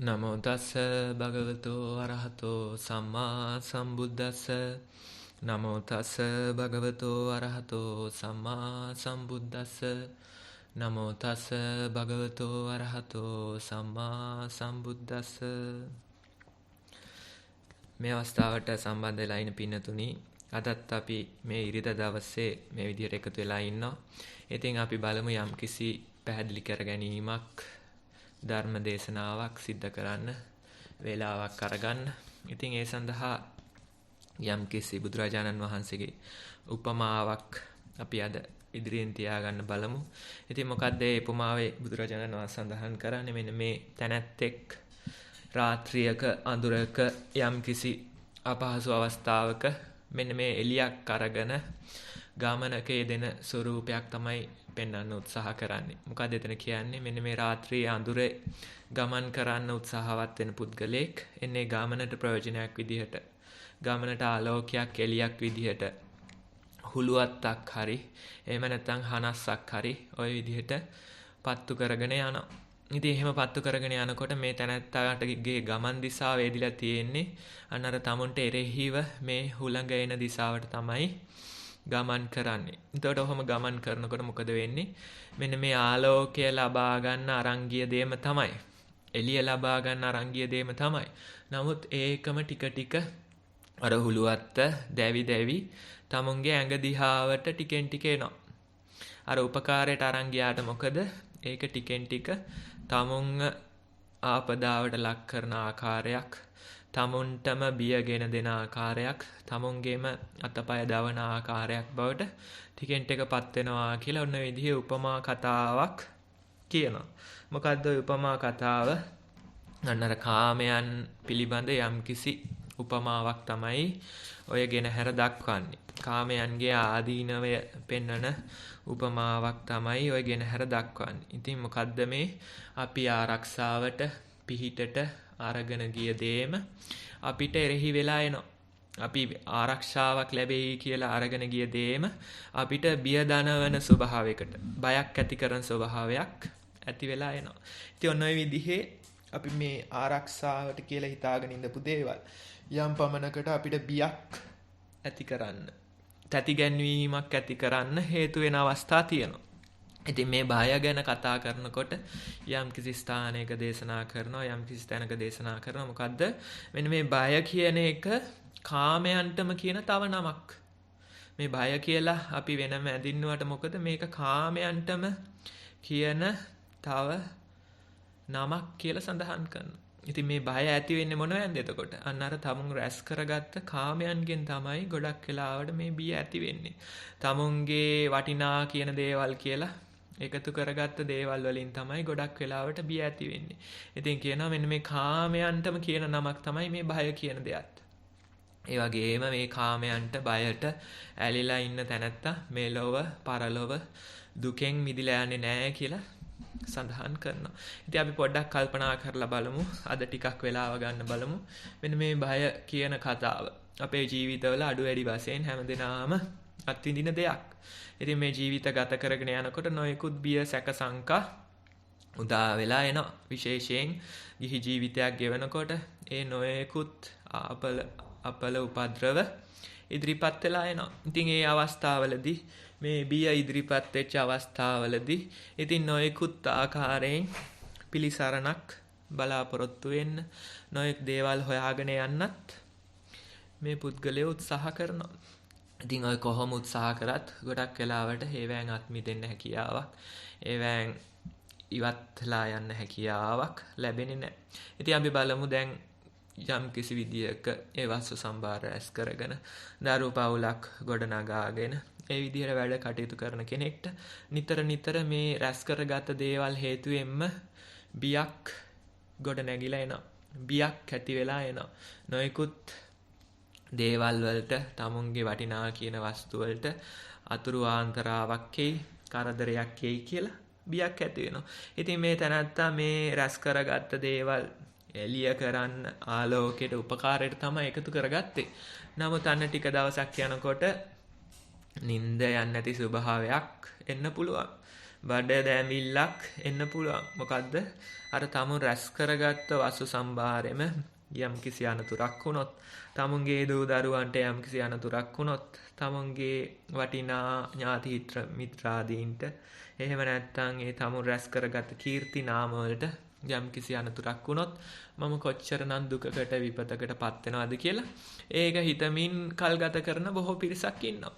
නමෝ තස්ස භගවතෝ අරහතෝ සම්මා සම්බුද්දස්ස. නමෝ තස්ස භගවතෝ අරහතෝ සම්මා සම්බුද්දස්ස. නමෝ තස්ස භගවතෝ අරහතෝ සම්මා සම්බුද්දස්ස. මේ අවස්ථාවට සම්බන්ධ වෙලා ඉන්න පින්නතුනි, අදත් අපි මේ ඉරිදා දවසේ මේ විදිහට එකතු වෙලා ඉන්නවා. ඉතින් අපි බලමු යම්කිසි පැහැදිලි කර ගැනීමක්, ධර්ම දේශනාවක් සිද්ධ කරන්න වේලාවක් අරගන්න. ඉතින් ඒ සඳහා යම්කිසි බුදුරජාණන් වහන්සේගේ උපමාවක් අපි අද ඉදිරියෙන් තියාගන්න බලමු. ඉතින් මොකද්ද මේ උපමාවේ බුදුරජාණන් වහන්සේ සඳහන් කරන්නේ? මෙන්න මේ තැනැත්තෙක් රාත්‍රියක අඳුරක යම්කිසි අපහසු අවස්ථාවක මෙන්න මේ එලියක් අරගෙන ගමනක යෙදෙන ස්වරූපයක් තමයි පෙන්වන්න උත්සාහ කරන්නේ. මොකද එතන කියන්නේ? මෙන්න මේ රාත්‍රියේ අඳුරේ ගමන් කරන්න උත්සාහවත් වෙන පුද්ගලයෙක් එන්නේ ගමනට ප්‍රයෝජනයක් විදිහට, ගමනට ආලෝකයක් එලියක් විදිහට හුලුවත්තක් හරි එහෙම නැත්නම් හනස්සක් හරි ওই විදිහට පත්තු කරගෙන යනවා. ඉතින් එහෙම පත්තු කරගෙන යනකොට මේ තැනැත්තාගේ ගමන් දිශාව වේදිලා තියෙන්නේ අන්න අර තමුන්ට එරෙහිව මේ හුළඟ එන දිශාවට තමයි ගමන් කරන්නේ. එතකොට ඔහොම ගමන් කරනකොට මොකද වෙන්නේ? මෙන්න මේ ආලෝකය ලබා ගන්න අරංගිය දේම තමයි, එළිය ලබා ගන්න අරංගිය දේම තමයි. නමුත් ඒකම ටික ටික අර හුලුවත්ත දැවි දැවි තමුන්ගේ ඇඟ දිහාවට ටිකෙන් ටික එනවා. අර උපකාරයට අරන් ගියාට මොකද? ඒක ටිකෙන් ටික තමුන්ව ආපදාවට ලක් කරන ආකාරයක්, තමුන්ටම බියගෙන දෙන ආකාරයක්, තමුන්ගේම අතපය දවන ආකාරයක් බවට ටිකෙන් ටික පත් වෙනවා කියලා ඔන්න විදිහේ උපමා කතාවක් කියනවා. මොකද්ද ඔය උපමා කතාව? අන්න අර කාමයන් පිළිබඳ යම්කිසි උපමාවක් තමයි ඔය ගෙනහැර දක්වන්නේ. කාමයන්ගේ ආදීනවය පෙන්වන උපමාවක් තමයි ඔය ගෙනහැර දක්වන්නේ. ඉතින් මොකද්ද මේ අපි ආරක්ෂාවට පිහිටට අරගෙන ගිය දේම අපිට එරෙහි වෙලා එනවා. අපි ආරක්ෂාවක් ලැබෙයි කියලා අරගෙන ගිය දේම අපිට බිය දනවන ස්වභාවයකට, බයක් ඇති කරන ස්වභාවයක් ඇති වෙලා එනවා. ඉතින් ඔන්න ඔය විදිහේ අපි මේ ආරක්ෂාවට කියලා හිතාගෙන ඉඳපු දේවල් යම් පමණකට අපිට බියක් ඇති කරන්න, තැති ගැන්වීමක් ඇති කරන්න හේතු වෙන අවස්ථා තියෙනවා. ඉතින් මේ බය ගැන කතා කරනකොට යම් කිසි ස්ථානයක දේශනා කරනවා, යම් කිසි තැනක දේශනා කරනවා. මොකද්ද? මෙන්න මේ බය කියන එක කාමයන්ටම කියන තව නමක්. මේ බය කියලා අපි වෙනම ඇඳින්නුවට මොකද? මේක කාමයන්ටම කියන තව නමක් කියලා සඳහන් කරනවා. ඉතින් මේ බය ඇති වෙන්නේ මොනවෙන්ද එතකොට? අන්න අර තමුන් රැස් කරගත්ත කාමයන්ගෙන් තමයි ගොඩක් වෙලාවට මේ බිය ඇති වෙන්නේ. තමුන්ගේ වටිනා කියන දේවල් කියලා එකතු කරගත්ත දේවල් වලින් තමයි ගොඩක් වෙලාවට බිය ඇති වෙන්නේ. ඉතින් කියනවා මෙන්න මේ කාමයන්ටම කියන නමක් තමයි මේ බය කියන දෙයත්. ඒ වගේම මේ කාමයන්ට බයට ඇලිලා ඉන්න තැනැත්තා මේ ලොව පරලොව දුකෙන් මිදිලා යන්නේ නැහැ කියලා සඳහන් කරනවා. ඉතින් අපි පොඩ්ඩක් කල්පනා කරලා බලමු. අද ටිකක් වෙලාව ගන්න බලමු. මෙන්න මේ බය කියන කතාව අපේ ජීවිතවල අඩු වැඩි වශයෙන් හැමදෙනාම අත්විඳින දෙයක්. ඉතින් මේ ජීවිත ගත කරගෙන යනකොට නොයෙකුත් බිය සැක සංකා උදා වෙලා එනවා. විශේෂයෙන් ගිහි ජීවිතයක් ගෙවනකොට ඒ නොයෙකුත් අපල උපද්‍රව ඉදිරිපත් වෙලා එනවා. ඉතින් ඒ අවස්ථාවලදී මේ බිය ඉදිරිපත් වෙච්ච අවස්ථාවලදී ඉතින් නොයෙකුත් ආකාරයෙන් පිළිසරණක් බලාපොරොත්තු වෙන්න, නොයෙක් දේවල් හොයාගෙන යන්නත් මේ පුද්ගලයා උත්සාහ කරනවා. ඉතින් ඔය කොහොම උත්සාහ කරත් ගොඩක් වෙලාවට හේවෑන් අත් මිදෙන්න හැකියාවක්, ඒවෑන් ඉවත්ලා යන්න හැකියාවක් ලැබෙන්නේ නැහැ. ඉතින් අපි බලමු දැන් යම් කිසි විදියක ඒ වස්තු සම්භාර රැස් කරගෙන දරු පවුලක් ගොඩනගාගෙන ඒ විදිහට වැඩ කටයුතු කරන කෙනෙක්ට නිතර මේ රැස් කරගත දේවල් හේතුවෙන්ම බියක් ගොඩ නැගිලා එනවා. බියක් ඇති වෙලා එනවා. නොයෙකුත් දේවල් වලට, තමුන්ගේ වටිනා කියන වස්තු වලට අතුරු ආන්තරාවක් එයි, කරදරයක් එයි කියලා බියක් ඇති වෙනවා. ඉතින් මේ තැනත්තා මේ රැස් කරගත්ත දේවල් එළිය කරන්න ආලෝකයට උපකාරයට තමයි එකතු කරගත්තේ. නමුත් අන්න ටික දවසක් යනකොට නිින්ද යන්නේ නැති ස්වභාවයක් එන්න පුළුවන්. බඩ දැමිල්ලක් එන්න පුළුවන්. මොකද්ද? අර tamun රැස් කරගත්ත වස්තු සම්භාරෙම යම් කිසි අනතුරක් වුණොත්, tamunගේ දූ දරුවන්ට යම් කිසි අනතුරක් වුණොත්, tamunගේ වටිනා ඥාති මිත්‍රාදීන්ට, එහෙම නැත්නම් ඒ tamun රැස් කරගත්ත කීර්ති නාම වලට යම් කිසි අනතුරක් වුණොත් මම කොච්චරනම් දුකකට විපතකට පත් වෙනවද කියලා ඒක හිතමින් කල් ගත කරන බොහෝ පිරිසක් ඉන්නවා.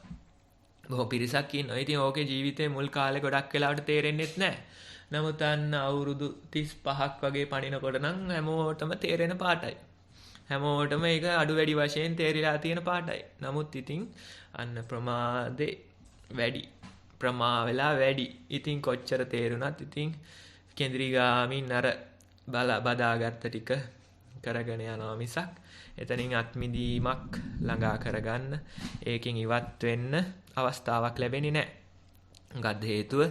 බොහෝ පිරිසක් ඉන්නවා. ඉතින් ඕකේ ජීවිතේ මුල් කාලේ ගොඩක් වෙලාවට තේරෙන්නේත් නැහැ. නමුත් අන්න අවුරුදු 35ක් වගේ පණිනකොට නම් හැමෝටම තේරෙන පාටයි. හැමෝටම ඒක අඩු වැඩි වශයෙන් තේරිලා තියෙන පාටයි. නමුත් ඉතින් අන්න ප්‍රමාදේ වැඩි. ප්‍රමා වෙලා වැඩි. ඉතින් කොච්චර තේරුණත් ඉතින් කේන්ද්‍රීගාමින් අර බදාගත්ත ටික කරගෙන යනවා මිසක් එතනින් අත්මිදීමක් ළඟා කරගන්න, ඒකෙන් ඉවත් වෙන්න අවස්ථාවක් ලැබෙන්නේ නැහැ. මොකද හේතුව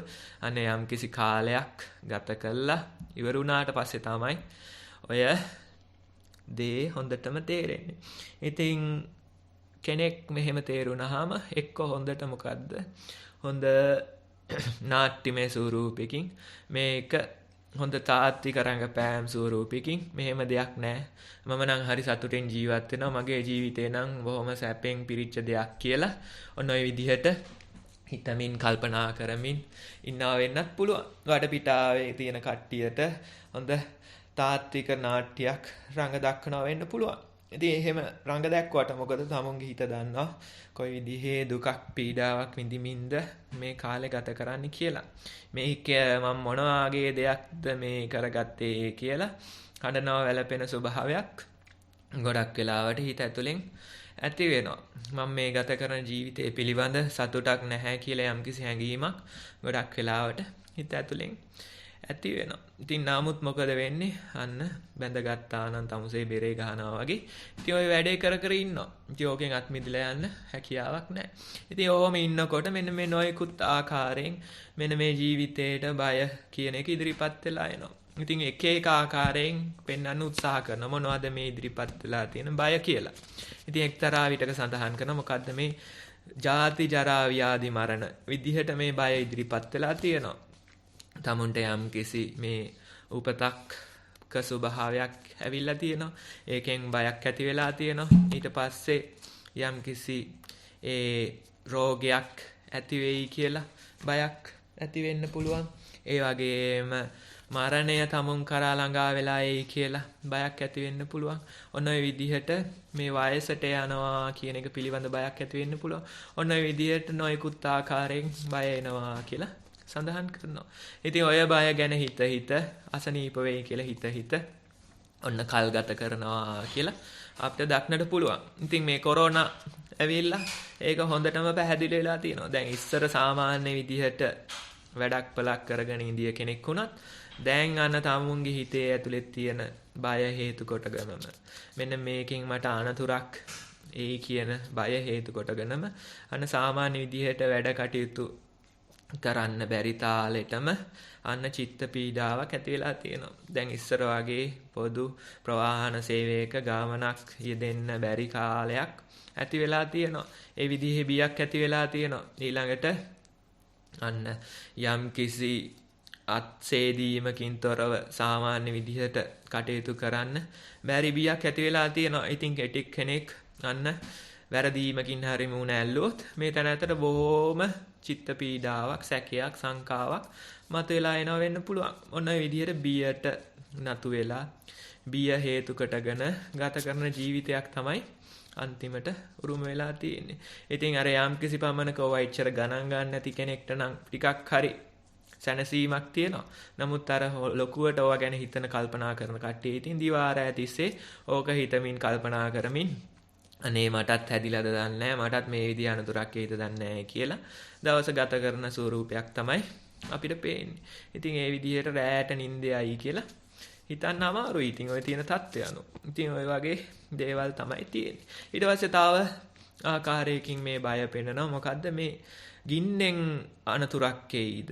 අන්න යම් කිසි කාලයක් ගත කළා ඉවර වුණාට පස්සේ තමයි ඔය දේ හොඳටම තේරෙන්නේ. ඉතින් කෙනෙක් මෙහෙම තේරුණාම එක්ක හොඳට මොකද්ද? හොඳ නාට්‍යමය ස්වරූපයකින් මේක හොඳ තාත්වික රංගපෑම් ස්වරූපයකින් මෙහෙම දෙයක් නැහැ. මම නම් හරි සතුටින් ජීවත් වෙනවා. මගේ ජීවිතේ නම් බොහොම සැපෙන් පිරිච්ච දෙයක් කියලා ඔන්න ඔය විදිහට හිතමින් කල්පනා කරමින් ඉන්නවා වෙන්නත් පුළුවන්. වටපිටාවේ තියෙන කට්ටියට හොඳ තාත්වික නාට්‍යයක් රඟ දක්වනවා වෙන්න පුළුවන්. ඉතින් එහෙම රඟ දැක්වට මොකද තමුන්ගේ හිත දන්නවා කොයි විදිහේ දුකක් පීඩාවක් විඳිමින්ද මේ කාලේ ගත කරන්න කියලා. මේක මම මොන වගේ දෙයක්ද මේ කරගත්තේ කියලා හඬනවා වැළපෙන ස්වභාවයක් ගොඩක් වෙලාවට හිත ඇතුලෙන් ඇති වෙනවා. මම මේ ගත කරන ජීවිතය පිළිබඳ සතුටක් නැහැ කියලා යම්කිසි හැඟීමක් ගොඩක් වෙලාවට හිත ඇතුලෙන් ඇති වෙනවා. ඉතින් නාමුත් මොකද වෙන්නේ? අන්න බැඳගත්තා නම් තමුසේ බෙරේ ගහනවා වගේ. ඉතින් ওই වැඩේ කර කර ඉන්නවා. ඉතින් ඕකෙන් අත් මිදලා යන්න හැකියාවක් නැහැ. ඉතින් ඕම ඉන්නකොට මෙන්න මේ නොයෙකුත් ආකාරයෙන් මෙන්න මේ ජීවිතේට බය කියන එක ඉදිරිපත් වෙලා එනවා. ඉතින් එක එක ආකාරයෙන් පෙන්වන්න උත්සාහ කරන මොනවද මේ ඉදිරිපත් වෙලා තියෙන බය කියලා. ඉතින් එක්තරා විටක සඳහන් කරන මොකද්ද මේ ජාති ජරා ව්‍යාධි මරණ විදිහට මේ බය ඉදිරිපත් වෙලා තියෙනවා. තමුන්ට යම් කිසි මේ උපතක් ස්වභාවයක් ඇවිල්ලා තියෙනවා. ඒකෙන් බයක් ඇති වෙලා තියෙනවා. ඊට පස්සේ යම් කිසි ඒ රෝගයක් ඇති වෙයි කියලා බයක් ඇති වෙන්න පුළුවන්. ඒ වගේම මරණය තමුන් කරා ළඟා වෙලා එයි කියලා බයක් ඇති වෙන්න පුළුවන්. ඔන්න ඔය විදිහට මේ වයසට යනවා කියන එක පිළිබඳ බයක් ඇති වෙන්න පුළුවන්. ඔන්න ඔය විදිහට නොයෙකුත් ආකාරයෙන් බය එනවා කියලා සඳහන් කරනවා. ඉතින් ඔය බය ගැන හිත අසනීප වෙයි කියලා හිත ඔන්න කල් ගත කරනවා කියලා අපිට දක්නට පුළුවන්. ඉතින් මේ කොරෝනා ඇවිල්ලා ඒක හොඳටම පැහැදිලි වෙලා තියෙනවා. දැන් ඉස්සර සාමාන්‍ය විදිහට වැඩක් පළක් කරගෙන ඉඳිය කෙනෙක් වුණත් දැන් අන්න තමුන්ගේ හිතේ ඇතුලේ තියෙන බය හේතු කොටගෙනම මෙන්න මේකෙන් මට අනතුරක් ඒ කියන බය හේතු කොටගෙනම අන්න සාමාන්‍ය විදිහට වැඩ කටයුතු කරන්න බැරි තාලෙටම අන්න චිත්ත පීඩාවක් ඇති වෙලා තියෙනවා. දැන් ඉස්සර වගේ පොදු ප්‍රවාහන සේවයක ගමනක් යෙදෙන්න බැරි කාලයක් ඇති වෙලා තියෙනවා. ඒ විදිහේ බියක් ඇති වෙලා තියෙනවා. ඊළඟට අන්න යම් කිසි අත්සේදීමකින් තොරව සාමාන්‍ය විදිහට කටයුතු කරන්න බැරි බියක් ඇති වෙලා තියෙනවා. ඉතින් කෙටෙක් කෙනෙක් අන්න වැරදීමකින් හරි මුණ ඇල්ලුවොත් මේ තැනකට බොහොම චිත්ත පීඩාවක්, සැකයක්, සංකාවක් මතුවලා එනවා වෙන්න පුළුවන්. ඔන්න ඔය විදිහට බියට නතු වෙලා බිය හේතු කොටගෙන ගත කරන ජීවිතයක් තමයි අන්තිමට උරුම වෙලා තියෙන්නේ. ඉතින් අර යම්කිසි පමණක ඔයච්චර ගණන් ගන්න නැති කෙනෙක්ට නම් ටිකක් හරි සැනසීමක් තියෙනවා. නමුත් අර ලොකුවට ඕවා ගැන හිතන කල්පනා කරන කට්ටිය ඉතින් දිවාරය තිස්සේ ඕක හිතමින් කල්පනා කරමින් අනේ මටත් හැදිලාද දන්නේ නැහැ, මටත් මේ විදිහ අනතුරක් එයිද දන්නේ නැහැ කියලා දවස ගත කරන ස්වරූපයක් තමයි අපිට පේන්නේ. ඉතින් ඒ විදිහට රැයට නිින්දයයි කියලා හිතන්න අමාරුයි. ඉතින් ඔය තියෙන තත්ත්වය අනුව. ඉතින් ඔය වගේ දේවල් තමයි තියෙන්නේ. ඊට පස්සේ තව ආකාරයකින් මේ බය පෙන්නනවා. මොකද්ද මේ ගින්නෙන් අනතුරක් එයිද?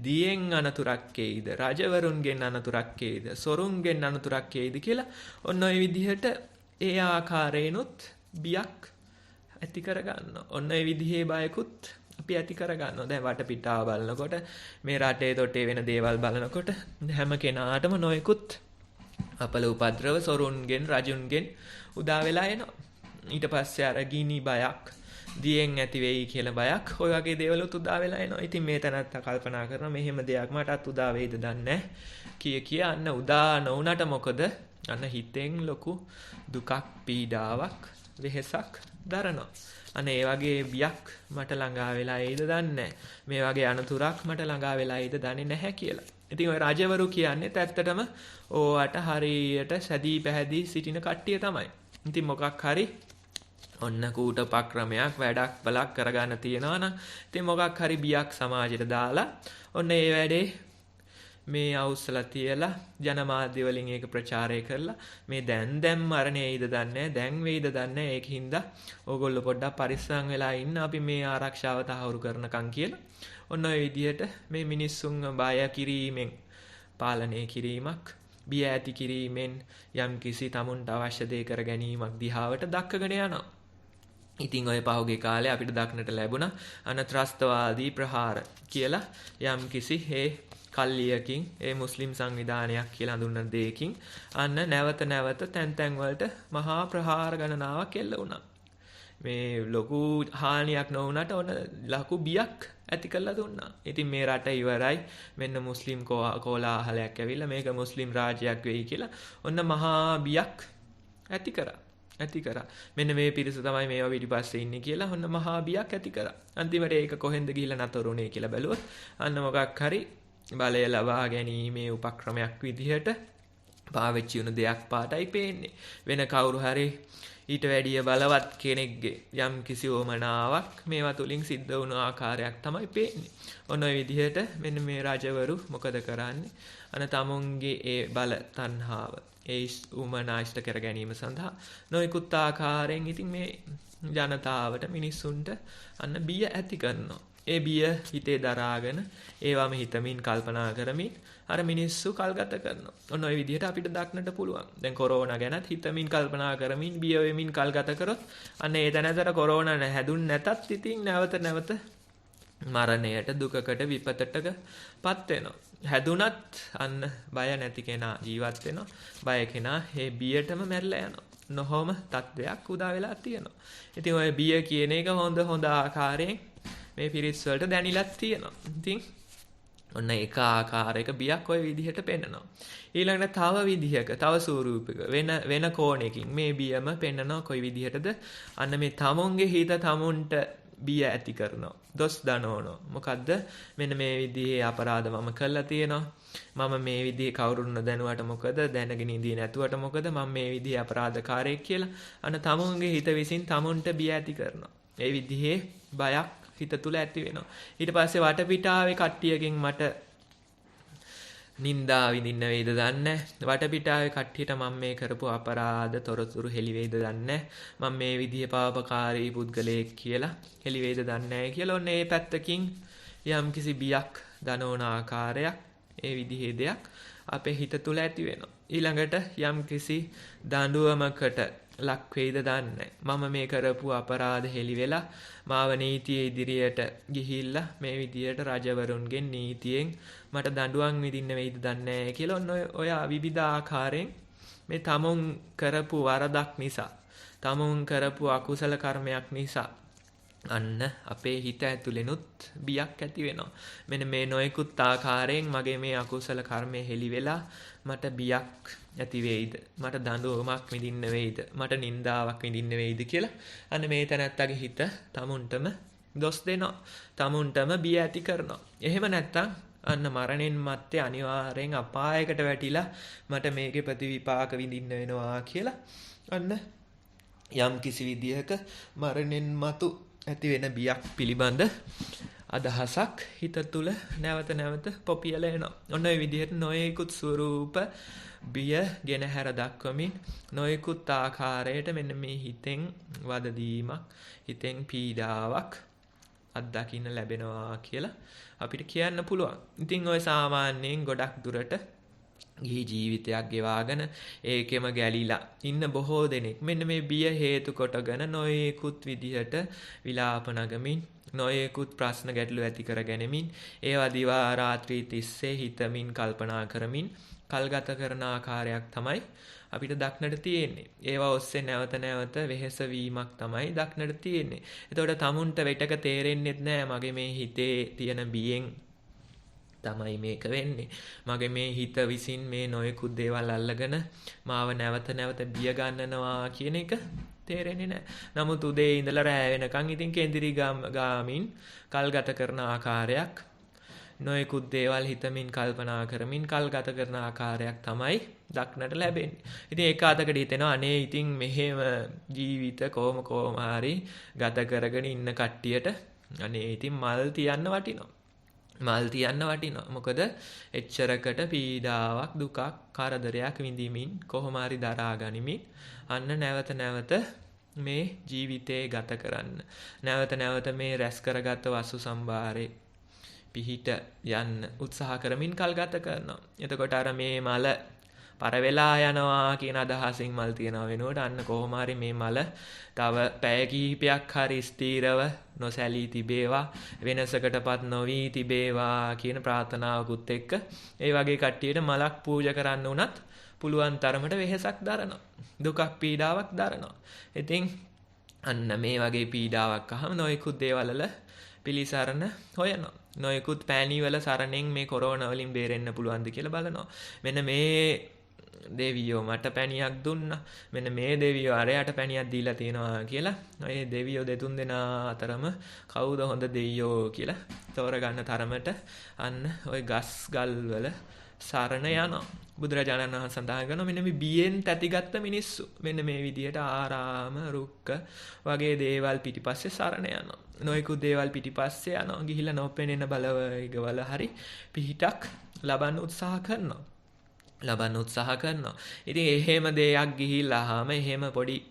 දියෙන් අනතුරක් එයිද? රජවරුන්ගෙන් අනතුරක් එයිද? සොරුන්ගෙන් අනතුරක් එයිද කියලා ඔන්න ඔය විදිහට ඒ ආකාරයෙන්ුත් බියක් ඇති කරගන්න. ඔන්න ඔය විදිහේ බයකුත් අපි ඇති කරගන්නවා. දැන් වටපිටාව බලනකොට මේ රටේ තොටේ වෙන දේවල් බලනකොට හැම කෙනාටම නොයෙකුත් අපල උපද්‍රව සොරුන්ගෙන් රජුන්ගෙන් උදා වෙලා එනවා. ඊට පස්සේ අර ගිනි බයක්, දියෙන් ඇති වෙයි කියලා බයක්, ඔය වගේ දේවලුත් උදා වෙලා එනවා. ඉතින් මේ තැනත්තා කල්පනා කරනවා මෙහෙම දෙයක් මටත් උදා වෙයිද දන්නේ කිය අන්න උදා නොවුනට මොකද අන්න හිතෙන් ලොකු දුකක්, පීඩාවක්, වෙහෙසක් දරනවා. අන්න ඒ වගේ බියක් මට ළඟා වෙලා එයිද දන්නේ මේ වගේ අනතුරක් මට ළඟා වෙලා එයිද දන්නේ නැහැ කියලා. ඉතින් ওই රජවරු කියන්නේ ඇත්තටම ඕවට හරියට සැදී පැහැදී සිටින කට්ටිය තමයි. ඉතින් මොකක් හරි ඔන්න කූට උපක්‍රමයක් වැඩක් බලක් කරගන්න තියෙනවා නම් ඉතින් මොකක් හරි බියක් සමාජයට දාලා ඔන්න ඒ වැඩේ මේ අවුස්සලා තියලා ජනමාධ්‍ය වලින් ඒක ප්‍රචාරය කරලා මේ දැන් මරණයයිද දන්නේ දැන් වෙයිද දන්නේ ඒකින්ද ඕගොල්ලෝ පොඩ්ඩක් පරිස්සම් වෙලා ඉන්න අපි මේ ආරක්ෂාව තහවුරු කරනකම් කියලා ඔන්න ඔය විදිහට මේ මිනිස්සුන් බය කිරීමෙන් පාලනය කිරීමක් බිය ඇති කිරීමෙන් යම් කිසි tamunට අවශ්‍ය දේ කර ගැනීමක් දිහාවට දක්කගෙන යනවා. ඉතින් ඔය පහුගිය කාලේ අපිට දක්නට ලැබුණා අනත්‍රස්තවාදී ප්‍රහාර කියලා යම් කිසි කල්ලියකින් මුස්ලිම් සංවිධානයක් කියලා හඳුන්වන දෙයකින් අන්න නැවත තැන් වලට මහා ප්‍රහාර ගණනාවක් එල්ල වුණා. මේ ලොකු හානියක් නොවුනට ඔන්න ලොකු බියක් ඇති කරලා දුන්නා. ඉතින් මේ රට ඉවරයි. මෙන්න මුස්ලිම් කෝලාහලයක් ඇවිල්ලා මේක මුස්ලිම් රාජ්‍යයක් වෙයි කියලා ඔන්න මහා බියක් ඇති කරා. මෙන්න මේ පිරිස තමයි මේවා පිටිපස්සේ ඉන්නේ කියලා ඔන්න මහා බියක් ඇති කරා. අන්තිමට ඒක කොහෙන්ද ගිහිල්ලා නතරුනේ කියලා බැලුවොත් අන්න මොකක් හරි බලය ලබා ගැනීමේ උපක්‍රමයක් විදිහට පාවිච්චි වුණු දෙයක් පාටයි පේන්නේ. වෙන කවුරු හරි ඊට වැඩිය බලවත් කෙනෙක්ගේ යම් කිසි වමනාවක් මේවා තුලින් සිද්ධ වුණු ආකාරයක් තමයි පේන්නේ. ඔන්න ඔය විදිහට මෙන්න මේ රජවරු මොකද කරන්නේ? අන තමුන්ගේ ඒ බල තණ්හාව, ඒ උමනා ඉෂ්ට කර ගැනීම සඳහා නොයෙකුත් ආකාරයෙන් ඉතින් මේ ජනතාවට මිනිස්සුන්ට අන්න බිය ඇති කරනවා. ඒ බිය හිතේ දරාගෙන ඒවම හිතමින් කල්පනා කරමින් අර මිනිස්සු කල්ගත කරනවා. ඔන්න ඔය විදිහට අපිට දක්නට පුළුවන්. දැන් කොරෝනා ගැනත් හිතමින් කල්පනා කරමින් බිය වෙමින් කල්ගත කරොත් අන්න ඒ තැනතර කොරෝනා හැදුන් නැතත් ඉතින් නැවත මරණයට, දුකකට, විපතටකපත් වෙනවා. හැදුනත් අන්න බය නැති කෙනා ජීවත් වෙනවා. බය කෙනා මේ බියටම මැරිලා යනවා. නොහොම තත්වයක් උදා වෙලා තියෙනවා. ඉතින් ඔය බිය කියන එක හොඳ ආකාරයෙන් මේ පිරිස් වලට දැනිලත් තියෙනවා. ඉතින් ඔන්න එක ආකාරයක බියක් ওই විදිහට පෙන්නනවා. ඊළඟට තව විදිහක, තව ස්වරූපයක වෙන කෝණයකින් මේ බියම පෙන්නනවා කොයි විදිහටද? අන්න මේ තමුන්ගේ හිත තමුන්ට බිය ඇති කරනවා. දොස් දනවනවා. මොකද්ද? මෙන්න මේ විදිහේ අපරාධ මම කළා තියෙනවා. මම මේ විදිහේ කවුරුන් නොදැනුවට මොකද? දැනගෙන ඉඳී නැතුවට මොකද? මම මේ විදිහේ අපරාධකාරයෙක් කියලා අන්න තමුන්ගේ හිත විසින් තමුන්ට බිය ඇති කරනවා. ඒ විදිහේ බයක් හිත තුල ඇති වෙනවා. ඊට පස්සේ වටපිටාවේ කට්ටියකින් මට නින්දා විඳින්න වේද දන්නේ. වටපිටාවේ කට්ටියට මම මේ කරපු අපරාධ තොරතුරු හෙළි වේද දන්නේ. මම මේ විදිහේ පාපකාරී පුද්ගලයෙක් කියලා හෙළි වේද දන්නේ කියලා ඔන්න ඒ පැත්තකින් යම් කිසි බියක් දනවන ආකාරයක් ඒ විදිහේ දෙයක් අපේ හිත තුල ඇති වෙනවා. ඊළඟට යම් කිසි දඬුවමකට ලක් වේද දන්නේ. මම මේ කරපු අපරාධ හෙළි වෙලා මාව නීතිය ඉදිරියට ගිහිල්ලා මේ විදියට රජවරුන්ගෙන් නීතියෙන් මට දඬුවම් විඳින්න වෙයිද දන්නේ කියලා ඔන්න ඔය විවිධ ආකාරයෙන් මේ තමුන් කරපු වරදක් නිසා, තමුන් කරපු අකුසල කර්මයක් නිසා අන්න අපේ හිත ඇතුළෙනුත් බියක් ඇති වෙනවා. මෙන්න මේ නොයෙකුත් ආකාරයෙන් මගේ මේ අකුසල කර්මය හෙළි වෙලා මට බියක් ඇති වෙයිද? මට දඬුවමක් විඳින්න වෙයිද? මට නින්දාවක් විඳින්න වෙයිද කියලා අන්න මේ තැනැත්තගේ හිත තමුන්ටම දොස් දෙනවා. තමුන්ටම බිය ඇති කරනවා. එහෙම නැත්තම් අන්න මරණයෙන් මත්තේ අනිවාර්යෙන් අපායකට වැටිලා මට මේකේ ප්‍රතිවිපාක විඳින්න වෙනවා කියලා අන්න යම් කිසි විදිහක මරණයෙන් මතු ඇති වෙන බියක් පිළිබඳ අදහසක් හිත තුළ නැවත පොපියල එනවා. ඔන්න ඔය විදිහට නොයෙකුත් ස්වරූප බිය ගෙන හැර දක්වමින් නොයෙකුත් ආකාරයට මෙන්න මේ හිතෙන් වද දීමක්, හිතෙන් පීඩාවක් අත්දකින්න ලැබෙනවා කියලා අපිට කියන්න පුළුවන්. ඉතින් ඔය සාමාන්‍යයෙන් ගොඩක් දුරට ගිහි ජීවිතයක් ගෙවාගෙන ඒකෙම ගැලිලා ඉන්න බොහෝ දෙනෙක් මෙන්න මේ බිය හේතු කොටගෙන නොයෙකුත් විදිහට විලාප නගමින් නොයෙකුත් ප්‍රශ්න ගැටලු ඇති කර ගැනීමෙන් ඒවා දිවා රාත්‍රී තිස්සේ හිතමින් කල්පනා කරමින් කල්ගත කරන ආකාරයක් තමයි අපිට දක්නට තියෙන්නේ. ඒවා ඔස්සේ නැවත නැවත වෙහෙස වීමක් තමයි දක්නට තියෙන්නේ. එතකොට tamunට වෙටක තේරෙන්නෙත් නෑ මගේ මේ හිතේ තියෙන බියෙන් තමයි මේක වෙන්නේ. මගේ මේ හිත විසින් මේ නොයෙකුත් දේවල් අල්ලගෙන මාව නැවත නැවත බිය ගන්නනවා කියන එක තේරෙන්නේ නැහැ. නමුත් උදේ ඉඳලා රෑ වෙනකන් ඉතින් කේන්ද්‍රී ගාමින් කල්ගත කරන ආකාරයක් නොයෙකුත් දේවල් හිතමින් කල්පනා කරමින් කල්ගත කරන ආකාරයක් තමයි දක්නට ලැබෙන්නේ. ඉතින් ඒක අතකට හිතෙනවා අනේ ඉතින් මෙහෙම ජීවිත කොහොම හරි ගත කරගෙන ඉන්න කට්ටියට අනේ ඉතින් මල් තියන්න වටිනවා. මල් තියන්න වටිනවා. මොකද එච්චරකට පීඩාවක් දුකක් කරදරයක් විඳිමින් කොහොම හරි දරා ගනිමින් අන්න නැවත නැවත මේ ජීවිතේ ගත කරන්න. නැවත නැවත මේ රැස් කරගත් වස්තු සම්භාරේ පිහිට යන්න උත්සාහ කරමින් කල් ගත කරනවා. එතකොට අර මේ මල පර වෙලා යනවා කියන අදහසින් මල් තියනවා වෙනුවට අන්න කොහොම හරි මේ මල තව පැය කිහිපයක් හරි ස්ථීරව නොසැලී තිබේවා වෙනසකටපත් නොවි තිබේවා කියන ප්‍රාර්ථනාවකුත් එක්ක ඒ වගේ කට්ටියට මලක් පූජා කරන්න උනත් පුළුවන් තරමට වෙහෙසක් දරනවා. දුකක් පීඩාවක් දරනවා. ඉතින් අන්න මේ වගේ පීඩාවක් අහම නොයෙකුත් දේවල් වල පිළිසරණ හොයනවා. නොයෙකුත් පෑණි වල සරණෙන් මේ කොරෝනා වලින් බේරෙන්න පුළුවන්ද කියලා බලනවා. මෙන්න මේ දෙවියෝ මට පැණියක් දුන්නා. මෙන්න මේ දෙවියෝ අරයට පැණියක් දීලා තියෙනවා කියලා. ඔය දෙවියෝ දෙතුන් දෙනා අතරම කවුද හොඳ දෙවියෝ කියලා තෝරගන්න තරමට අන්න ওই ගස් ගල් වල සරණ යනවා. බුදුරජාණන් වහන්සේ සඳහන් කරනවා මෙන්න මේ බියෙන් තැතිගත්ත මිනිස්සු මෙන්න මේ විදියට ආරාම රුක්ක වගේ දේවල් පිටිපස්සේ සරණ යනවා. නොයෙකුත් දේවල් පිටිපස්සේ යනවා. ගිහිල්ලා නොපෙනෙන බලවේගවල හරි පිහිටක් ලබන්න උත්සාහ කරනවා. ඉතින් එහෙම දෙයක් ගිහිල්ලාම එහෙම පොඩි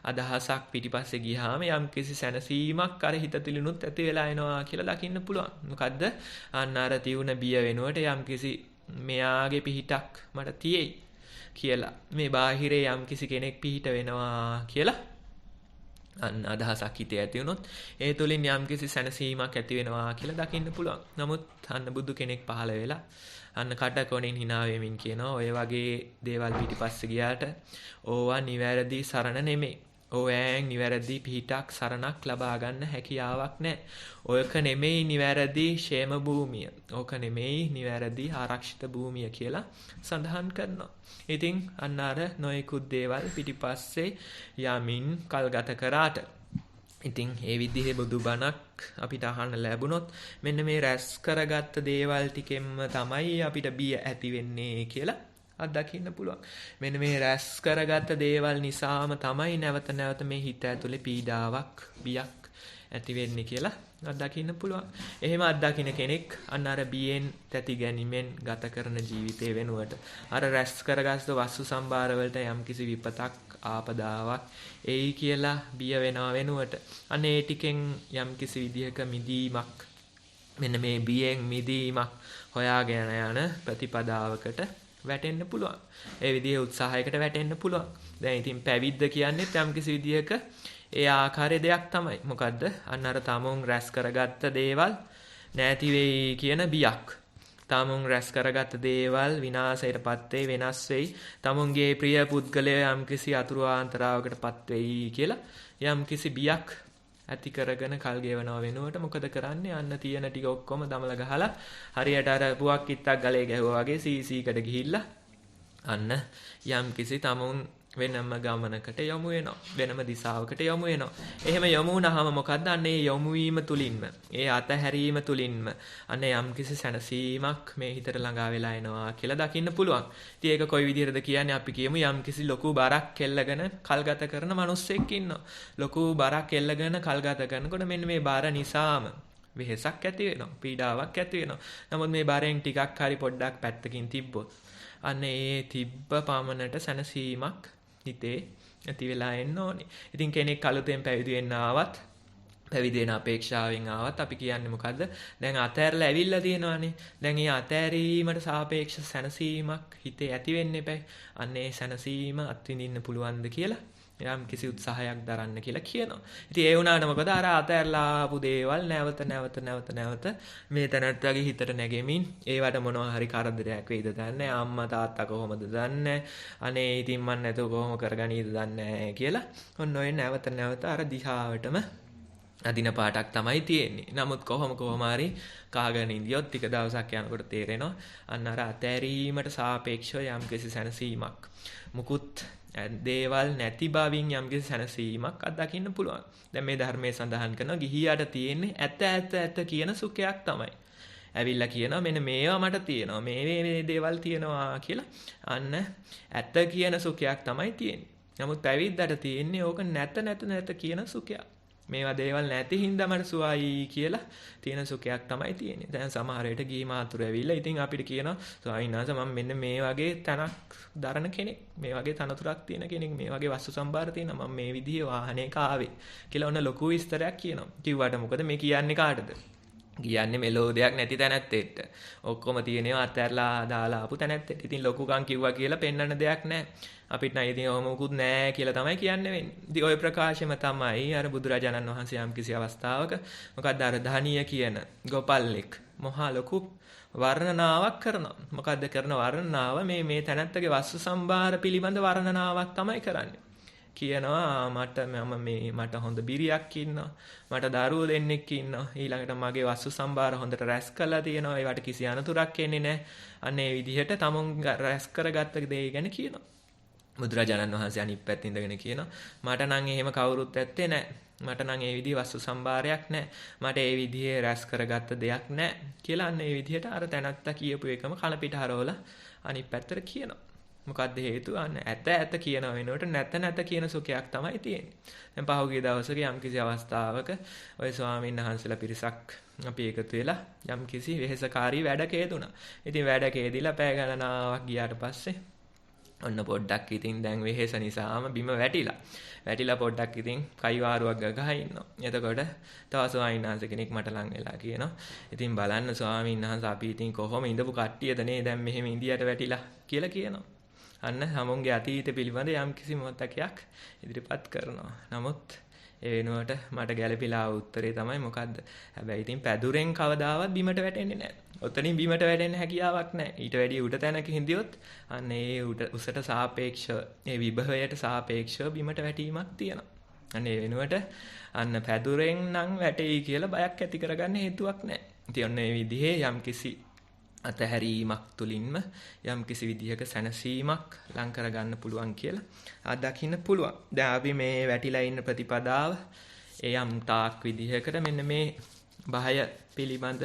අදහසක් පිටිපස්සේ ගියාම යම් කිසි සැනසීමක් අර හිත තුලිනුත් ඇති වෙලා එනවා කියලා දකින්න පුළුවන්. මොකද්ද? අන්න අර තියුණ බිය වෙනුවට යම් කිසි මෙයාගේ පිහිටක් මට තියෙයි කියලා මේ බාහිරේ යම් කිසි කෙනෙක් පිහිට වෙනවා කියලා අන්න අදහසක් හිතේ ඇති වුණොත් ඒ තුලින් යම් කිසි සැනසීමක් ඇති වෙනවා කියලා දකින්න පුළුවන්. නමුත් අන්න බුදු කෙනෙක් පහළ වෙලා අන්න කටකොණින් hina වෙමින් කියනවා ඔය වගේ දේවල් පිටිපස්සේ ගියාට ඕවා නිවැරදි සරණ නෙමෙයි. ඕවෑන් නිවැරදි පිහිටක් සරණක් ලබා ගන්න හැකියාවක් නැහැ. ඔයක නෙමෙයි නිවැරදි ෂේම භූමිය. ඕක නෙමෙයි නිවැරදි ආරක්ෂිත භූමිය කියලා සඳහන් කරනවා. ඉතින් අන්න අර නොයෙකුත් දේවල් පිටිපස්සේ යමින් කල් ගත කරාට ඉතින් ඒ විදිහේ බුදුබණක් අපිට අහන්න ලැබුණොත් මෙන්න මේ රැස් කරගත්ත දේවල් ටිකෙන්ම තමයි අපිට බිය ඇති වෙන්නේ කියලා අත්දකින්න පුළුවන්. මෙන්න මේ රැස් කරගත්ත දේවල් නිසාම තමයි නැවත නැවත මේ හිත ඇතුලේ පීඩාවක් බියක් ඇති වෙන්නේ කියලා අත්දකින්න පුළුවන්. එහෙම අත්දකින්න කෙනෙක් අන්න අර බියෙන් තැති ගැනීමෙන් ගත කරන ජීවිතේ වෙනුවට අර රැස් කරගත්ත වස්තු සම්භාර වලට යම්කිසි විපතක් ආපදාවක් එයි කියලා බිය වෙනව වෙනුවට අන්න ඒ ටිකෙන් යම්කිසි විදිහක මිදීමක් මෙන්න මේ බියෙන් මිදීමක් හොයාගෙන යන ප්‍රතිපදාවකට වැටෙන්න පුළුවන්. ඒ විදිහේ උත්සාහයකට වැටෙන්න පුළුවන්. දැන් ඉතින් පැවිද්ද කියන්නේ යම්කිසි විදිහක ඒ ආකාරයේ දෙයක් තමයි. මොකද්ද? අන්න අර තමුන් රැස් කරගත්ත දේවල් නැති වෙයි කියන බියක්. තමුන් රැස් කරගත්ත දේවල් විනාශයටපත් වෙයි වෙනස් වෙයි. තමුන්ගේ ප්‍රිය පුද්ගලයා යම්කිසි අතුරු ආන්තරාවකටපත් වෙයි කියලා යම්කිසි බියක් ඇති කරගෙන කල් ගෙවනව වෙනුවට මොකද කරන්නේ? අන්න තියෙන ටික ඔක්කොම දමල ගහලා හරියට අර පුවක් කිත්තක් ගලේ ගැහුවා වගේ සීසීකට ගිහිල්ලා අන්න යම්කිසි තමුන් වෙනම ගමනකට යොමු වෙනවා. වෙනම දිශාවකට යොමු වෙනවා. එහෙම යොමු වුණාම මොකද්ද? අන්න ඒ යොමු වීම තුලින්ම, ඒ අතහැරීම තුලින්ම අන්න යම්කිසි සැනසීමක් මේ හිතට ළඟා වෙලා එනවා කියලා දකින්න පුළුවන්. ඉතින් ඒක කොයි විදිහටද කියන්නේ? අපි කියමු යම්කිසි ලොකු බරක් එල්ලගෙන කල්ගත කරන මිනිස්සෙක් ඉන්නවා. ලොකු බරක් එල්ලගෙන කල්ගත කරනකොට මෙන්න මේ බර නිසාම වෙහෙසක් ඇති වෙනවා. පීඩාවක් ඇති වෙනවා. නමුත් මේ බරෙන් ටිකක් හරි පොඩ්ඩක් පැත්තකින් තිබ්බොත් අන්න ඒ තිබ්බ පමණට සැනසීමක් හිතේ ඇති වෙලා එන්න ඕනේ. ඉතින් කෙනෙක් අලුතෙන් පැවිදි වෙන්න ආවත් පැවිදි වෙන අපේක්ෂාවෙන් ආවත් අපි කියන්නේ මොකද්ද? දැන් අතෑරලා ඇවිල්ලා තියෙනවානේ. දැන් ඒ අතෑරීමට සාපේක්ෂ සැනසීමක් හිතේ ඇති වෙන්න එපා. අන්න ඒ සැනසීම අත්විඳින්න පුළුවන්ද කියලා යම් කිසි උත්සාහයක් දරන්න කියලා කියනවා. ඉතින් ඒ වුණාට මොකද අර අතහැරලා ආපු දේවල් නැවත මේ තැනත්තාගේ හිතට නැගෙමින් ඒවට මොනවා හරි කරදරයක් වෙයිද දන්නේ අම්මා තාත්තා කොහොමද දන්නේ අනේ ඉතින් මන් නැතුව කොහොම කරගනීද දන්නේ කියලා ඔන්න ඔය නැවත අර දිහාවටම අදින පාටක් තමයි තියෙන්නේ. නමුත් කොහොම හරි කාගෙන ඉඳියොත් ටික දවසක් යනකොට තේරෙනවා අන්න අර අතෑරීමට සාපේක්ෂව යම්කිසි සැනසීමක් මුකුත් දේවල් නැති බවින් යම්කිසි සැනසීමක් අත්දකින්න පුළුවන්. දැන් මේ ධර්මයේ සඳහන් කරනවා ගිහියාට තියෙන්නේ ඇත කියන සුඛයක් තමයි. ඇවිල්ලා කියනවා මෙන්න මේවා මට තියෙනවා මේ දේවල් තියෙනවා කියලා අන්න ඇත කියන සුඛයක් තමයි තියෙන්නේ. නමුත් පැවිද්දට තියෙන්නේ ඕක නැත කියන සුඛයක්. මේවා දේවල් නැති හින්දා මට සුවයි කියලා තියෙන සුඛයක් තමයි තියෙන්නේ. දැන් සමහර වෙලට ගිහි මාතුරු ඇවිල්ලා ඉතින් අපිට කියනවා ස්වාමීන් වහන්සේ මම මෙන්න මේ වගේ තනක් දරන කෙනෙක්. මේ වගේ තනතුරක් තියෙන කෙනෙක්. මේ වගේ වස්තු සම්භාර තියෙනවා. මම මේ විදිහේ වාහනයක ආවේ කියලා ඔන්න ලොකු විස්තරයක් කියනවා. කිව්වට මොකද මේ කියන්නේ කාටද? කියන්නේ මෙලෝ දෙයක් නැති තැනැත්තෙට. ඔක්කොම තියෙනවා අතහැරලා දාලා ආපු තැනැත්තෙට. ඉතින් ලොකුකම් කිව්වා කියලා පෙන්වන්න දෙයක් නැහැ. අපිට නෑ ඉතින් ඔහොම මුකුත් නෑ කියලා තමයි කියන්නේ වෙන්නේ. ඉතින් ওই ප්‍රකාශෙම තමයි අර බුදුරජාණන් වහන්සේ යම් කිසි අවස්ථාවක මොකද්ද අර ධානිය කියන ගෝපල්ලෙක් මහා ලොකු වර්ණනාවක් කරනවා. මොකද්ද කරන වර්ණනාව මේ තැනැත්තගේ වස්තු සම්භාර පිළිබඳ වර්ණනාවක් තමයි කරන්නේ. කියනවා මට හොඳ බිරියක් ඉන්නවා. මට දරුවෝ දෙන්නෙක් ඉන්නවා. ඊළඟට මගේ වස්තු සම්භාර හොඳට රැස් කරලා තියෙනවා. ඒවට කිසි අනතුරක් එන්නේ නැහැ. අන්න ඒ විදිහට තමුන් රැස් කරගත්ත දේ ගැන කියනවා. බුදුරජාණන් වහන්සේ අනිත් පැත්තේ ඉඳගෙන කියනවා මට නම් එහෙම කවුරුත් ඇත්තේ නැහැ. මට නම් ඒ විදිහේ වස්තු සම්භාරයක් නැහැ. මට ඒ විදිහේ රැස් කරගත්ත දෙයක් නැහැ කියලා අන්න ඒ විදිහට අර තැනත්තා කියපු එකම කන පිට හරවලා අනිත් පැත්තට කියනවා. මොකද්ද හේතුව? අන්න ඇත කියන වෙනුවට නැත කියන සුඛයක් තමයි තියෙන්නේ. දැන් පහුගිය දවසක යම්කිසි අවස්ථාවක ওই ස්වාමීන් වහන්සේලා පිරිසක් අපි එකතු වෙලා යම්කිසි වෙහෙසකාරී වැඩක යෙදුණා. ඉතින් වැඩක යෙදිලා පැය ගණනාවක් ගියාට පස්සේ ඔන්න පොඩ්ඩක් ඉතින් දැන් වෙහෙස නිසාම බිම වැටිලා පොඩ්ඩක් ඉතින් කයිවාරුවක් ගගහ ඉන්නවා. එතකොට තව ස්වාමීන් වහන්සේ කෙනෙක් මට ලං වෙලා කියනවා ඉතින් බලන්න ස්වාමීන් වහන්සේ අපි ඉතින් කොහොම ඉඳපු කට්ටියද නේ දැන් මෙහෙම ඉන්දියට වැටිලා කියලා කියනවා. අන්න සමුන්ගේ අතීත පිළිබඳ යම්කිසි මොහොතක් ඉදිරිපත් කරනවා. නමුත් ඒ වෙනුවට මට ගැළපීලා උත්තරේ තමයි මොකද්ද? හැබැයි ඉතින් පැදුරෙන් කවදාවත් බිමට වැටෙන්නේ නැහැ. ඔතනින් බිමට වැටෙන්න හැකියාවක් නැහැ. ඊට වැඩිය උඩ තැනක හින්දියොත් අන්න ඒ උසට සාපේක්ෂව ඒ විභවයට සාපේක්ෂව බිමට වැටීමක් තියෙනවා. අන්න ඒ වෙනුවට අන්න පැදුරෙන් නම් වැටෙයි කියලා බයක් ඇති කරගන්න හේතුවක් නැහැ. ඉතින් ඔන්න ඒ විදිහේ යම්කිසි අතහැරීමක් තුලින්ම යම්කිසි විදිහක සැනසීමක් ලං කරගන්න පුළුවන් කියලා අත්දකින්න පුළුවන්. දැන් අපි මේ වැටිලා ඉන්න ප්‍රතිපදාව ඒ යම් තාක් විදිහකට මෙන්න මේ බහය පිළිබඳ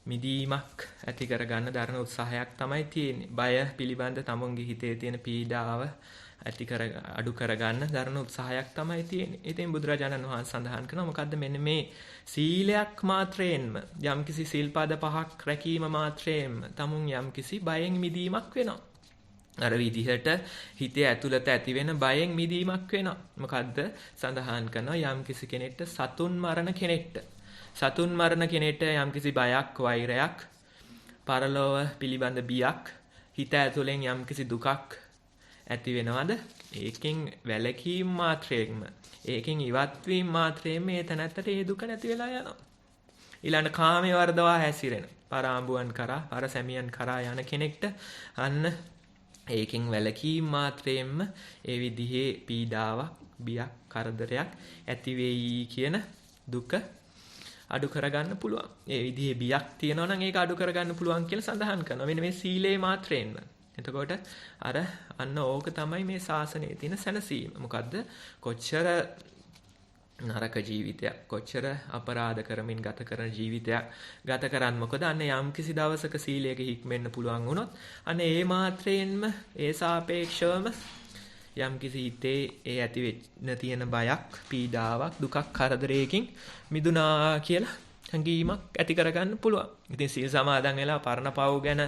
මිදීමක් ඇති කරගන්න දරන උත්සාහයක් තමයි තියෙන්නේ. බය පිළිබඳ තමුන්ගේ හිතේ තියෙන පීඩාව අඩු කරගන්න දරන උත්සාහයක් තමයි තියෙන්නේ. ඉතින් බුදුරජාණන් වහන්සේ සඳහන් කරනවා මොකද්ද මෙන්න මේ සීලයක් මාත්‍රයෙන්ම යම්කිසි සිල්පද 5ක් රැකීම මාත්‍රයෙන්ම තමුන් යම්කිසි බයෙන් මිදීමක් වෙනවා. අර විදිහට හිතේ ඇතුළත ඇති වෙන බයෙන් මිදීමක් වෙනවා. මොකද්ද සඳහන් කරනවා යම්කිසි කෙනෙක්ට සතුන් මරණ කෙනෙක්ට යම්කිසි බයක් වෛරයක් පරලෝව පිළිබඳ බියක් හිත ඇතුලෙන් යම්කිසි දුකක් ඇති වෙනවද? ඒකෙන් වැළකීම් මාත්‍රයෙන්ම ඒකෙන් ඉවත් වීම මාත්‍රයෙන්ම මේ තැනත්තට ඒ දුක නැති වෙලා යනවා. ඊළඟ කාමයේ වර්ධවා හැසිරෙන පරාඹුවන් කරා පරසැමියන් කරා යන කෙනෙක්ට අන්න ඒකෙන් වැළකීම් මාත්‍රයෙන්ම ඒ විදිහේ පීඩාවක් බියක් කරදරයක් ඇති වෙයි කියන දුක අඩු කරගන්න පුළුවන්. ඒ විදිහේ බියක් තියෙනවා නම් ඒක අඩු කරගන්න පුළුවන් කියලා සඳහන් කරනවා. මෙන්න මේ සීලේ මාත්‍රයෙන්ම. එතකොට අර අන්න ඕක තමයි මේ ශාසනයේ තියෙන සැනසීම. මොකද්ද? කොච්චර නරක ජීවිතයක්, කොච්චර අපරාධ කරමින් ගත කරන ජීවිතයක් ගත කරන් මොකද අන්න යම්කිසි දවසක සීලයක හික්මෙන්න පුළුවන් වුණොත් අන්න ඒ මාත්‍රයෙන්ම ඒ සාපේක්ෂවම යම්කිසි හිතේ ඒ ඇති වෙන්න තියෙන බයක්, පීඩාවක්, දුකක්, කරදරයකින් මිදුණා කියලා හැඟීමක් ඇති කරගන්න පුළුවන්. ඉතින් සීල් සමාදන් වෙලා පරණ පව් ගැන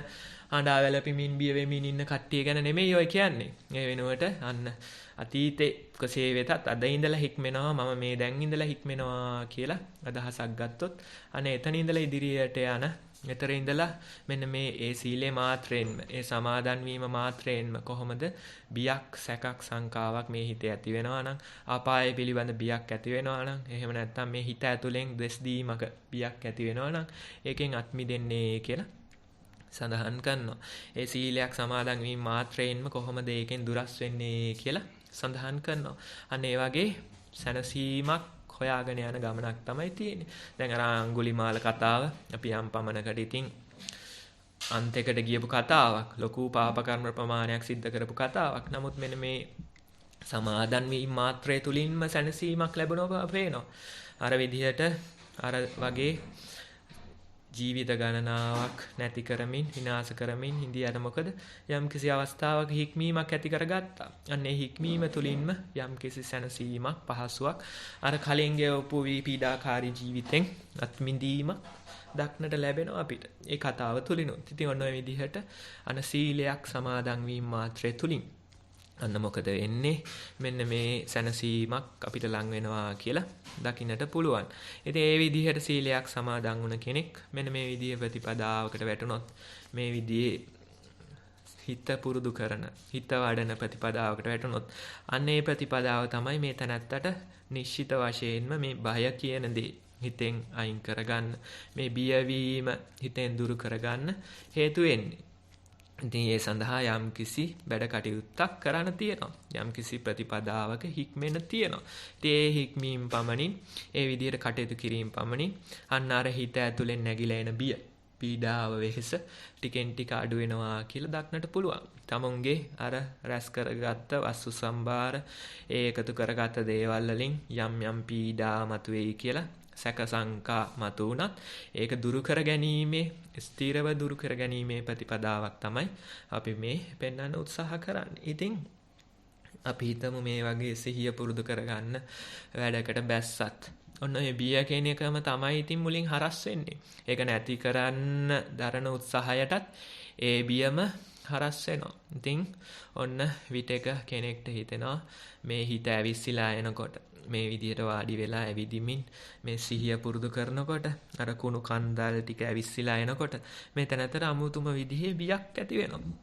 අඬා වැළපෙමින් බිය වෙමින් ඉන්න කට්ටිය ගැන නෙමෙයි ඔය කියන්නේ. ඒ වෙනුවට අන්න අතීතේ කොසේ වෙතත් අද ඉඳලා හික්මෙනවා මම මේ දැන් ඉඳලා හික්මෙනවා කියලා අදහසක් ගත්තොත් අනේ එතන ඉඳලා ඉදිරියට යන එතර ඉඳලා මෙන්න මේ ඒ සීලේ මාත්‍රයෙන්ම ඒ සමාදන් වීම මාත්‍රයෙන්ම කොහොමද බියක් සැකක් සංකාවක් මේ හිතේ ඇති වෙනවා නම් අපාය පිළිබඳ බියක් ඇති වෙනවා නම් එහෙම නැත්නම් මේ හිත ඇතුලෙන් දෙස් දීමක බියක් ඇති වෙනවා නම් ඒකෙන් අත් මිදෙන්නේ කියලා සඳහන් කරනවා. ඒ සීලයක් සමාදන් වීම මාත්‍රයෙන්ම කොහොමද ඒකෙන් දුරස් වෙන්නේ කියලා සඳහන් කරනවා. අන්න ඒ වගේ සැනසීමක් හොයාගෙන යන ගමනක් තමයි තියෙන්නේ. දැන් අර අඟුලිමාල කතාව අපි යම් පමණකට ඉතින් අන්තයකට ගියපු කතාවක්. ලොකු පාප කර්ම ප්‍රමාණයක් සිද්ධ කරපු කතාවක්. නමුත් මෙන්න මේ සමාදන් වීම මාත්‍රය තුලින්ම සැනසීමක් ලැබෙනවා පේනවා. අර විදිහට අර වගේ ජීවිත ගණනාවක් නැති කරමින් විනාශ කරමින් හිඳියට මොකද යම්කිසි අවස්ථාවක හික්මීමක් ඇති කරගත්තා. අන්න ඒ හික්මීම තුලින්ම යම්කිසි සැනසීමක් පහසුවක් අර කලින් ගෙවපු පීඩාකාරී ජීවිතෙන් අත්මිඳීමක් දක්නට ලැබෙනවා අපිට. ඒ කතාව තුලිනුත්. ඉතින් ඔන්න ඔය විදිහට අන සීලයක් සමාදන් වීම මාත්‍රය තුලින් අන්න මොකද වෙන්නේ මෙන්න මේ සැනසීමක් අපිට ලං වෙනවා කියලා දකින්නට පුළුවන්. ඉතින් ඒ විදිහට සීලයක් සමාදන් වුණ කෙනෙක් මෙන්න මේ විදිහේ ප්‍රතිපදාවකට වැටුණොත් මේ විදිහේ හිත පුරුදු කරන හිත වඩන ප්‍රතිපදාවකට වැටුණොත් අන්න ඒ ප්‍රතිපදාව තමයි මේ තැනැත්තට නිශ්චිත වශයෙන්ම මේ බය කියන දේ හිතෙන් අයින් කරගන්න මේ බියවීම හිතෙන් දුරු කරගන්න හේතු වෙන්නේ. ඉතින් ඒ සඳහා යම්කිසි වැඩ කටයුත්තක් කරන්න තියෙනවා. යම්කිසි ප්‍රතිපදාවක හික්මෙන්න තියෙනවා. ඉතින් ඒ හික්මීම් පමණින් ඒ විදිහට කටයුතු කිරීම පමණින් අන්න අර හිත ඇතුලෙන් නැగిලා එන බිය, පීඩාව, වෙහෙස ටිකෙන් ටික අඩු වෙනවා කියලා දක්නට පුළුවන්. තමුන්ගේ අර රැස් කරගත්ත වස්තු සම්භාර ඒ එකතු කරගත්ත දේවල් වලින් යම් පීඩා මතුවේයි කියලා සැක සංකා මතු වුණත් ඒක දුරු කර ගැනීමේ ස්ථිරව දුරු කර ගැනීමේ ප්‍රතිපදාවක් තමයි අපි මේ පෙන්වන්න උත්සාහ කරන්නේ. ඉතින් අපි හිතමු මේ වගේ සිහිය පුරුදු කරගන්න වැඩකට බැස්සත් ඔන්න ඔය බිය කියන එකම තමයි ඉතින් මුලින් හරස් වෙන්නේ. ඒක නැති කරන්න දරන උත්සාහයටත් ඒ බියම හරස් වෙනවා. ඉතින් ඔන්න විටක කෙනෙක්ට හිතෙනවා මේ හිත ඇවිස්සලා එනකොට මේ විදිහට වාඩි වෙලා ඇවිදිමින් මේ සිහිය පුරුදු කරනකොට අර කුණු කන්දල් ටික ඇවිස්සලා එනකොට මේ තැනතර අමුතුම විදිහේ බියක් ඇති වෙනවා.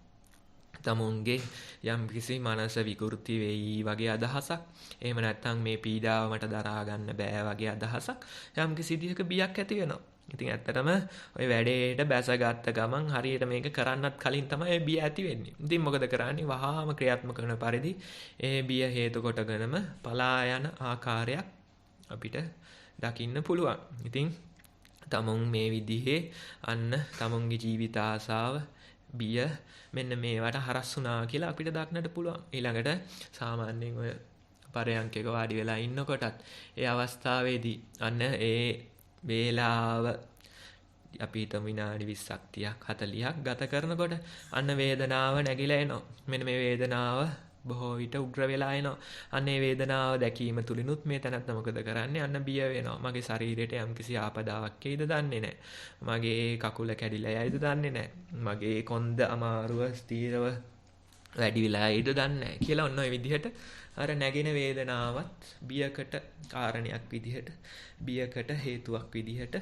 තමුන්ගේ යම්කිසි මනස විකෘති වෙයි වගේ අදහසක්. එහෙම නැත්නම් මේ පීඩාව මට දරා ගන්න බෑ වගේ අදහසක් යම්කිසි විදිහක බියක් ඇති වෙනවා. ඉතින් ඇත්තටම ওই වැඩේට බැසගත්ත ගමන් හරියට මේක කරන්නත් කලින් තමයි බිය ඇති වෙන්නේ. ඉතින් මොකද කරන්නේ? වහාම ක්‍රියාත්මක කරන පරිදි ඒ බිය හේතු කොටගෙනම පලා යන ආකාරයක් අපිට දකින්න පුළුවන්. ඉතින් තමුන් මේ විදිහේ අන්න තමුන්ගේ ජීවිත ආසාව බිය මෙන්න මේවට හරස් වුණා කියලා අපිට දක්නට පුළුවන්. ඊළඟට සාමාන්‍යයෙන් ඔය පරයන්කයක වාඩි වෙලා ඉන්නකොටත් ඒ අවස්ථාවේදී අන්න ඒ වේලාව අපි හිතමු විනාඩි 20ක් 30ක් 40ක් ගත කරනකොට අන්න වේදනාව නැగిලා එනවා. මෙන්න මේ වේදනාව බොහෝ විට උග්‍ර වෙලා එනවා. අන්න ඒ වේදනාව දැකීම තුලිනුත් මේ තැනත් මොකද කරන්නේ? අන්න බිය වෙනවා. මගේ ශරීරයට යම්කිසි ආපදාවක් එයිද දන්නේ නැහැ. මගේ කකුල කැඩිලා යයිද දන්නේ නැහැ. මගේ කොන්ද අමාරුව ස්ථීරව වැඩි වෙලා යයිද දන්නේ නැහැ කියලා ඔන්න ඔය විදිහට අර නැගෙන වේදනාවත් බියකට කාරණයක් විදිහට බියකට හේතුවක් විදිහට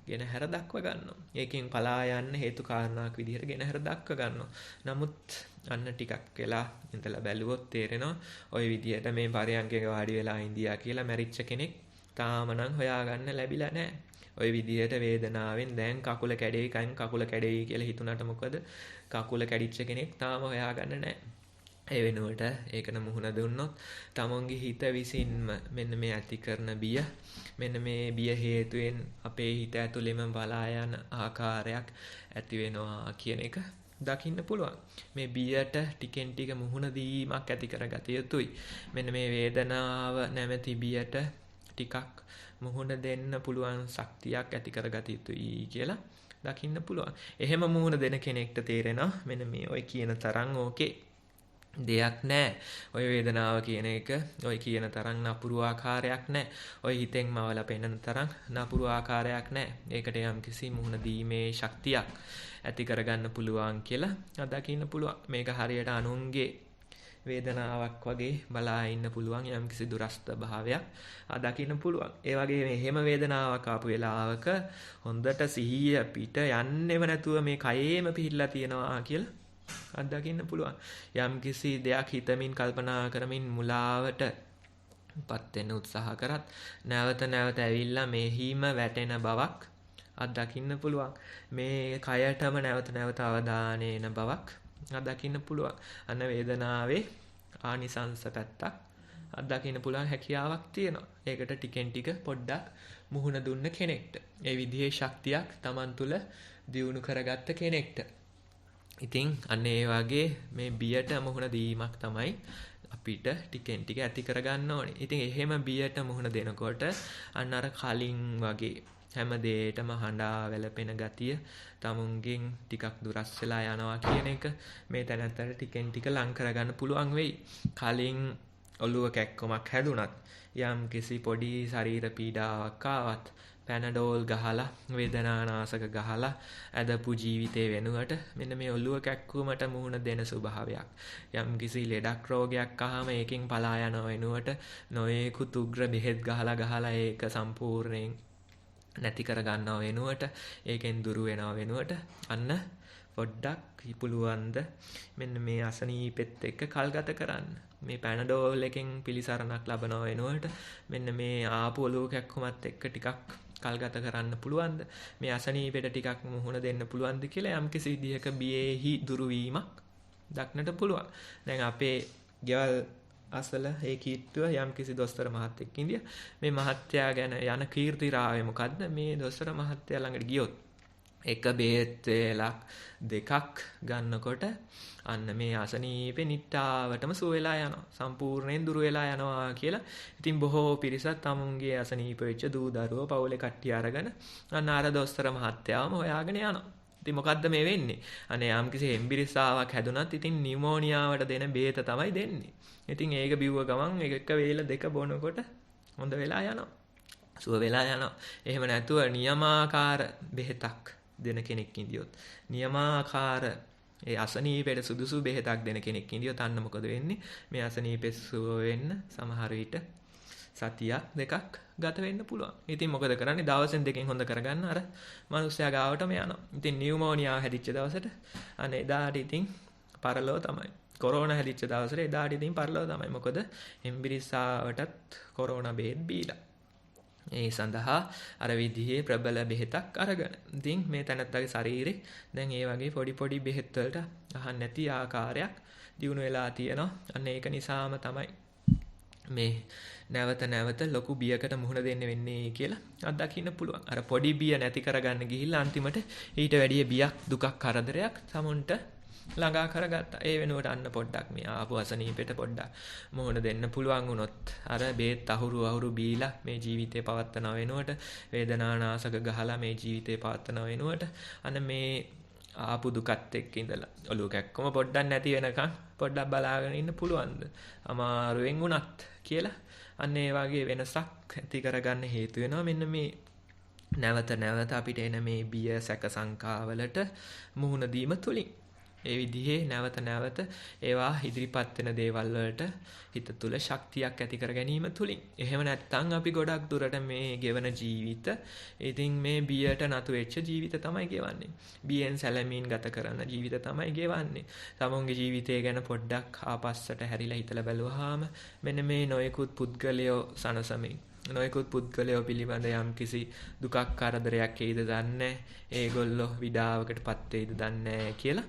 ගෙන හැර දක්ව ගන්නවා. ඒකෙන් පලා යන්න හේතු කාරණාවක් විදිහට ගෙන හැර දක්ව ගන්නවා. නමුත් අන්න ටිකක් වෙලා ඉඳලා බැලුවොත් තේරෙනවා ওই විදිහට මේ පරයන්කයක වාඩි වෙලා ඉඳියා කියලා මැරිච්ච කෙනෙක් තාම නම් හොයාගන්න ලැබිලා නැහැ. ওই විදිහට වේදනාවෙන් දැන් කකුල කැඩෙයි කකුල කැඩෙයි කියලා හිතුණාට මොකද කකුල කැඩිච්ච කෙනෙක් තාම හොයාගන්න නැහැ. ඒ වෙනුවට ඒකට මුහුණ දුන්නොත් තමන්ගේ හිත විසින්ම මෙන්න මේ ඇති කරන බිය මෙන්න මේ බිය හේතුවෙන් අපේ හිත ඇතුළෙම බලා යන ආකාරයක් ඇති වෙනවා කියන එක දකින්න පුළුවන්. මේ බියට ටිකෙන් ටික මුහුණ දීමක් ඇති කරගත යුතුයි. මෙන්න මේ වේදනාව නැමැති බියට ටිකක් මුහුණ දෙන්න පුළුවන් ශක්තියක් ඇති කරගත යුතුයි කියලා දකින්න පුළුවන්. එහෙම මුහුණ දෙන කෙනෙක්ට තේරෙනවා මෙන්න මේ ඔය කියන තරම් ඕකේ දෙයක් නැහැ. ඔය වේදනාව කියන එක ඔය කියන තරම් නපුරු ආකාරයක් නැහැ. ඔය හිතෙන් මවලා පෙන්නන තරම් නපුරු ආකාරයක් නැහැ. ඒකට යම්කිසි මුහුණ දීමේ ශක්තියක් ඇති කරගන්න පුළුවන් කියලා අදකින්න පුළුවන්. මේක හරියට අනුන්ගේ වේදනාවක් වගේ බලා ඉන්න පුළුවන් යම්කිසි දුරස්ත භාවයක් දකින්න පුළුවන්. ඒ වගේ මේ හැම වේදනාවක් ආපු වෙලාවක හොඳට සිහිය පිට යන්නේම නැතුව මේ කයේම පිහිල්ලා තියෙනවා කියලා අත්දකින්න පුළුවන්. යම්කිසි දෙයක් හිතමින් කල්පනා කරමින් මුලාවට පත් වෙන්න උත්සාහ කරත් නැවත නැවත ඇවිල්ලා මෙහිම වැටෙන බවක් අත්දකින්න පුළුවන්. මේ කයටම නැවත නැවත අවධානය එන බවක් අත්දකින්න පුළුවන්. අන්න වේදනාවේ ආනිසංස පැත්තක් අත්දකින්න පුළුවන් හැකියාවක් තියෙනවා. ඒකට ටිකෙන් ටික පොඩ්ඩක් මුහුණ දුන්න කෙනෙක්ට. ඒ විදිහේ ශක්තියක් Taman තුල දියුණු කරගත්ත කෙනෙක්ට. ඉතින් අන්න ඒ වගේ මේ බියට මුහුණ දීමක් තමයි අපිට ටිකෙන් ටික ඇති කරගන්න ඕනේ. ඉතින් එහෙම බියට මුහුණ දෙනකොට අන්න අර කලින් වගේ හැම දෙයකටම හඬා වැළපෙන ගතිය තමුන්ගෙන් ටිකක් දුරස් වෙලා යනවා කියන එක මේ තැනත්තට ටිකෙන් ටික ලං කරගන්න පුළුවන් වෙයි. කලින් ඔළුව කැක්කමක් හැදුනත් යම් කිසි පොඩි ශරීර පීඩාවක් ආවත් පැනඩෝල් ගහලා වේදනානාශක ගහලා ඇදපු ජීවිතේ වෙනුවට මෙන්න මේ ඔළුව කැක්කුමට මුහුණ දෙන ස්වභාවයක්. යම් කිසි ලෙඩක් රෝගයක් ආවම ඒකෙන් පලා යන වෙනුවට නොයෙකුත් උග්‍ර බෙහෙත් ගහලා ඒක සම්පූර්ණයෙන් නැති කර ගන්නව වෙනුවට ඒකෙන් දුරු වෙනව වෙනුවට අන්න පොඩ්ඩක් පුළුවන්ද මෙන්න මේ අසනීපෙත් එක්ක කල්ගත කරන්න. මේ පැනඩෝල් එකෙන් පිළිසරණක් ලබනව වෙනුවට මෙන්න මේ ආපු ඔලුව කැක්කුමත් එක්ක ටිකක් කල්ගත කරන්න පුළුවන්ද? මේ අසනීපෙට ටිකක් මුහුණ දෙන්න පුළුවන්ද කියලා යම්කිසි විදිහක බියේහි දුරුවීමක් දක්නට පුළුවන්. දැන් අපේ ගෙවල් අසල ඒ කීට්ටුව යම්කිසි දොස්තර මහත්තයෙක් ඉඳියා. මේ මහත්තයා ගැන යන කීර්ති රාවේ මොකද්ද? මේ දොස්තර මහත්තයා ළඟට ගියොත් එක බේත් වේලක් දෙකක් ගන්නකොට අන්න මේ අසනීපේ නිට්ටාවටම සුව වෙලා යනවා. සම්පූර්ණයෙන් දුර වෙලා යනවා කියලා. ඉතින් බොහෝ පිරිසක් තමුන්ගේ අසනීප වෙච්ච දූ දරුවෝ පවුලේ කට්ටිය අරගෙන අන්න අර දොස්තර මහත්තයාම හොයාගෙන යනවා. ඉතින් මොකද්ද මේ වෙන්නේ? අනේ යම්කිසි හෙම්බිරිස්සාවක් හැදුනත් ඉතින් නියුමෝනියාවට දෙන බේත තමයි දෙන්නේ. ඉතින් ඒක බිව්ව ගමන් එක වේල දෙක බොනකොට හොඳ වෙලා යනවා. සුව වෙලා යනවා. එහෙම නැතුව නියමාකාර බෙහෙතක් දෙන කෙනෙක් ඉඳියොත් නියමාකාර ඒ අසනීපෙට සුදුසු බෙහෙතක් දෙන කෙනෙක් ඉඳියොත් අන්න මොකද වෙන්නේ? මේ අසනීපෙ සුව වෙන්න සමහර විට සතියක් දෙකක් ගත වෙන්න පුළුවන්. ඉතින් මොකද කරන්නේ? දවසෙන් දෙකෙන් හොඳ කරගන්න අර මිනිස්සයා ගාවටම යනවා. ඉතින් නියුමෝනියා හැදිච්ච දවසට අනේ එදාට ඉතින් පරලෝ තමයි. කොරෝනා හැදිච්ච දවසට එදාට ඉතින් පරලෝ තමයි. මොකද හෙම්බිරිස්සාවටත් කොරෝනා බෙහෙත් බීලා. ඒ සඳහා අර විදිහේ ප්‍රබල බෙහෙතක් අරගෙන. ඉතින් මේ තැනත්තගේ ශරීරේ දැන් ඒ වගේ පොඩි බෙහෙත් වලට අහන්න නැති ආකාරයක් දියුණු වෙලා තියෙනවා. අන්න ඒක නිසාම තමයි මේ නැවත ලොකු බියකට මුහුණ දෙන්න වෙන්නේ කියලා අත්දකින්න පුළුවන්. අර පොඩි බිය නැති කරගන්න ගිහිල්ලා අන්තිමට ඊට වැඩිය බියක් දුකක් කරදරයක් සමුන්ට ළඟා කරගත්තා. ඒ වෙනුවට අන්න පොඩ්ඩක් මේ ආපු අසනීපෙට පොඩ්ඩක් මුහුණ දෙන්න පුළුවන් වුණොත් අර බේත් අහුරු බීලා මේ ජීවිතේ පවත්වන වෙනුවට වේදනානාශක ගහලා මේ ජීවිතේ පවත්වන වෙනුවට අන්න මේ ආපු දුකත් එක්ක ඉඳලා ඔලුව කැක්කම පොඩ්ඩක් නැති වෙනකන් පොඩ්ඩක් බලාගෙන ඉන්න පුළුවන්ද? අමාරුවෙන් වුණත් කියලා අන්න ඒ වගේ වෙනසක් ඇති කරගන්න හේතු වෙනවා මෙන්න මේ නැවත අපිට එන මේ බිය සැක සංකාවලට මුහුණ දීම තුලින්. ඒ විදිහේ නැවත ඒවා ඉදිරිපත් වෙන දේවල් වලට හිත තුළ ශක්තියක් ඇති කර ගැනීම තුලින්. එහෙම නැත්නම් අපි ගොඩක් දුරට මේ ගෙවන ජීවිත ඉතින් මේ බියට නතු වෙච්ච ජීවිත තමයි ගෙවන්නේ. බියෙන් සැලමීන් ගත කරන ජීවිත තමයි ගෙවන්නේ. තමන්ගේ ජීවිතය ගැන පොඩ්ඩක් ආපස්සට හැරිලා හිතලා බැලුවාම මෙන්න මේ නොයෙකුත් පුද්ගලයෝ සනසමින් නොයෙකුත් පුද්ගලයෝ පිළිබඳ යම්කිසි දුකක් කරදරයක් එයිද දන්නේ. ඒගොල්ලෝ විඩාවකට පත් වෙයිද දන්නේ කියලා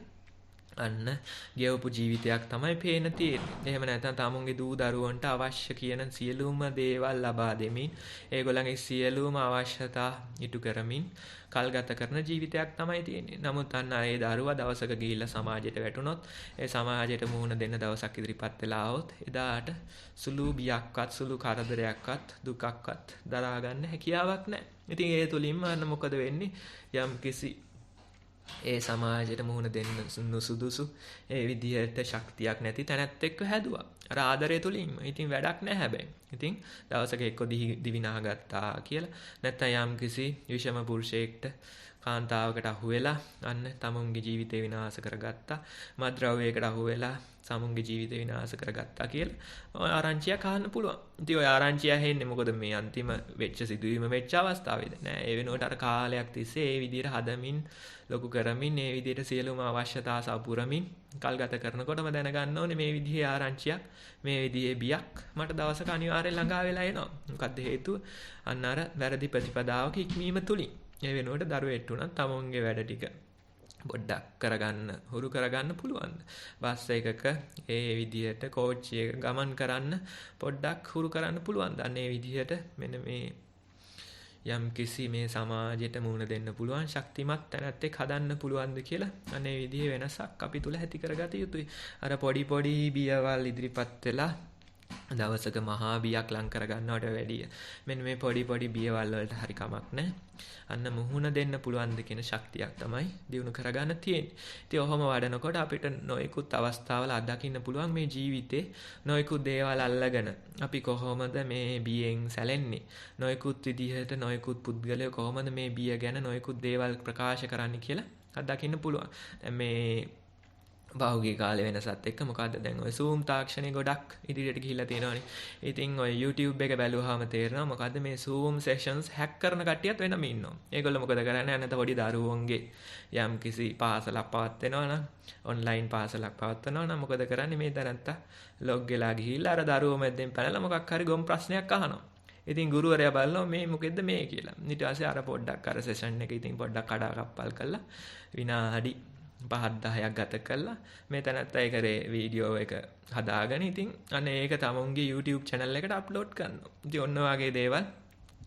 අන්න ගෙවපු ජීවිතයක් තමයි පේන තියෙන්නේ. එහෙම නැත්නම් tamunගේ දූ දරුවන්ට අවශ්‍ය කියන සියලුම දේවල් ලබා දෙමින් ඒගොල්ලන්ගේ සියලුම අවශ්‍යතා ඉටු කරමින් කල්ගත කරන ජීවිතයක් තමයි තියෙන්නේ. නමුත් අන්න ඒ දරුවා දවසක ගිහිල්ලා සමාජයට වැටුනොත් ඒ සමාජයට මුහුණ දෙන්න දවසක් ඉදිරිපත් වෙලා આવොත් එදාට සුළු බියක්වත් සුළු කරදරයක්වත් දුකක්වත් දරා ගන්න හැකියාවක් නැහැ. ඉතින් ඒ තුලින්ම අන්න මොකද වෙන්නේ? යම්කිසි ඒ සමාජයට මුහුණ දෙන්න සුදුසු ඒ විදිහට ශක්තියක් නැති තැනත් එක්ක හැදුවා. අර ආදරය තුලින්ම. ඉතින් වැඩක් නැහැ හැබැයි. ඉතින් දවසක එක්ක දිවිනා ගත්තා කියලා නැත්නම් යම්කිසි විෂම පුරුෂයෙක්ට කාන්තාවකට අහු වෙලා අන්න තමුන්ගේ ජීවිතේ විනාශ කරගත්තා. මත්ද්‍රව්‍යයකට අහු වෙලා සමුන්ගේ ජීවිතේ විනාශ කරගත්තා කියලා ඔය ආරංචියක් අහන්න පුළුවන්. ඉතින් ඔය ආරංචිය ඇහෙන්නේ මොකද මේ අන්තිම වෙච්ච සිදුවීම වෙච්ච අවස්ථාවේද නෑ. ඒ වෙනුවට අර කාලයක් තිස්සේ ඒ විදිහට හදමින් ලොකු කරමින් ඒ විදිහට සියලුම අවශ්‍යතා සපුරමින් කල් ගත කරනකොටම දැනගන්න ඕනේ මේ විදිහේ ආරංචියක් මේ විදිහේ බියක් මට දවසක අනිවාර්යෙන් ළඟා වෙලා එනවා. මොකද්ද හේතුව? අන්න අර වැරදි ප්‍රතිපදාවක ඉක්මීම තුලින්. ඒ වෙනුවට දරුවෙට්ට උනත් තමුන්ගේ වැඩ ටික පොඩ්ඩක් කරගන්න හුරු කරගන්න පුළුවන්. බස් එකක ඒ විදිහට කෝච්චි එක ගමන් කරන්න පොඩ්ඩක් හුරු කරන්න පුළුවන්. අන්න ඒ විදිහට මෙන්න මේ යම් කිසි මේ සමාජයට මුහුණ දෙන්න පුළුවන් ශක්තිමත් තැනැත්තෙක් හදන්න පුළුවන්ද කියලා අන්න ඒ විදිහේ වෙනසක් අපි තුල ඇති කරගත යුතුයි. අර පොඩි පොඩි බියවල් ඉදිරිපත් වෙලා දවසක මහා බියක් ලං කරගන්නවට වැඩිය මෙන්න මේ පොඩි පොඩි බියවල් වලට හරි කමක් නැහැ. අන්න මුහුණ දෙන්න පුළුවන්ද කියන ශක්තියක් තමයි දිනු කරගන්න තියෙන්නේ. ඉතින් ඔහොම වඩනකොට අපිට නොයෙකුත් අවස්ථාවල අත්දකින්න පුළුවන් මේ ජීවිතේ නොයෙකුත් දේවල් අල්ලගෙන අපි කොහොමද මේ බියෙන් සැලෙන්නේ? නොයෙකුත් විදිහට නොයෙකුත් පුද්ගලයෝ කොහොමද මේ බිය ගැන නොයෙකුත් දේවල් ප්‍රකාශ කරන්නේ කියලා අත්දකින්න පුළුවන්. දැන් මේ බහුගේ කාලේ වෙනසත් එක්ක මොකද්ද දැන් ඔය Zoom තාක්ෂණය ගොඩක් ඉදිරියට ගිහිල්ලා තියෙනවානේ. ඉතින් ඔය YouTube එක බැලුවාම තේරෙනවා මොකද්ද මේ Zoom sessions hack කරන කට්ටියත් වෙනම ඉන්නවා. ඒගොල්ලෝ මොකද කරන්නේ? අන්නත පොඩි දරුවෝන්ගේ යම් කිසි පාසලක් පවත්වනවා නම් online පාසලක් පවත්වනවා නම් මොකද කරන්නේ? මේ දැනත්තා log වෙලා ගිහිල්ලා අර දරුවෝ මැද්දෙන් පැනලා මොකක් හරි ගොම් ප්‍රශ්නයක් අහනවා. ඉතින් ගුරුවරයා බලනවා මේ මොකෙද්ද මේ කියලා. ඊට පස්සේ අර පොඩ්ඩක් අර session එක ඉතින් පොඩ්ඩක් කඩාකප්පල් කරලා විනාඩි 5-10ක් ගත කළා මේ තැනත්තා ඒකේ වීඩියෝ එක හදාගෙන ඉතින් අනේ ඒක තමුන්ගේ YouTube channel එකට අප්ලෝඩ් කරනවා. ඉතින් ඔන්න ඔයගේ දේවල්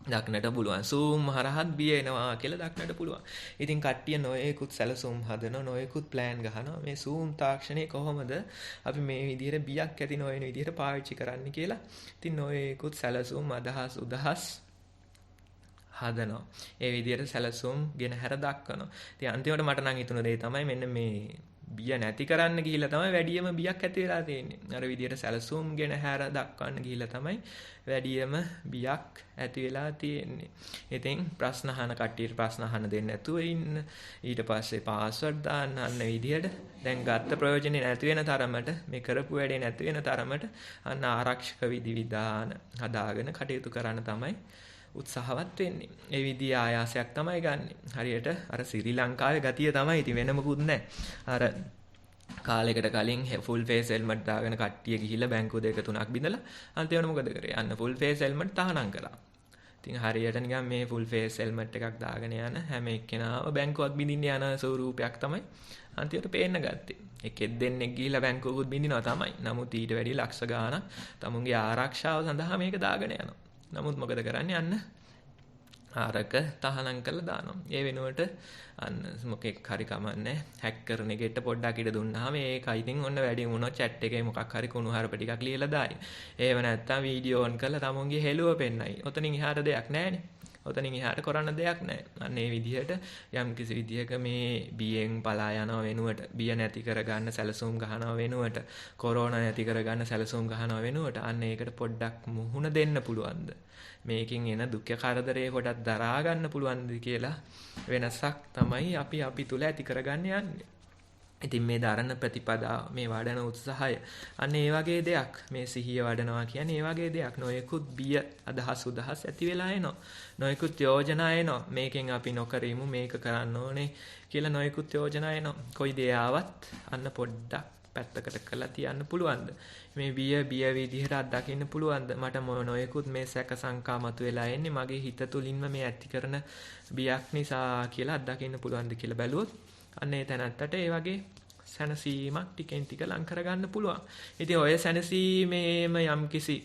දක්නට පුළුවන්. Zoom හරහත් බිය එනවා කියලා දක්නට පුළුවන්. ඉතින් කට්ටිය නොයෙකුත් සැලසුම් හදනවා නොයෙකුත් plan ගහනවා මේ Zoom තාක්ෂණය කොහොමද අපි මේ විදිහට බියක් ඇති නොවන විදිහට පාවිච්චි කරන්න කියලා. ඉතින් නොයෙකුත් සැලසුම් අදහස් උදහස් හදනවා. ඒ විදිහට සැලසුම් ගෙන හැර දක්වනවා. ඉතින් අන්තිමට මට නම් හිතුණ දේ තමයි මෙන්න මේ බිය නැති කරන්න ගිහිල්ලා තමයි වැඩියම බියක් ඇති වෙලා තියෙන්නේ. අර විදිහට සැලසුම් ගෙන හැර දක්වන්න ගිහිල්ලා තමයි වැඩියම බියක් ඇති වෙලා තියෙන්නේ. ඉතින් ප්‍රශ්න අහන කට්ටියට ප්‍රශ්න අහන්න දෙන්නේ නැතුව ඉන්න. ඊට පස්සේ පාස්වර්ඩ් දාන්න අන්න විදිහට දැන් ගත්ත ප්‍රයෝජනේ නැති වෙන තරමට මේ කරපු වැඩේ නැති වෙන තරමට අන්න ආරක්ෂක විධිවිධාන හදාගෙන කටයුතු කරන්න තමයි උත්සාහවත් වෙන්නේ. ඒ විදිහේ ආයාසයක් තමයි ගන්නෙ. හරියට අර ශ්‍රී ලංකාවේ ගතිය තමයි. ඉතින් වෙන මොකුත් නැහැ. අර කාලයකට කලින් ෆුල් ෆේස් හෙල්මට් දාගෙන කට්ටිය ගිහිල්ලා බැංකුව 2-3ක් බිඳලා අන්තිමට මොකද කරේ? අන්න ෆුල් ෆේස් හෙල්මට් තහනම් කළා. ඉතින් හරියට නිකන් මේ ෆුල් ෆේස් හෙල්මට් එකක් දාගෙන යන හැම එක්කෙනාම බැංකුවක් බිඳින්න යන ස්වරූපයක් තමයි අන්තිමට පේන්න ගත්තේ. එකෙක් දෙන්නෙක් ගිහිල්ලා බැංකුවකුත් බිඳිනවා තමයි. නමුත් ඊට වැඩිය ලක්ෂ ගාණක් තමුන්ගේ ආරක්ෂාව සඳහා මේක දාගෙන යනවා. නමුත් මොකද කරන්නේ? අන්න ආරක තහනම් කරලා දානවා. ඒ වෙනුවට අන්න මොකෙක් හරි කමන්නේ හැක් කරන එකට පොඩ්ඩක් ඉඩ දුන්නාම ඒක ඉතින් ඔන්න වැඩි වුණොත් chat එකේ මොකක් හරි කුණු හරප ටිකක් ලියලා දායි. ඒව නැත්තම් වීඩියෝ ඔන් කරලා තමුන්ගේ හෙළුව පෙන්නයි. ඔතනින් එහාට දෙයක් නැහැනේ. ඔතනින් එහාට කරන්න දෙයක් නැහැ. අන්න ඒ විදිහට යම් කිසි විදිහක මේ බියෙන් පලා යනව වෙනුවට බිය නැති කරගන්න සැලසුම් ගහනව වෙනුවට කොරෝනා නැති කරගන්න සැලසුම් ගහනව වෙනුවට අන්න ඒකට පොඩ්ඩක් මුහුණ දෙන්න පුළුවන්ද? මේකෙන් එන දුක් කරදරේ පොඩක් දරා ගන්න පුළුවන්ද කියලා වෙනසක් තමයි අපි තුල ඇති කරගන්න යන්නේ. ඉතින් මේ දරන ප්‍රතිපදාව මේ වඩන උත්සාහය අන්න ඒ වගේ දෙයක් මේ සිහිය වඩනවා කියන්නේ ඒ වගේ දෙයක්. නොයෙකුත් බිය අදහස් උදහස් ඇති වෙලා එනවා. නොයෙකුත් යෝජනා එනවා. මේකෙන් අපි නොකරෙමු මේක කරන්න ඕනේ කියලා නොයෙකුත් යෝජනා එනවා. කොයි දේ ආවත් අන්න පොඩ්ඩක් පැත්තකට කරලා තියන්න පුළුවන්ද? මේ බිය විදිහට අත්දකින්න පුළුවන්ද? මට නොයෙකුත් මේ සැක සංකා මතුවලා එන්නේ මගේ හිත තුලින්ම මේ ඇති කරන බියක් නිසා කියලා අත්දකින්න පුළුවන්ද කියලා බැලුවොත් අන්න ඒ තැනත්තට ඒ වගේ සැනසීමක් ටිකෙන් ටික ලං කරගන්න පුළුවන්. ඉතින් ඔය සැනසීමේම යම්කිසි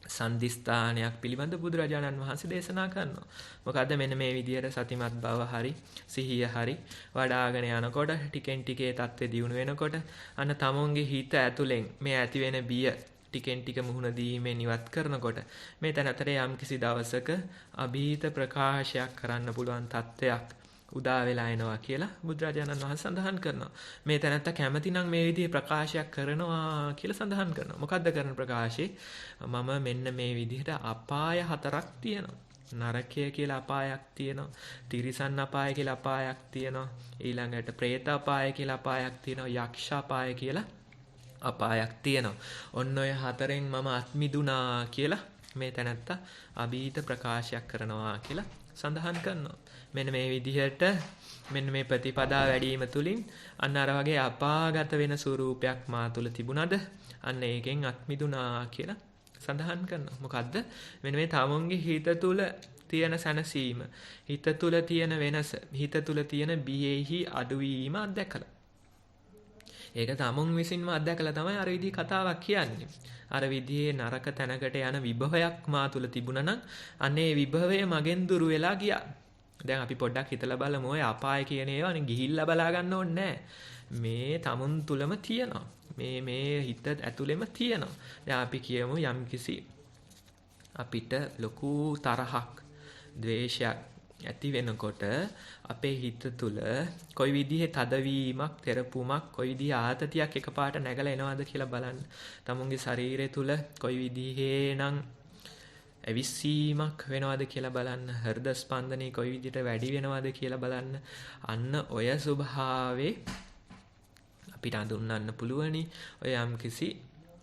සම්දිස්ථානයක් පිළිබඳ බුදුරජාණන් වහන්සේ දේශනා කරනවා. මොකද්ද? මෙන්න මේ විදිහට සතිමත් බව හරි සිහිය හරි වඩාගෙන යනකොට ටිකෙන් ටිකේ தත්ත්වය දියුණු වෙනකොට අන්න තමුන්ගේ හිත ඇතුලෙන් මේ ඇති වෙන බිය ටිකෙන් ටික මුහුණ දීමෙන් ඉවත් කරනකොට මේ තැනතර යම්කිසි දවසක අභීත ප්‍රකාශයක් කරන්න පුළුවන් තත්ත්වයක් උදා වෙලා එනවා කියලා බුදුරජාණන් වහන්සේ සඳහන් කරනවා. මේ තැනත්ත කැමති නම් මේ විදිහේ ප්‍රකාශයක් කරනවා කියලා සඳහන් කරනවා. මොකද්ද කරන ප්‍රකාශේ? මම මෙන්න මේ විදිහට අපාය 4ක් තියෙනවා. නරකය කියලා අපායක් තියෙනවා. තිරිසන් අපාය කියලා අපායක් තියෙනවා. ඊළඟට പ്രേත අපාය කියලා අපායක් තියෙනවා. යක්ෂ අපාය කියලා අපායක් තියෙනවා. ඔන්න ඔය හතරෙන් මම අත්මිදුනා කියලා මේ තැනත්තා අභීත ප්‍රකාශයක් කරනවා කියලා සඳහන් කරනවා. මෙන්න මේ විදිහට මෙන්න මේ ප්‍රතිපදා වැඩිම තුලින් අන්න අර වගේ අපාගත වෙන ස්වරූපයක් මා තුල තිබුණද අන්න ඒකෙන් අත්මිදුනා කියලා සඳහන් කරනවා. මොකද්ද? මෙන්න මේ තමුන්ගේ හිත තුල තියෙන සැනසීම, හිත තුල තියෙන වෙනස, හිත තුල තියෙන බියෙහි අඩුවීම අත්දැකලා. ඒක තමුන් විසින්ම අත්දැකලා තමයි අර විදිහේ කතාවක් කියන්නේ. අර විදිහේ නරක තැනකට යන විභවයක් මා තුල තිබුණා නම් අන්න ඒ විභවය මගෙන් දුර වෙලා ගියා. දැන් අපි පොඩ්ඩක් හිතලා බලමු ඔය අපාය කියන ඒවා ගිහිල්ලා බලා ගන්න ඕනේ නැහැ. මේ තමුන් තුලම තියෙනවා. මේ හිත ඇතුළෙම තියෙනවා. දැන් අපි කියමු යම්කිසි අපිට ලොකු තරහක්, ද්වේෂයක් ඇති වෙනකොට අපේ හිත තුල කොයි විදිහේ තදවීමක්, තෙරපුමක්, කොයි විදිහේ ආතතියක් එකපාරට නැගලා එනවද කියලා බලන්න. තමුන්ගේ ශරීරය තුල කොයි විදිහේ නම් ඇවිස්සීමක් වෙනවද කියලා බලන්න. හෘද ස්පන්දනය කොයි විදිහට වැඩි වෙනවද කියලා බලන්න. අන්න ඔය ස්වභාවේ අපිට අඳුන්වන්න පුළුවනි. ඔය යම්කිසි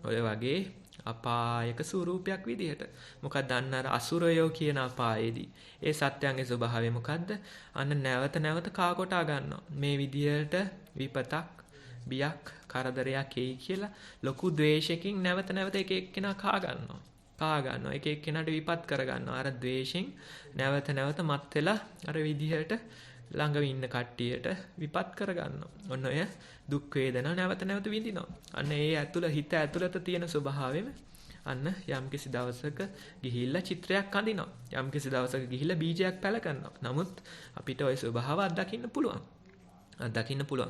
ඔය වගේ අපායක ස්වරූපයක් විදිහට. මොකක්ද අන්න අර අසුරයෝ කියන අපායේදී ඒ සත්‍යයන්ගේ ස්වභාවය මොකද්ද? අන්න නැවත නැවත කා කොටා ගන්නවා. මේ විදිහට විපතක්, බියක්, කරදරයක් එයි කියලා ලොකු ද්වේෂයකින් නැවත නැවත එක එක්කෙනා කා ගන්නවා. එක එක්කෙනාට විපත් කර ගන්නවා. අර ද්වේෂෙන් නැවත නැවත මත් වෙලා අර විදිහට ළඟ ඉන්න කට්ටියට විපත් කර ගන්නවා. ඔන්න ඔය දුක් වේදනා නැවත නැවත විඳිනවා. අන්න ඒ හිත ඇතුළත තියෙන ස්වභාවෙම අන්න යම්කිසි දවසක ගිහිල්ලා චිත්‍රයක් අඳිනවා. යම්කිසි දවසක ගිහිල්ලා බීජයක් පැල කරනවා. නමුත් අපිට ওই ස්වභාව අත්දකින්න පුළුවන්.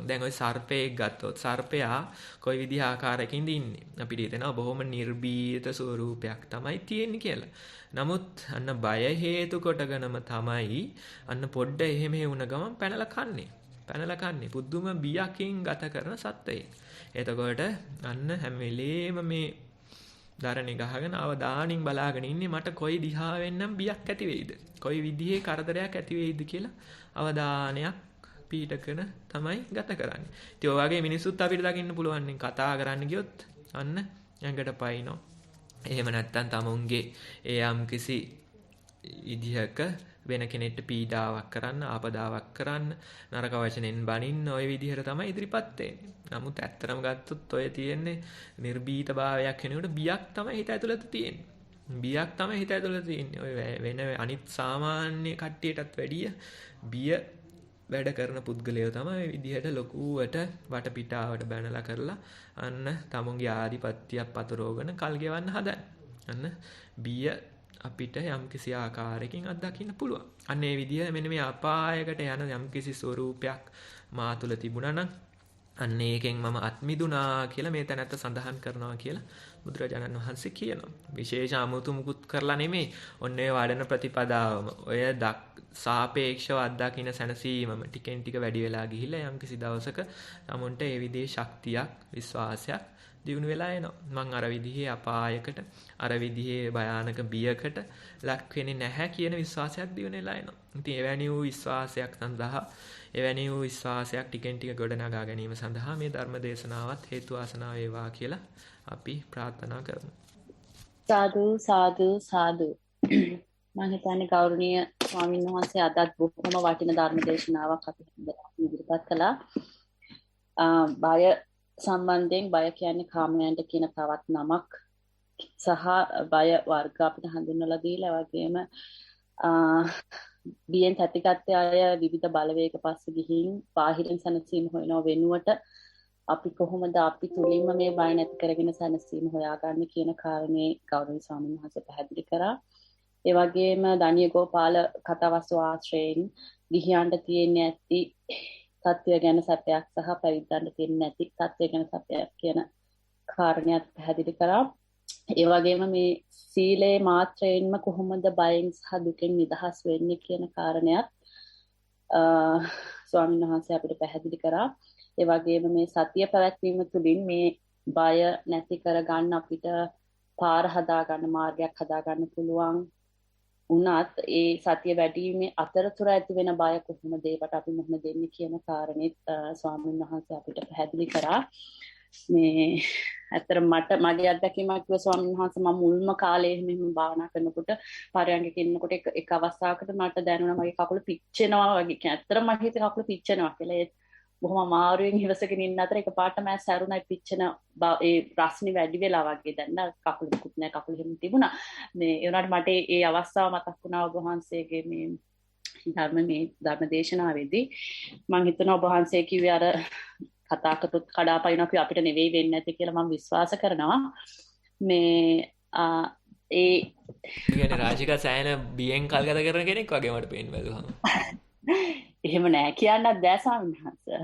දැන් ওই සර්පයෙක් ගත්තොත් සර්පයා කොයි විදිහ ආකාරයකින්ද ඉන්නේ? අපිට හිතෙනවා බොහොම නිර්භීත ස්වරූපයක් තමයි තියෙන්නේ කියලා. නමුත් අන්න බය හේතු කොටගෙනම තමයි අන්න පොඩ්ඩ එහෙම වුණ ගමන් පැනලා කන්නේ. පුදුම බියකින් ගත කරන සත්වයෙක්. එතකොට අන්න හැම වෙලේම මේ දරණේ ගහගෙන අවදානින් බලාගෙන ඉන්නේ මට කොයි දිහාවෙන් නම් බියක් ඇති වෙයිද? කොයි විදිහේ කරදරයක් ඇති වෙයිද කියලා අවධානයක් පීඩකන තමයි ගත කරන්නේ. ඉතින් ඔය වගේ මිනිස්සුත් අපිට දකින්න පුළුවන් නේ කතා කරන්න ගියොත් අන්න ඇඟට පයින්නෝ. එහෙම නැත්තම් තමුන්ගේ ඒ යම්කිසි විදිහක වෙන කෙනෙක්ට පීඩාවක් කරන්න, ආපදාවක් කරන්න, නරක වචනෙන් බනින්න ඔය විදිහට තමයි ඉදිරිපත් වෙන්නේ. නමුත් ඇත්තටම ගත්තොත් ඔය තියෙන්නේ නිර්භීතභාවයක් වෙනකොට බියක් තමයි හිත ඇතුළත තියෙන්නේ. ඔය වෙන අනිත් සාමාන්‍ය කට්ටියටත් වැඩිය බිය වැඩ කරන පුද්ගලයෝ තමයි විදිහට ලොකුවට වටපිටාවට බැනලා කරලා අන්න තමුන්ගේ ආධිපත්‍යයක් පතුරවගෙන කල් ගෙවන්න හදන. අන්න බිය අපිට යම්කිසි ආකාරයකින් අත්දකින්න පුළුවන්. අන්න ඒ විදිහ මෙන්න මේ අපායකට යන යම්කිසි ස්වරූපයක් මා තුළ තිබුණා නම් අන්න ඒකෙන් මම අත්මිදුනා කියලා මේ තැනත්ත සඳහන් කරනවා කියලා බුදුරජාණන් වහන්සේ කියනවා. විශේෂ අමුතු මුකුත් කරලා නෙමෙයි. ඔන්න ඔය වඩන ප්‍රතිපදාවම ඔය සාපේක්ෂව අත්දකින්න සැනසීමම ටිකෙන් ටික වැඩි වෙලා ගිහිල්ලා යම්කිසි දවසක තමුන්ට ඒ විදිහේ ශක්තියක්, විශ්වාසයක් දිනු වෙලා එනවා. මං අර විදිහේ අපායකට, අර විදිහේ භයානක බියකට ලක් වෙන්නේ නැහැ කියන විශ්වාසයක් දිනු වෙලා එනවා. ඉතින් එවැනි වූ විශ්වාසයක් ටිකෙන් ටික ගොඩනගා ගැනීම සඳහා මේ ධර්ම දේශනාවත් හේතු වාසනා වේවා කියලා අපි ප්‍රාර්ථනා කරමු. සාදු සාදු සාදු. මම හිතන්නේ ගෞරවනීය ස්වාමීන් වහන්සේ අදත් බොහොම වටිනා ධර්ම දේශනාවක් අපිට ඉදිරිපත් කළා. බය සම්බන්ධයෙන් බය කියන්නේ කාමයන්ට කියන තවත් නමක් සහ බය වර්ග අපිට හඳුන්වලා දීලා වගේම බියෙන් තැතිගත් අය විවිධ බලවේග පස්සේ ගිහින් බාහිරින් සැනසීම හොයනව වෙනුවට අපි කොහොමද අපි තුලින්ම මේ බය නැති කරගෙන සැනසීම හොයාගන්නේ කියන කාරණේ ගෞරවනීය ස්වාමීන් වහන්සේ පැහැදිලි කරා. ඒ වගේම දණිය ගෝපාල කතාවස්තු ආශ්‍රයෙන් ගිහියන්ට තියෙන්නේ ඇති තත්ත්වය ගැන සැපයක් සහ පැවිද්දන්ට තියෙන්නේ නැති තත්ත්වය ගැන සැපයක් කියන කාරණයක් පැහැදිලි කරා. ඒ වගේම මේ සීලේ මාත්‍රයෙන්ම කොහොමද බයෙන් සහ දුකෙන් නිදහස් වෙන්නේ කියන කාරණයක් ස්වාමීන් වහන්සේ අපිට පැහැදිලි කරා. ඒ වගේම මේ සතිය පැවැත්වීම තුළින් මේ බය නැති කරගන්න අපිට පාර හදාගන්න මාර්ගයක් හදාගන්න පුළුවන් උනත් ඒ සතිය වැඩිීමේ අතරතුර ඇති වෙන බය කොහොමද ඒකට අපි මුහුණ දෙන්නේ කියන කාරණේත් ස්වාමීන් වහන්සේ අපිට පැහැදිලි කරා. මේ ඇත්තට මගේ අත්දැකීමක් කිව්ව ස්වාමීන් වහන්සේ මම මුල්ම කාලේ මෙහෙම භාවනා කරනකොට පරයන්ක ඉන්නකොට එක අවස්ථාවකට මට දැනුණා මගේ කකුල පිච්චෙනවා වගේ. ඇත්තටම මට හිතේ කකුල පිච්චෙනවා කියලා. ඒත් බොහොම අමාරුවෙන් ඉවසගෙන ඉන්න අතර එකපාරට මම සැරුණා පිච්චෙන ඒ රස්නි වැඩි වෙලා වගේ දැන් කකුල මුකුත් නැහැ කකුල හිමින් තිබුණා. මේ ඒ වුණාට මට ඒ අවස්ථාව මතක් වුණා ඔබ වහන්සේගේ මේ ධර්ම දේශනාවේදී. මම හිතනවා ඔබ වහන්සේ කිව්වේ අර කතා කරපුත් කඩාපනින අපිට නෙවෙයි වෙන්නේ නැති කියලා මම විශ්වාස කරනවා. මේ ඒ කියන්නේ රාජිකා සෑහෙන බියෙන් කල් ගත කරන කෙනෙක් වගේ මට පේන්න බැලුවම. එහෙම නෑ කියන්නත් බෑ ස්වාමීන් වහන්සේ.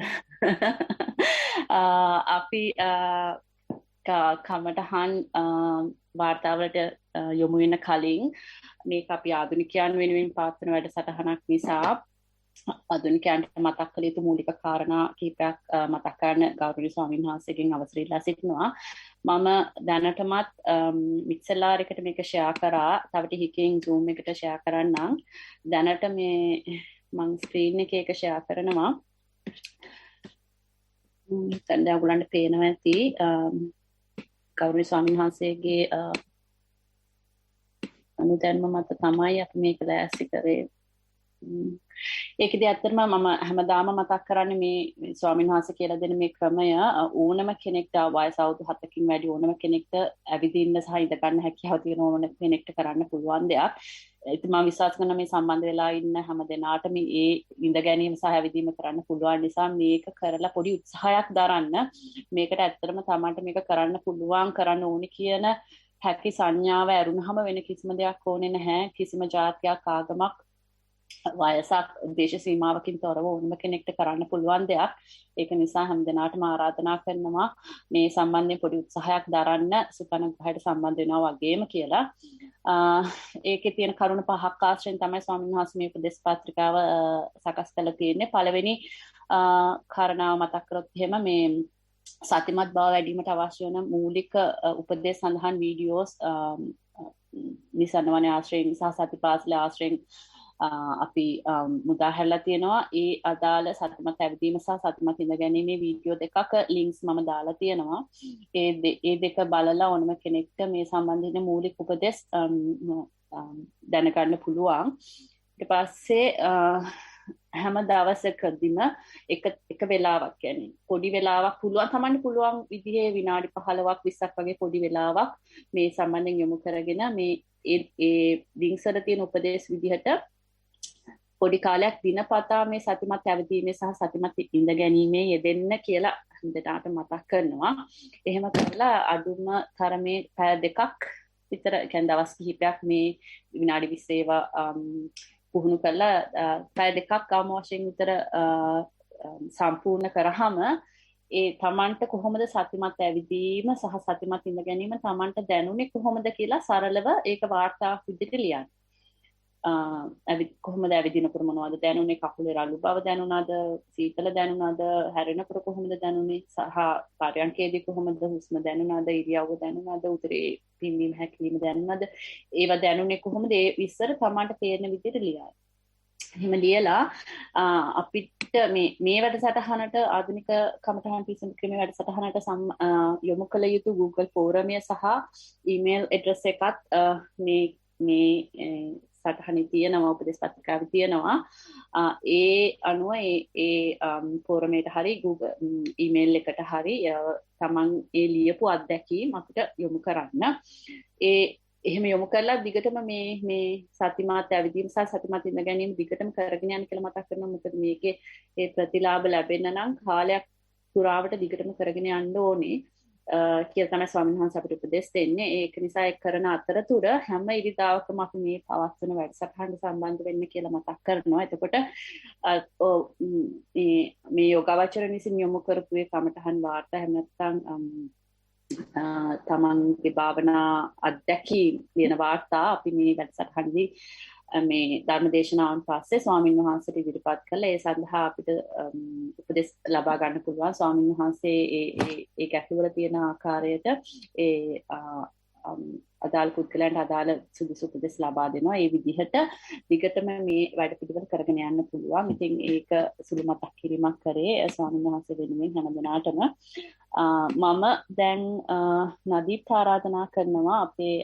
අපි කමටහන් වාර්තාවලට යොමු වෙන කලින් මේක අපි ආධුනිකයන් වෙනුවෙන් පවත්වන වැඩසටහනක් නිසා ආධුනිකයන්ට මතක් කළ යුතු මූලික කාරණා කිහිපයක් මතක් කරන්න ගෞරවනීය ස්වාමීන් වහන්සේගෙන් අවසර ඉල්ලා සිටිනවා. මම දැනටමත් මික්සර් එකට මේක ෂෙයා කරා. තව ටිකකින් Zoom එකට ෂෙයා කරන්නම්. දැනට මේ මම ස්ක්‍රීන් එකේ එක ෂෙයා කරනවා. දැන් ඔයගොල්ලන්ට පේනවා ඇති ගෞරවනීය ස්වාමීන් වහන්සේගේ අනුදැනුම මත තමයි අපි මේක ලෑස්ති කරේ. ඒකදී ඇත්තටම මම හැමදාම මතක් කරන්නේ මේ ස්වාමීන් වහන්සේ කියලා දෙන මේ ක්‍රමය ඕනම කෙනෙක්ට වයස අවුරුදු 7කින් වැඩි ඕනම කෙනෙක්ට ඇවිදින්න සහ ඉඳ ගන්න හැකියාව තියෙන ඕන කෙනෙක්ට කරන්න පුළුවන් දෙයක්. ඉතින් මම විශ්වාස කරනවා මේ සම්බන්ධ වෙලා ඉන්න හැම දෙනාටම මේ ඉඳ ගැනීම සහ ඇවිදීම කරන්න පුළුවන් නිසා මේක කරලා පොඩි උත්සාහයක් දරන්න. මේකට ඇත්තටම තමන්ට මේක කරන්න පුළුවන් කරන්න ඕනි කියන හැකි සංඥාව ඇරුණාම වෙන කිසිම දෙයක් ඕනේ නැහැ. කිසිම ජාතියක් ආගමක් වයසක් දේශ සීමාවකින් තොරව ඕනම කෙනෙක්ට කරන්න පුළුවන් දෙයක්. ඒක නිසා හැමදෙනාටම ආරාධනා කරනවා මේ සම්බන්ධයෙන් පොඩි උත්සාහයක් දරන්න සුපනග්‍රහයට සම්බන්ධ වෙනවා වගේම කියලා. ඒකේ තියෙන කරුණු පහක් ආශ්‍රයෙන් තමයි ස්වාමීන් වහන්සේ මේ උපදේශ පත්‍රිකාව සකස් කරලා තියෙන්නේ. පළවෙනි කාරණාව මතක් කරොත් එහෙම මේ සතිමත් බව වැඩිවීමට අවශ්‍ය වන මූලික උපදේශ සඳහන් වීඩියෝස් නිසනවනේ ආශ්‍රයෙන් සහ සතිපාසලේ ආශ්‍රයෙන් අපි මුදා හැරලා තියෙනවා. ඒ අදාළ සතිමත් ඇවිදීම සහ සතිමත් ඉඳ ගැනීමේ වීඩියෝ දෙකක ලින්ක්ස් මම දාලා තියෙනවා. ඒ දෙක බලලා ඕනම කෙනෙක්ට මේ සම්බන්ධයෙන් මූලික උපදෙස් දැනගන්න පුළුවන්. ඊට පස්සේ හැම දවසකදීම එක වෙලාවක් කියන්නේ පොඩි වෙලාවක් තමන්ට පුළුවන් විදිහේ විනාඩි 15ක් 20ක් වගේ පොඩි වෙලාවක් මේ සම්බන්ධයෙන් යොමු කරගෙන මේ ඒ ලින්ක්ස් වල තියෙන උපදේශ විදිහට පොඩි කාලයක් දිනපතා මේ සතිමත් ඇවිදීමේ සහ සතිමත් ඉඳ ගැනීමේ යෙදෙන්න කියලා හඳට මතක් කරනවා. එහෙම කරලා අඩුම තරමේ පැය දෙකක් විතර කියන්නේ දවස් කිහිපයක් මේ විනාඩි 20 ඒවා පුහුණු කරලා පැය දෙකක් අවම වශයෙන් විතර සම්පූර්ණ කරාම ඒ තමන්ට කොහොමද සතිමත් ඇවිදීම සහ සතිමත් ඉඳ ගැනීම තමන්ට දැනුනේ කොහොමද කියලා සරලව ඒක වාර්තාවක් විදිහට ලියන්න. කොහොමද ඇවිදිනකොට මොනවද දැනුනේ, කකුලේ රළු බව දැනුණාද, සීතල දැනුණාද, හැරෙනකොට කොහොමද දැනුනේ, සහ පරයන්කේදී කොහොමද හුස්ම දැනුණාද, ඉරියව්ව දැනුණාද, උදරේ පිම්බීම හැකිලිම දැනුණාද, ඒවා දැනුනේ කොහොමද, ඒ විස්තර තමන්ට තේරෙන විදිහට ලියන්න. එහෙම ලියලා අපිට මේ වැඩසටහනට ආධුනික කමඨහන් පිසුම් ක්‍රමයේ වැඩසටහනට යොමු කළ යුතු Google ෆෝරමය සහ ඊමේල් ඇඩ්‍රස් එකත් මේ සටහනේ තියෙනවා, උපදේශ පත්‍රිකාවේ තියෙනවා. ඒ අනුව ඒ ෆෝරමයට හරි Google ඊමේල් එකට හරි තමන් ඒ ලියපු අත්දැකීම් අපිට යොමු කරන්න. එහෙම යොමු කරලා දිගටම මේ සතිමත් ඇවිදීම සහ සතිමත් ඉඳ ගැනීම දිගටම කරගෙන යන්න කියලා මතක් කරනවා. මොකද මේකේ ඒ ප්‍රතිලාභ ලැබෙන්න නම් කාලයක් පුරාවට දිගටම කරගෙන යන්න ඕනේ කියලා තමයි ස්වාමීන් වහන්සේ අපිට උපදෙස් දෙන්නේ. ඒක නිසා ඒ කරන අතරතුර හැම ඉරිදාවකම අපි මේ පවත්වන වැඩසටහනට සම්බන්ධ වෙන්න කියලා මතක් කරනවා. එතකොට මේ යෝගාවචර විසින් යොමු කරපු ඒ කමඨහන් වාර්තා හැම නැත්නම් තමන්ගේ භාවනා අත්දැකීම් කියන වාර්තා අපි මේ වැඩසටහනදී මේ ධර්ම දේශනාවන් පස්සේ ස්වාමීන් වහන්සේට ඉදිරිපත් කළා. ඒ සඳහා අපිට උපදෙස් ලබා ගන්න පුළුවන්. ස්වාමීන් වහන්සේ ඒ ගැටලුවල තියෙන ආකාරයට ඒ අදාළ පුද්ගලයන්ට අදාළ සුදුසු උපදෙස් ලබා දෙනවා. ඒ විදිහට දිගටම මේ වැඩපිළිවෙල කරගෙන යන්න පුළුවන්. ඉතින් ඒක සුළු මතක් කිරීමක් කරේ ස්වාමීන් වහන්සේ වෙනුවෙන් හැමදෙනාටම. මම දැන් නදීප්ට ආරාධනා කරනවා අපේ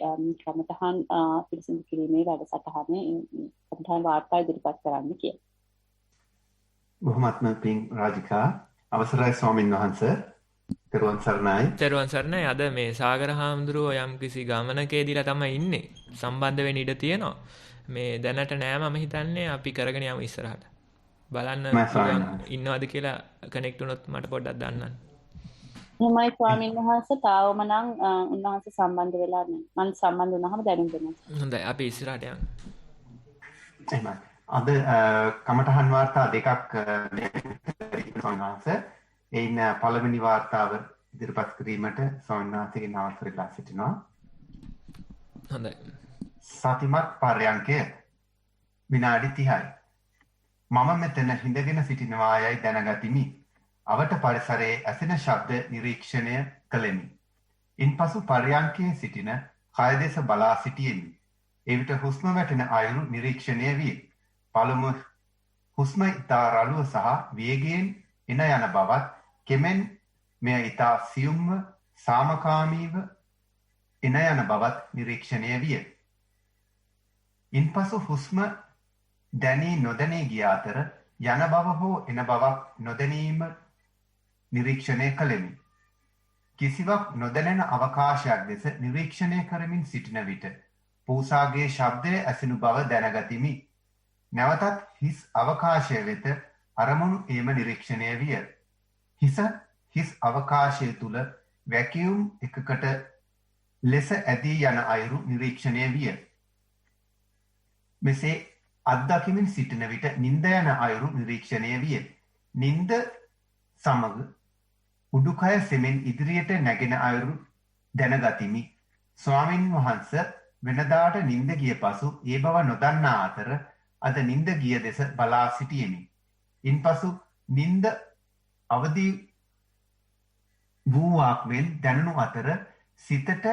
කමඨහන් පිළිසිදු කිරීමේ වැඩසටහනේ කමඨහන් වාර්තා ඉදිරිපත් කරන්න කියලා. බොහොමත්ම පිං රාජිකා අවසරයි ස්වාමීන් වහන්සේ. තෙරුවන් සරණයි. තෙරුවන් සරණයි. අද මේ සාගර හාමුදුරුවෝ යම් කිසි ගමනකේදීලා තමයි ඉන්නේ. සම්බන්ධ වෙන්න ඉඩ තියෙනවා. මේ දැනට නෑ මම හිතන්නේ අපි කරගෙන යමු ඉස්සරහට. බලන්න ඉන්නවද කියලා කනෙක්ට් වුණොත් මට පොඩ්ඩක් දන්නන්න. එහෙමයි ස්වාමීන් වහන්සේ තාවම නම් උන්වහන්සේ සම්බන්ධ වෙලා නැහැ. මම සම්බන්ධ වුණාම දැනුම් දෙනවා. හොඳයි අපි ඉස්සරහට යමු. එහෙමයි. අද කමඨහන් වාර්තා දෙකක් ස්වාමීන් වහන්සේ එයින් පළවෙනි වාර්තාව ඉදිරිපත් කිරීමට ස්වාමීන් වහන්සේගෙන් අවසර ඉල්ලා සිටිනවා. හොඳයි. සතිමත් පර්යංකය විනාඩි 30යි. මම මෙතන හිඳගෙන සිටිනවා යයි දැනගතිමි. අවට පරිසරයේ ඇසෙන ශබ්ද නිරීක්ෂණය කළෙමි. ඉන්පසු පර්යංකයේ සිටින කය දෙස බලා සිටියෙමි. එවිට හුස්ම වැටෙන අයුරු නිරීක්ෂණය විය. පළමු හුස්ම ඉතා රළුව සහ වේගයෙන් එන යන බවත් කෙමෙන් මෙය ඉතා සියුම්ව සාමකාමීව එන යන බවත් නිරීක්ෂණය විය. ඉන්පසු හුස්ම දැනී නොදැනී ගිය අතර යන බව හෝ එන බවක් නොදැනීම නිරීක්ෂණය කළෙමි. කිසිවක් නොදැනෙන අවකාශයක් දෙස නිරීක්ෂණය කරමින් සිටින විට පූසාගේ ශබ්දය ඇසෙනු බව දැනගතිමි. නැවතත් හිස් අවකාශය වෙත අරමුණු ඒම නිරීක්ෂණය විය. හිස් අවකාශය තුල වැකියුම් එකකට ලෙස ඇදී යන අයුරු නිරීක්ෂණය විය. මෙසේ අත්දකිමින් සිටින විට නිින්ද යන අයුරු නිරීක්ෂණය විය. නිින්ද සමග උඩුකය සෙමෙන් ඉදිරියට නැගෙන අයුරු දැනගතිමි. ස්වාමින් වහන්සේ වෙනදාට නිින්ද ගිය පසු ඒ බව නොදන්නා අතර අද නිින්ද ගිය දෙස බලා සිටියෙමි. ඉන්පසු නිින්ද අවදි වූවක් මෙන් දැනුණු අතර සිතට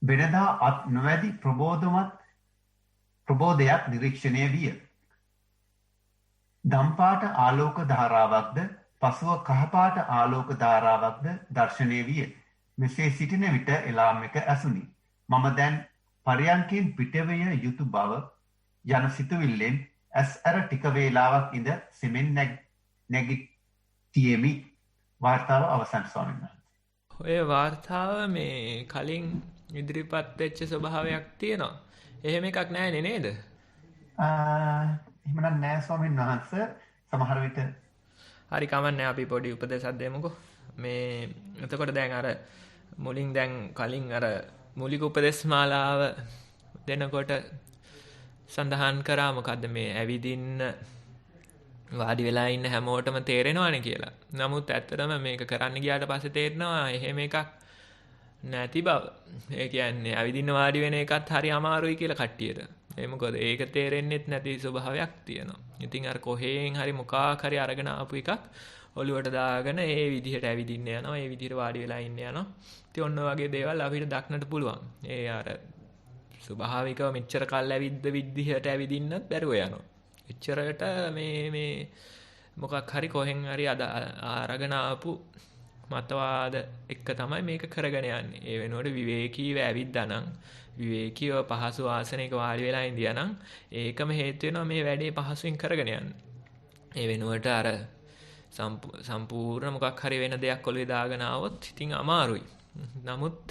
වෙනදා අත් නොවැදි ප්‍රබෝධයක් නිරීක්ෂණය විය. දම්පාට ආලෝක ධාරාවක්ද පසුව කහපාට ආලෝක ධාරාවක්ද දර්ශනය විය. මෙසේ සිටින විට එලාම් එක ඇසුනි. මම දැන් පර්යංකයෙන් පිටවිය යුතු බව යන සිතුවිල්ලෙන් ඇස් ඇර ටික වේලාවක් ඉඳ සෙමෙන් නැගිටියෙමි. වාර්තාව අවසන් ස්වාමීන් වහන්සේ. ඔය වාර්තාව මේ කලින් ඉදිරිපත් වෙච්ච ස්වභාවයක් තියෙනවා. එහෙම එකක් නැහැ නේද? එහෙමනම් නෑ ස්වාමීන් වහන්සේ. සමහර විට හරි කමන්නේ අපි පොඩි උපදේශයක් දෙමුකෝ. මේ එතකොට දැන් අර මුලින් දැන් කලින් අර මූලික උපදේශ මාලාව දෙනකොට සඳහන් කරා මොකද්ද මේ ඇවිදින්න වාඩි වෙලා ඉන්න හැමෝටම තේරෙනවනේ කියලා. නමුත් ඇත්තටම මේක කරන්න ගියාට පස්සේ තේරෙනවා එහෙම එකක් නැති බව. ඒ කියන්නේ ඇවිදින්න වාඩි වෙන එකත් හරි අමාරුයි කියලා කට්ටියට. ඒ මොකද ඒක තේරෙන්නෙත් නැති ස්වභාවයක් තියෙනවා. ඉතින් අර කොහෙන් හරි මොකක් හරි අරගෙන ආපු එකක් ඔළුවට දාගෙන ඒ විදිහට ඇවිදින්න යනවා. ඒ විදිහට වාඩි වෙලා ඉන්න යනවා. ඉතින් ඔන්න වගේ දේවල් අපිට දක්නට පුළුවන්. ඒ අර ස්වභාවිකව මෙච්චර කල් ඇවිද්ද විදිහට ඇවිදින්නත් බැරුව යනවා. එච්චරට මේ මොකක් හරි කොහෙන් හරි අරගෙන ආපු මතවාද එක්ක තමයි මේක කරගෙන යන්නේ. ඒ වෙනුවට විවේකීව ඇවිද්දානම් විවේකීව පහසු ආසනයක වාඩි වෙලා ඉඳියානම් ඒකම හේතු වෙනවා මේ වැඩේ පහසුවෙන් කරගෙන යන්න. ඒ වෙනුවට අර සම්පූර්ණ මොකක් හරි වෙන දෙයක් ඔළුවේ දාගෙන ආවොත් ඉතින් අමාරුයි. නමුත්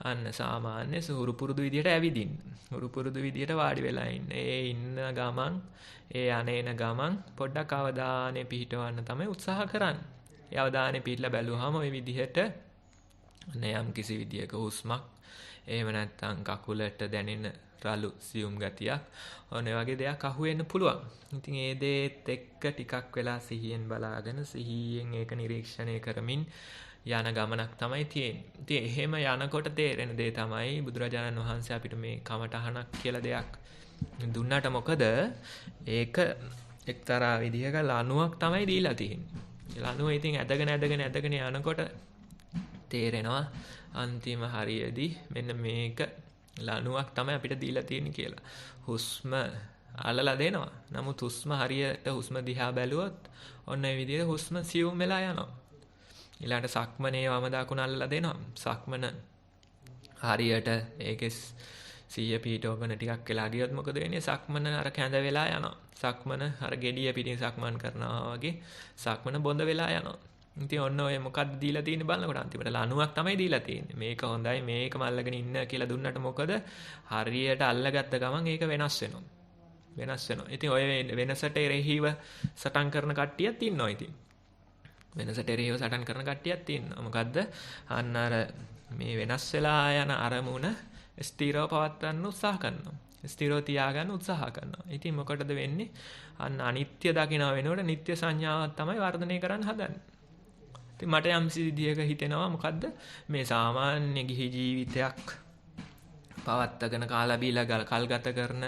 අන්න සාමාන්‍ය සුහුරු පුරුදු විදියට ඇවිදින්න. හුරු පුරුදු විදියට වාඩි වෙලා ඉන්න. ඒ ඉන්න ගමන් ඒ අනේන ගමන් පොඩ්ඩක් අවධානය පිහිටවන්න තමයි උත්සාහ කරන්නේ. ඒ අවධානය පිහිටලා බැලුවාම ওই විදිහට යම් කිසි විදියක හුස්මක් එහෙම නැත්නම් කකුලට දැනෙන රළු සියුම් ගතියක් ඔන්න වගේ දෙයක් අහුවෙන්න පුළුවන්. ඉතින් ඒ දේත් එක්ක ටිකක් වෙලා සිහියෙන් බලාගෙන සිහියෙන් ඒක නිරීක්ෂණය කරමින් යන ගමනක් තමයි තියෙන්නේ. ඉතින් එහෙම යනකොට තේරෙන දේ තමයි බුදුරජාණන් වහන්සේ අපිට මේ කමඨහනක් කියලා දෙයක් දුන්නට මොකද ඒක එක්තරා විදිහක ලණුවක් තමයි දීලා තියෙන්නේ. ලණුව ඉතින් ඇදගෙන යනකොට තේරෙනවා අන්තිම හරියේදී මෙන්න මේක ලණුවක් තමයි අපිට දීලා තියෙන්නේ කියලා. හුස්ම අල්ලලා දෙනවා. නමුත් හුස්ම හරියට හුස්ම දිහා බැලුවොත් ඔන්න ඒ විදිහට හුස්ම සියුම් වෙලා යනවා. ඊළඟට සක්මනේ වම දකුණ අල්ලලා දෙනවා. සක්මන හරියට ඒකේ සිහිය පිටවගෙන ටිකක් වෙලා ගියොත් මොකද වෙන්නේ? සක්මන අර කැඳ වෙලා යනවා. සක්මන අර gediya පිටින් සක්මන් කරනවා වගේ සක්මන බොඳ වෙලා යනවා. ඉතින් ඔන්න ඔය මොකක්ද දීලා තියෙන්නේ බලනකොට අන්තිමට ලණුවක් තමයි දීලා තියෙන්නේ. මේක හොඳයි මේකම අල්ලගෙන ඉන්න කියලා දුන්නට මොකද? හරියට අල්ලගත්ත ගමන් ඒක වෙනස් වෙනවා. වෙනස් වෙනවා. ඉතින් ඔය වෙනසට එරෙහිව සටන් කරන කට්ටියක් ඉන්නවා ඉතින්. වෙනසට එරෙහිව සටන් කරන කට්ටියක් ඉන්නවා. මොකද්ද? අන්න අර මේ වෙනස් වෙලා යන අරමුණ ස්ථිරව පවත්වන්න උත්සාහ කරනවා. ස්ථිරව තියාගන්න උත්සාහ කරනවා. ඉතින් මොකටද වෙන්නේ? අන්න අනිත්‍ය දකින්න වෙනකොට නිත්‍ය සංඥාවක් තමයි වර්ධනය කරන්න හදන්නේ. ඉතින් මට යම්සි විදියක හිතෙනවා මොකද්ද? මේ සාමාන්‍ය ගිහි ජීවිතයක් පවත්වාගෙන කාලා බීලා කල් ගත කරන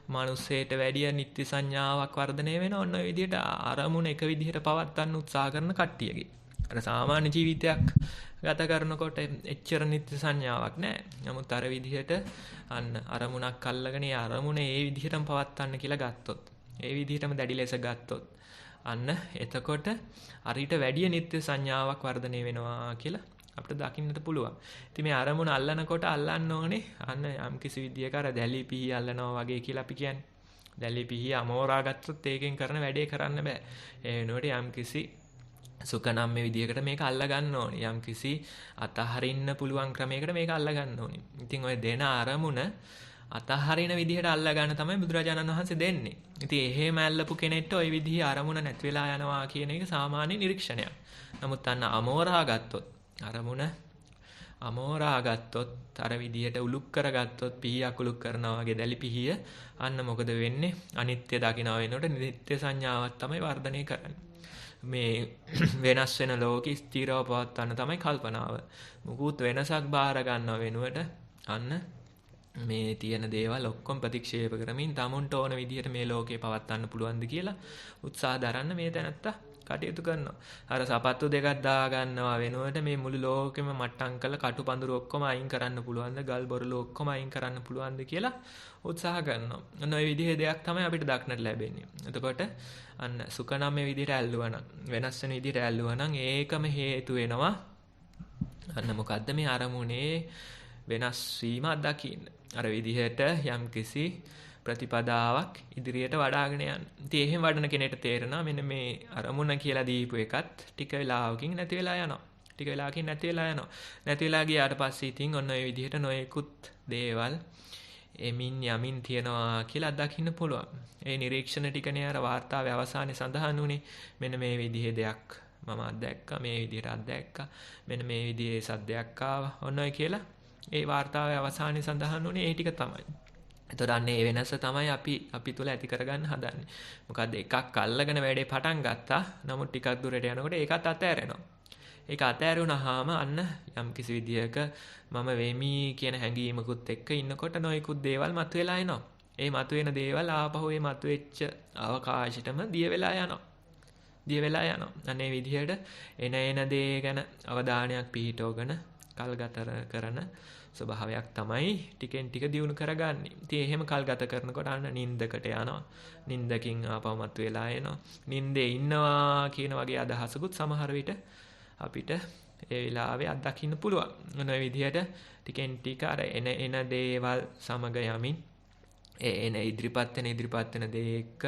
මිනිස්සෙට වැඩිය නිත්‍ය සංඥාවක් වර්ධනය වෙන ඔන්න ඔය විදිහට අරමුණ එක විදිහට පවත්වන්න උත්සාහ කරන කට්ටියගේ. අර සාමාන්‍ය ජීවිතයක් ගත කරනකොට එච්චර නිත්‍ය සංඥාවක් නැහැ. නමුත් අර විදිහට අන්න අරමුණක් අල්ලගෙන ඒ අරමුණ ඒ විදිහටම පවත්වන්න කියලා ගත්තොත්, ඒ විදිහටම දැඩි ලෙස ගත්තොත් අන්න එතකොට අරිට වැඩිය නිත්‍ය සංඥාවක් වර්ධනය වෙනවා කියලා අපිට දකින්නට පුළුවන්. ඉතින් මේ අරමුණ අල්ලනකොට අල්ලන්න ඕනේ අන්න යම් කිසි විදියක අර දැලි පිහි අල්ලනවා වගේ කියලා අපි කියන්නේ. දැලි පිහි අමෝරා ගත්තොත් ඒකෙන් කරන වැඩේ කරන්න බෑ. ඒ වෙනුවට යම් කිසි සුකනම් මේ විදියකට මේක අල්ල ගන්න ඕනේ. යම් කිසි අතහරින්න පුළුවන් ක්‍රමයකට මේක අල්ල ගන්න ඕනේ. ඉතින් ඔය දෙන අරමුණ අතහරින විදිහට අල්ල ගන්න තමයි බුදුරජාණන් වහන්සේ දෙන්නේ. ඉතින් එහෙම අල්ලපු කෙනෙක්ට ওই විදිහේ අරමුණ නැති වෙලා යනවා කියන එක සාමාන්‍ය නිරීක්ෂණයක්. නමුත් අන්න අමෝරා ගත්තොත් අරමුණ අමෝරා ගත්තොත් අර විදිහට උලුක් කරගත්තොත් පිහියක් උලුක් කරනවා වගේ දැලි පිහිය අන්න මොකද වෙන්නේ? අනිත්‍ය දකින්න වෙනකොට නිත්‍ය සංඥාවක් තමයි වර්ධනය කරන්නේ. මේ වෙනස් වෙන ලෝකෙ ස්ථිරව පවත්වන්න තමයි කල්පනාව. මුකුත් වෙනසක් බාර ගන්නව වෙනුවට අන්න මේ තියෙන දේවල් ඔක්කොම ප්‍රතික්ෂේප කරමින් tamunට ඕන විදිහට මේ ලෝකේ පවත්වන්න පුළුවන්ද කියලා උත්සාහ දරන්න මේ තැනත්තා කටයුතු කරනවා. අර සපත්තු දෙකක් දා ගන්නවා වෙනුවට මේ මුළු ලෝකෙම මට්ටම් කරලා කටු පඳුරු ඔක්කොම අයින් කරන්න පුළුවන්ද, ගල් බොරළු ඔක්කොම අයින් කරන්න පුළුවන්ද කියලා උත්සාහ කරනවා. ඔන්න ඔය විදිහේ දෙයක් තමයි අපිට දක්නට ලැබෙන්නේ. එතකොට අන්න සුඛනම් මේ විදිහට ඇල්ලුවා නම්, වෙනස් වෙන විදිහට ඇල්ලුවා නම් ඒකම හේතු වෙනවා. අන්න මොකද්ද මේ අරමුණේ වෙනස් වීම දකින්න. අර විදිහට යම්කිසි ප්‍රතිපදාවක් ඉදිරියට වඩාගෙන යන්න. ඉතින් එහෙම වඩන කෙනෙක්ට තේරෙනවා මෙන්න මේ අරමුණ කියලා දීපු එකත් ටික වෙලාවකින් නැති වෙලා යනවා. ටික වෙලාවකින් නැති වෙලා යනවා. නැති වෙලා ගියාට පස්සේ ඉතින් ඔන්න ඔය විදිහට නොයෙකුත් දේවල් එමින් යමින් තියනවා කියලා දකින්න පුළුවන්. ඒ නිරීක්ෂණ ටිකනේ අර වාර්තාවේ අවසානයේ සඳහන් වුණේ. මෙන්න මේ විදිහේ දෙයක් මම අත්දැක්කා, මේ විදිහට අත්දැක්කා, මෙන්න මේ විදිහේ සද්දයක් ආවා. ඔන්න ඔය කියලා ඒ වාර්තාවේ අවසානයේ සඳහන් වුණේ ඒ ටික තමයි. එතකොට අන්න ඒ වෙනස තමයි අපි තුල ඇති කරගන්න හදන්නේ. මොකද එකක් අල්ලගෙන වැඩේ පටන් ගත්තා. නමුත් ටිකක් දුරට යනකොට ඒකත් අතෑරෙනවා. ඒක අතෑරුණාම අන්න යම් කිසි විදියක මම වෙමි කියන හැඟීමකුත් එක්ක ඉන්නකොට නොයෙකුත් දේවල් මතුවලා එනවා. ඒ මතුවෙන දේවල් ආපහු ඒ මතුවෙච්ච අවකාශයටම දිය වෙලා යනවා. දිය වෙලා යනවා. අනේ විදිහට එන දේ ගැන අවධානයක් පිහිටවගෙන කල්ගත කරන ස්වභාවයක් තමයි ටිකෙන් ටික දියුණු කරගන්නේ. ඉතින් එහෙම කල්ගත කරනකොට අන්න නින්දකට යනවා. නින්දකින් ආපහු මතුවලා එනවා. නින්දේ ඉන්නවා කියන වගේ අදහසකුත් සමහර විට අපිට ඒ වෙලාවේ අත්දකින්න පුළුවන්. මොන විදිහට ටිකෙන් ටික අර එන දේවල් සමග යමින් එන ඉදිරිපත් වෙන දේ එක්ක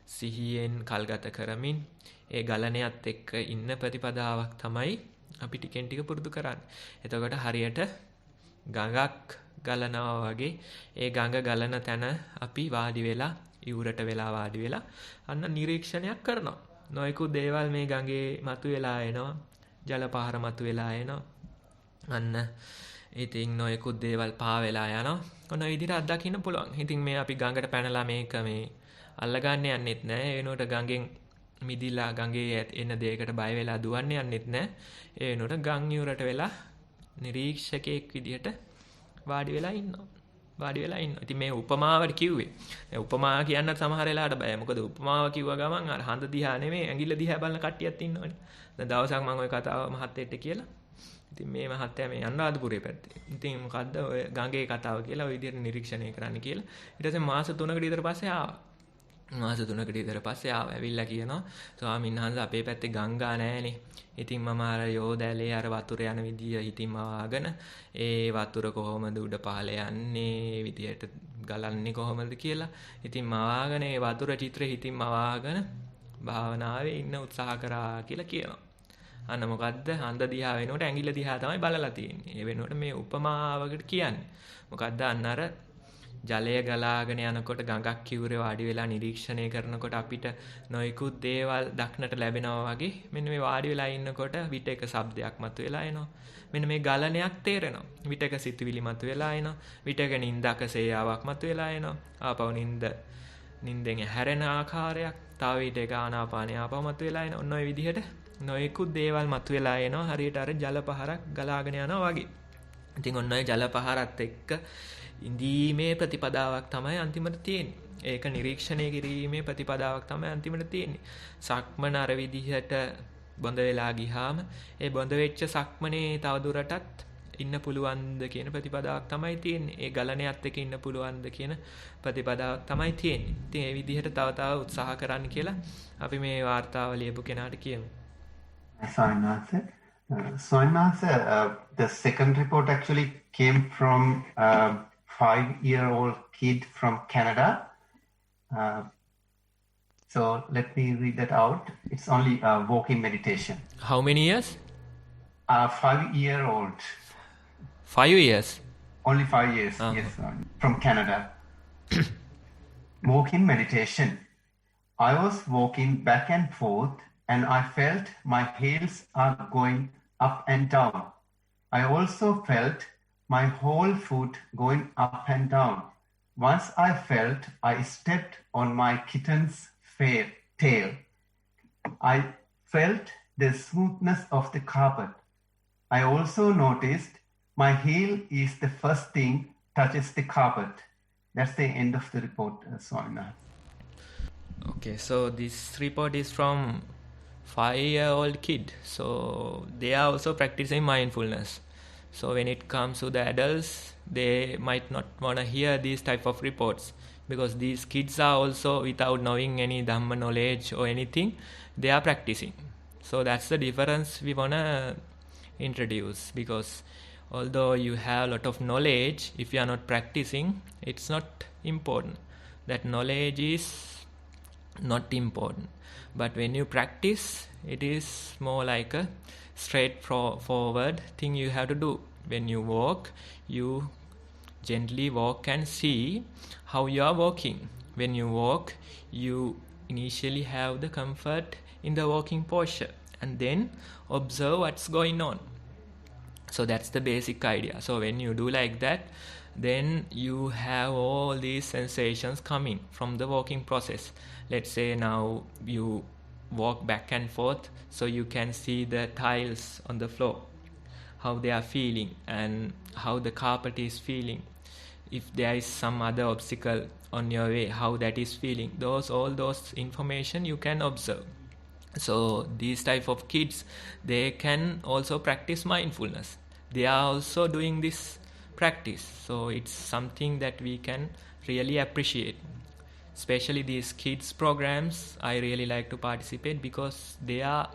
සිහියෙන් කල්ගත කරමින් ඒ ගලණයත් එක්ක ඉන්න ප්‍රතිපදාවක් තමයි අපි ටිකෙන් ටික පුරුදු කරන්නේ. එතකොට හරියට ගඟක් ගලනවා වගේ ඒ ගඟ ගලන තැන අපි වාඩි වෙලා ඉවුරට වෙලා වාඩි වෙලා අන්න නිරීක්ෂණයක් කරනවා. නොයෙකුත් දේවල් මේ ගඟේ මතුවලා එනවා. ජල පහර මතුවලා එනවා. අන්න ඉතින් නොයෙකුත් දේවල් පා වෙලා යනවා. ඔන්න ඔය විදිහට අත්දකින්න පුළුවන්. ඉතින් මේ අපි ගඟට පැනලා මේක මේ අල්ලගන්න යන්නෙත් නැහැ. ඒ වෙනුවට ගඟෙන් මිදිලා ගඟේ එන දෙයකට බය වෙලා දුවන්න යන්නෙත් නැහැ. ඒ වෙනුවට ගම් යුරට වෙලා නිරීක්ෂකයෙක් විදිහට වාඩි වෙලා ඉන්නවා. ඉතින් මේ උපමාවට කිව්වේ. දැන් උපමා කියන්න සමහර වෙලාවට බය. මොකද උපමාව කිව්ව ගමන් අර හඳ දිහා නෙමෙයි ඇඟිල්ල දිහා බලන කට්ටියක් ඉන්නවනේ. දැන් දවසක් මම ওই කතාව මහත්තයෙක්ට කියලා ඉතින් මේ මහත්තයා මේ අනුරාධපුරේ පැත්තේ. ඉතින් මොකද්ද ඔය ගඟේ කතාව කියලා ඔය විදිහට නිරීක්ෂණය කරන්න කියලා. ඊට පස්සේ මාස 3කට විතර පස්සේ ආවා. මාස 3කට විතර පස්සේ ආවා. ඇවිල්ලා කියනවා ස්වාමීන් වහන්සේ අපේ පැත්තේ ගංගා නැහැනේ. ඉතින් මම අර යෝදැලේ අර වතුර යන විදිය හිතින්ම වාගෙන ඒ වතුර කොහොමද උඩ පහළ යන්නේ විදියට ගලන්නේ කොහොමද කියලා ඉතින් මවාගෙන ඒ වතුර චිත්‍රය හිතින්ම වාගෙන භාවනාවේ ඉන්න උත්සාහ කරා කියලා කියනවා. අන්න මොකද්ද අන්ධ දිහා වෙනකොට ඇඟිල්ල දිහා තමයි බලලා තියෙන්නේ. ඒ වෙනකොට මේ උපමාවකට කියන්නේ. මොකද්ද අන්න අර ජලය ගලාගෙන යනකොට ගඟක් කිවුරේ වාඩි වෙලා නිරීක්ෂණය කරනකොට අපිට නොයෙකුත් දේවල් දක්නට ලැබෙනවා වගේ මෙන්න මේ වාඩි වෙලා ඉන්නකොට විටක ශබ්දයක් මතුවලා එනවා. මෙන්න මේ ගලණයක් තේරෙනවා. විටක සිතුවිලි මතුවලා එනවා. විටක නින්දක සේයාවක් මතුවලා එනවා. ආපහු නින්දෙන් හැරෙන ආකාරයක් තව විටක ආනාපානය ආපහු මතුවලා එනවා. ඔන්න ඔය විදිහට නොයෙකුත් දේවල් මතුවලා එනවා. හරියට අර ජල පහරක් ගලාගෙන යනවා වගේ. ඉතින් ඔන්න ඔය ජල පහරත් එක්ක ඉඳීමේ ප්‍රතිපදාවක් තමයි අන්තිමට තියෙන්නේ. ඒක නිරීක්ෂණය කිරීමේ ප්‍රතිපදාවක් තමයි අන්තිමට තියෙන්නේ. සක්මන අර විදිහට බොඳ වෙලා ගියාම ඒ බොඳ වෙච්ච සක්මනේ තවදුරටත් ඉන්න පුළුවන්ද කියන ප්‍රතිපදාවක් තමයි තියෙන්නේ. ඒ ගලණයත් එක්ක ඉන්න පුළුවන්ද කියන ප්‍රතිපදාවක් තමයි තියෙන්නේ. ඉතින් ඒ විදිහට තව උත්සාහ කරන්න කියලා අපි මේ වාර්තාව ලියපු කෙනාට කියමු. Swaminatha, the second report actually came from 5-year-old kid from Canada. So let me read that out. It's only walking meditation. How many years? 5-year-old. 5 years? Only 5 years, yes, from Canada. Walking meditation. I was walking back and forth and I felt my heels are going up and down. I also felt my whole foot going up and down. Once I felt I stepped on my kitten's tail. I felt the smoothness of the carpet. I also noticed my heel is the first thing touches the carpet. That's the end of the report, Swaminatha. Okay, so this report is from 5-year-old kid. So they are also practicing mindfulness. So when it comes to the adults, they might not want to hear these type of reports because these kids are also without knowing any Dhamma knowledge or anything, they are practicing. So that's the difference we want to introduce because although you have a lot of knowledge, if you are not practicing, it's not important. That knowledge is not important. But when you practice, it is more like a straightforward thing you have to do. When you walk, you gently walk and see how you are walking. When you walk, you initially have the comfort in the walking posture and then observe what's going on. So that's the basic idea. So when you do like that, then you have all these sensations coming from the walking process. Let's say now you walk back and forth so you can see the tiles on the floor, how they are feeling and how the carpet is feeling. If there is some other obstacle on your way, how that is feeling. All those information you can observe. So these type of kids, they can also practice mindfulness. They are also doing this practice. So it's something that we can really appreciate. Especially these kids programs, I really like to participate because their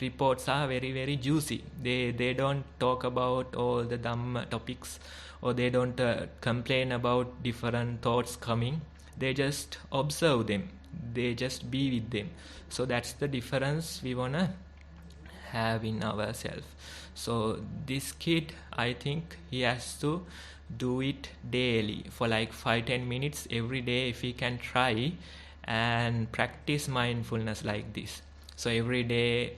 reports are very, very juicy. They don't talk about all the Dhamma topics or they don't complain about different thoughts coming. They just observe them. They just be with them. So that's the difference we want to have in ourselves. So this kid, I think he has to do it daily for like 5-10 minutes every day if he can try and practice mindfulness like this. So every day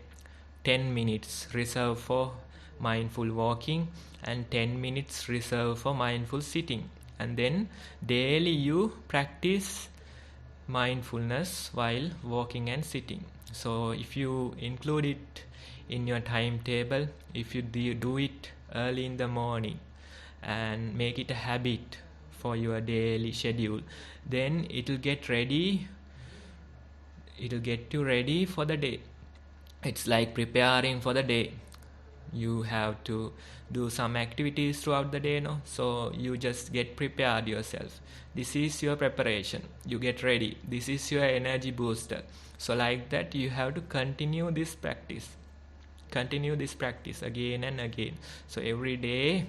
10 minutes reserved for mindful walking and 10 minutes reserved for mindful sitting, and then daily you practice mindfulness while walking and sitting. So if you include it in your timetable, if you do it early in the morning and make it a habit for your daily schedule, then it will get you ready for the day. It's like preparing for the day. You have to do some activities throughout the day, no? So you just get prepared yourself. This is your preparation. You get ready. This is your energy booster. So like that, you have to continue this practice. Continue this practice again and again. So every day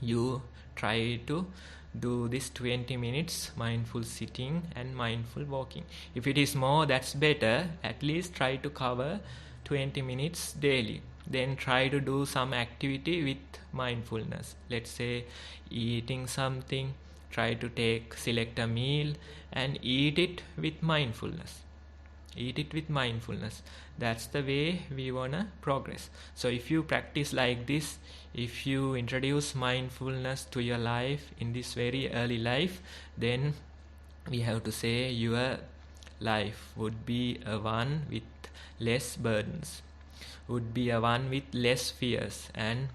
you try to do this 20 minutes mindful sitting and mindful walking. If it is more, that's better. At least try to cover 20 minutes daily. Then try to do some activity with mindfulness. Let's say eating something, try to select a meal and eat it with mindfulness. Eat it with mindfulness. That's the way we wanna progress. So if you practice like this, if you introduce mindfulness to your life in this very early life, then we have to say your life would be a one with less burdens, would be a one with less fears, and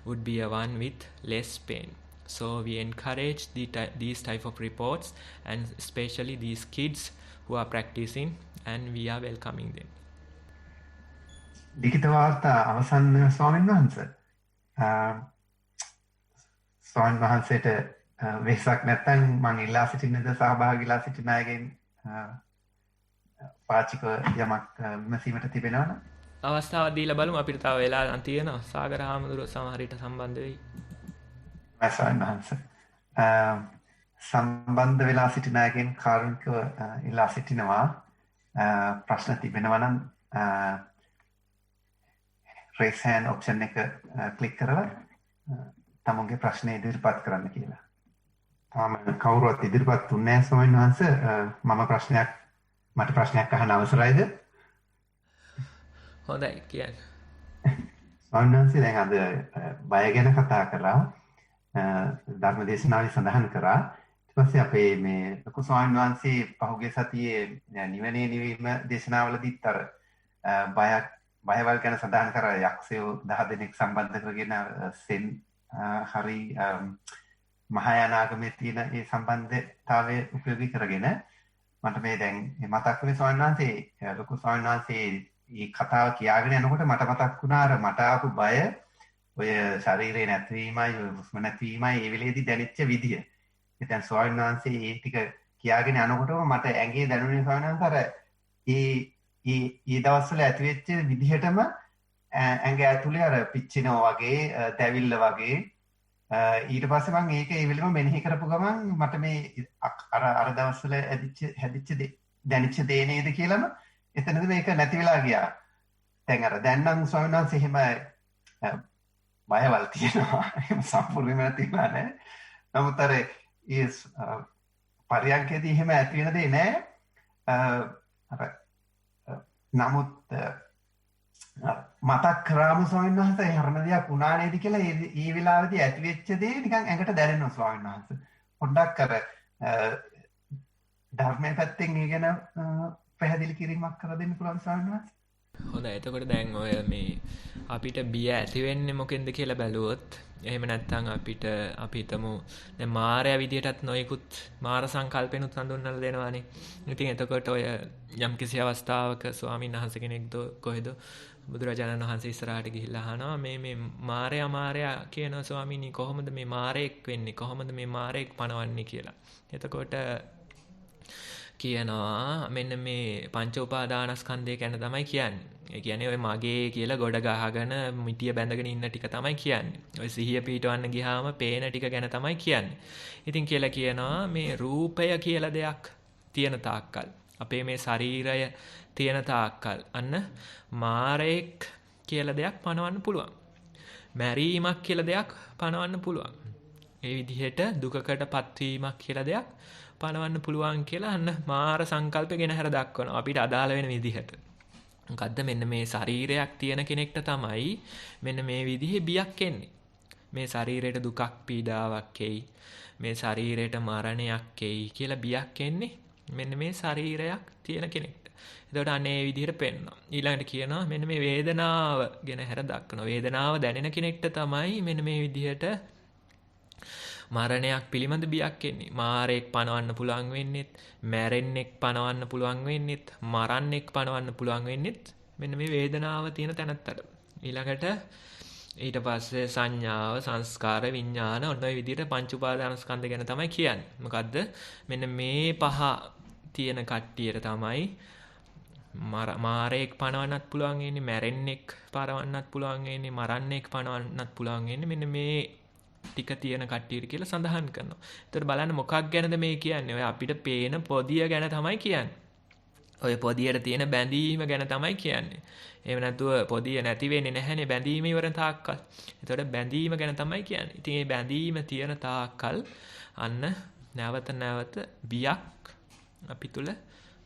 would be a one with less pain. So we encourage these type of reports, and especially these kids who are practicing, and we are welcoming them. ලිඛිත වාර්තා අවසන් ස්වාමීන් වහන්සේ. ස්වාමීන් වහන්සේට වෙහසක් නැත්නම් මම ඉල්ලා සිටින්නද සහභාගීලා සිටින අයගෙන් පාචික යමක් විමසීමට තිබෙනවද? අවස්ථාවක් දීලා බලමු. අපිට තව වෙලා තියෙනවා. සාගර හාමුදුරුවෝ සමහර විට සම්බන්ධ වෙයි. ස්වාමීන් වහන්සේ. සම්බන්ධ වෙලා සිටින අයගෙන් කාරුණිකව ඉල්ලා සිටිනවා. ප්‍රශ්න තිබෙනවා නම් raise hand option එක ක්ලික් කරලා තමුන්ගේ ප්‍රශ්නේ ඉදිරිපත් කරන්න කියලා. තාම කවුරුවත් ඉදිරිපත් තුන්නේ නැහැ ස්වාමීන් වහන්සේ. මට ප්‍රශ්නයක් අහන්න අවසරයිද? හොඳයි කියන්න. ස්වාමීන් වහන්සේ දැන් අද බය ගැන කතා කරා. ධර්ම දේශනාවේ සඳහන් කරා. ඊට පස්සේ අපේ මේ ලොකු ස්වාමීන් වහන්සේ පහුගිය සතියේ නිවනේ නිවීම දේශනාවලදීත් අර බයවල් ගැන සඳහන් කරා. යක්ෂයෝ 10 දෙනෙක් සම්බන්ධ කරගෙන සෙන් හරි මහායාන ආගමේ තියෙන ඒ සම්බන්ධතාවය උපයෝගී කරගෙන මට මේ දැන් මතක් වුණේ ස්වාමීන් වහන්සේ ලොකු ස්වාමීන් වහන්සේ මේ කතාව කියාගෙන යනකොට මට මතක් වුණා අර මට ආපු බය ඔය ශරීරේ නැතිවීමයි හුස්ම නැතිවීමයි ඒ වෙලේදී දැනෙච්ච විදිය. ඉතින් ස්වාමීන් වහන්සේ ඒ ටික කියාගෙන යනකොටම මට ඇඟේ දැනුනේ ස්වාමීන් වහන්සේ අර ඒ දවස්වල ඇතිවෙච්ච විදිහටම ඇඟ ඇතුලේ අර පිච්චෙනවා වගේ දැවිල්ල වගේ ඊට පස්සේ මම ඒක ඒ වෙලෙම මෙනෙහි කරපු ගමන් මට මේ අර දවස්වල හැදිච්ච දැනෙච්ච දේ නේද කියලාම එතනද මේක නැති වෙලා ගියා. දැන් නම් ස්වාමීන් වහන්සේ එහෙම බයවල් තියෙනවා. එහෙම සම්පූර්ණයෙන්ම නැතිලා නෑ. නමුත් අර ඒ පරියන්කේදී එහෙම ඇති වෙන දේ නෑ. නමුත් මතක් කරාම ස්වාමීන් වහන්සේ හරන දෙයක් වුණා නේද කියලා ඒ වෙලාවේදී ඇති වෙච්ච දේ නිකන් ඇඟට දැනෙනවා ස්වාමීන් වහන්සේ. පොඩ්ඩක් අර ධර්මයේ පැත්තෙන් ඒ ගැන පැහැදිලි කිරීමක් කර දෙන්න පුළුවන් ස්වාමීන් වහන්සේ. හොඳයි. එතකොට දැන් ඔය මේ අපිට බිය ඇති වෙන්නේ මොකෙන්ද කියලා බැලුවොත් එහෙම නැත්නම් අපි හිතමු දැන් මායя විදියටත් නොයෙකුත් මාර සංකල්පෙනුත් හඳුන්වලා දෙනවානේ. ඉතින් එතකොට ඔය යම්කිසි අවස්ථාවක ස්වාමීන් වහන්සේ කෙනෙක් කොහෙද බුදුරජාණන් වහන්සේ ඉස්සරහට ගිහිල්ලා අහනවා මේ මායя කියන ස්වාමීනි කොහොමද මේ මාරෙක් වෙන්නේ? කොහොමද මේ මාරෙක් පණවන්නේ කියලා. එතකොට කියනවා මෙන්න මේ පංච උපාදානස්කන්ධය ගැන තමයි කියන්නේ. ඒ කියන්නේ ඔය මගේ කියලා ගොඩ ගහගෙන මිටිය බැඳගෙන ඉන්න ටික තමයි කියන්නේ. ඔය සිහිය පිටවන්න ගියාම පේන ටික ගැන තමයි කියන්නේ. ඉතින් කියලා කියනවා මේ රූපය කියලා දෙයක් තියෙන තාක්කල්, අපේ මේ ශරීරය තියෙන තාක්කල් අන්න මාරෙක් කියලා දෙයක් පනවන්න පුළුවන්. මැරීමක් කියලා දෙයක් පනවන්න පුළුවන්. ඒ විදිහට දුකකට පත්වීමක් කියලා දෙයක් පනවන්න පුළුවන් කියලා අන්න මාර සංකල්ප ගෙන හැර දක්වනවා අපිට අදාළ වෙන විදිහට. මොකද්ද මෙන්න මේ ශරීරයක් තියෙන කෙනෙක්ට තමයි මෙන්න මේ විදිහේ බියක් එන්නේ. මේ ශරීරයට දුකක් පීඩාවක් එයි. මේ ශරීරයට මරණයක් එයි කියලා බියක් එන්නේ මෙන්න මේ ශරීරයක් තියෙන කෙනෙක්ට. එතකොට අනේ මේ විදිහට පෙන්නනවා. ඊළඟට කියනවා මෙන්න මේ වේදනාව ගෙන හැර දක්වනවා. වේදනාව දැනෙන කෙනෙක්ට තමයි මෙන්න මේ විදිහට මරණයක් පිළිබඳ බියක් එන්නේ. මාරෙක් පණවන්න පුළුවන් වෙන්නෙත්, මැරෙන්නෙක් පණවන්න පුළුවන් වෙන්නෙත්, මරන්නෙක් පණවන්න පුළුවන් වෙන්නෙත් මෙන්න මේ වේදනාව තියෙන තැනත්තට. ඊළඟට ඊට පස්සේ සංඥාව, සංස්කාර, විඥාන ඔන්න ඔය විදිහට පංච උපාදානස්කන්ධ ගැන තමයි කියන්නේ. මොකද්ද? මෙන්න මේ පහ තියෙන කට්ටියට තමයි මාරේක් පණවන්නත් පුළුවන් වෙන්නේ, මැරෙන්නෙක් පණවන්නත් පුළුවන් වෙන්නේ, මරන්නෙක් පණවන්නත් පුළුවන් වෙන්නේ. මෙන්න මේ ටික තියෙන කට්ටියට කියලා සඳහන් කරනවා. ඒතර බලන්න මොකක් ගැනද මේ කියන්නේ? ඔය අපිට පේන පොදිය ගැන තමයි කියන්නේ. ඔය පොදියට තියෙන බැඳීම ගැන තමයි කියන්නේ. එහෙම නැතුව පොදිය නැති වෙන්නේ නැහැනේ බැඳීම ඉවරන තාක්කල්. එතකොට බැඳීම ගැන තමයි කියන්නේ. ඉතින් මේ බැඳීම තියෙන තාක්කල් අන්න නැවත නැවත බියක් අපි තුල